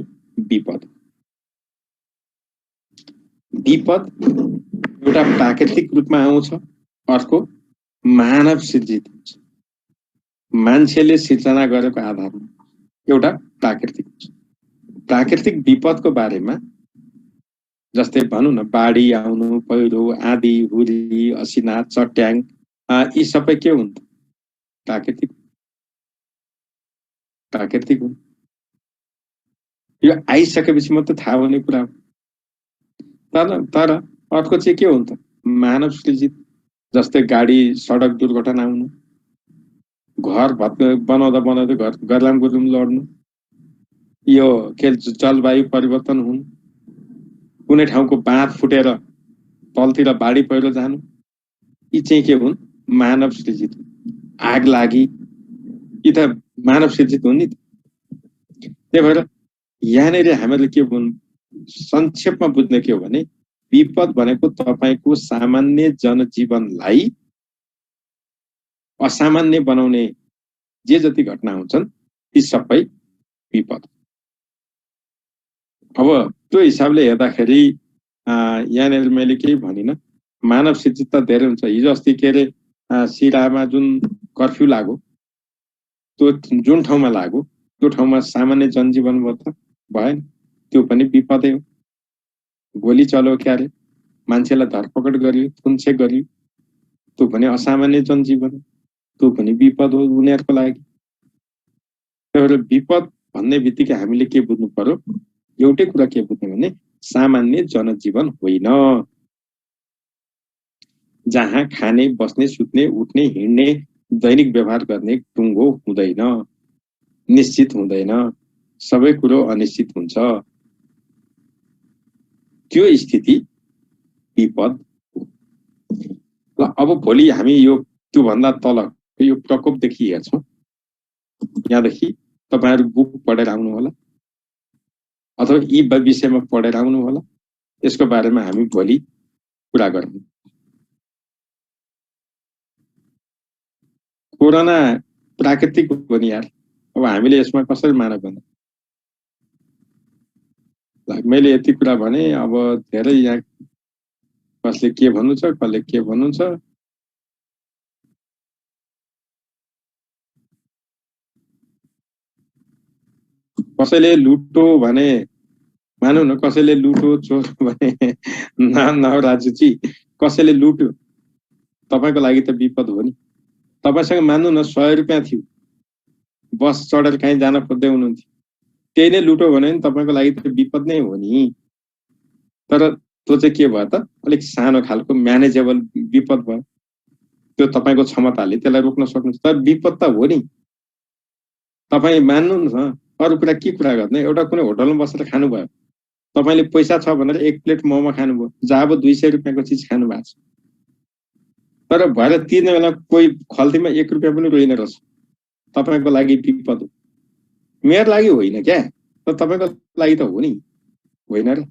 विपद। विपद एउटा प्राकृतिक रूपमा आउँछ, अर्को मानव सिर्जित हुन्छ। मान्छेले सिर्जना गरेको आधारमा एउटा प्राकृतिक विपदको बारेमा जस्तै भनौँ न, बाढी आउनु, पहिरो, आँधी, हुरी, असिना, चट्याङ, यी सबै के हुन्? प्राकृतिक हुन्। यो आइसकेपछि मात्रै थाहा हुने कुरा हो। तर अर्को चाहिँ के हो त? मानव सृजित। जस्तै गाडी सडक दुर्घटना आउनु, घर बनाउँदै घर गरलाम गुरुम लड्नु, यो के जलवायु परिवर्तन हुनु, कुनै ठाउँको बाँध फुटेर तलतिर बाढी पहिरो जानु, यी चाहिँ के हुन्? मानव सृजित। आग लागि, यी त मानव सृजित हुन् नि त। त्यही भएर यहाँनिर हामीले के संक्षेपमा बुझ्ने के हो भने, विपद भनेको तपाईको सामान्य जनजीवनलाई असामान्य बनाउने जे जति घटना हुन्छन् ती सबै विपद। अब त्यो हिसाबले हेर्दाखेरि यहाँनिर मैले केही भनिन, मानव सृजित त धेरै हुन्छ। हिजो अस्ति के अरे सिरामा जुन कर्फ्यू लाग्यो, त्यो जुन ठाउँमा लाग्यो त्यो ठाउँमा सामान्य जनजीवन भएन, त्यो पनि विपदै हो। गोली चल्यो क्यारे, मान्छेलाई धरपकड गरियो, खुनछेक गरियो, त्यो पनि असामान्य जनजीवन, त्यो पनि विपद हो उनीहरूको लागि। त्यही भएर विपद भन्ने बित्तिकै हामीले के बुझ्नु पर्यो? एउटै कुरा के बुझ्ने भने सामान्य जनजीवन होइन, जहाँ खाने, बस्ने, सुत्ने, उठ्ने, हिँड्ने, दैनिक व्यवहार गर्ने टुङ्गो हुँदैन, निश्चित हुँदैन, सबै कुरो अनिश्चित हुन्छ। त्यो स्थिति विपद हो। अब भोलि हामी यो त्योभन्दा तल यो प्रकोपदेखि हेर्छौँ। यहाँदेखि तपाईहरु बुक पढेर आउनु होला अथवा यी विषयमा पढेर आउनु होला। यसको बारेमा हामी भोलि कुरा गरौँ। कोरोना प्राकृतिक हो नि यार, अब हामीले यसमा कसरी मानव भन्नु? मैले यति कुरा भने, अब धेरै यहाँ कसले के भन्नु छ, कसले के भन्नु छ। कसैले लुटो भने मानौ न, कसैले लुटो चोर भने नाम राजुजी, कसैले लुट्यो, तपाईको लागि त विपद हो नि। तपाईसँग मान्नु न 100 रुपैयाँ थियो, बस चढेर कहीँ जान खोज्दै हुनुहुन्थ्यो, त्यही नै लुटो भने नि तपाईको लागि त विपद नै हो नि। तर त्यो चाहिँ के भयो त, अलिक सानो खालको म्यानेजेबल विपद भयो। त्यो तपाईको क्षमताले त्यसलाई रोक्न सक्नुहुन्छ, तर विपद त हो नि। तपाई मान्नु न, अरु कुरा के कुरा गर्ने? एउटा कुनै होटलमा बसेर खानु भयो, तपाईले पैसा छ भनेर एक प्लेट मोमो खानुभयो, जब 200 रुपैयाँको चीज खानु भएको छ, तर भएर तिर्ने बेला कोही खल्तीमा 1 रुपैयाँ पनि रोइन रहेछ, तपाईको लागि विपद हो। मेरो लागि होइन क्या, तर तपाईको लागि त हो नि, होइन र?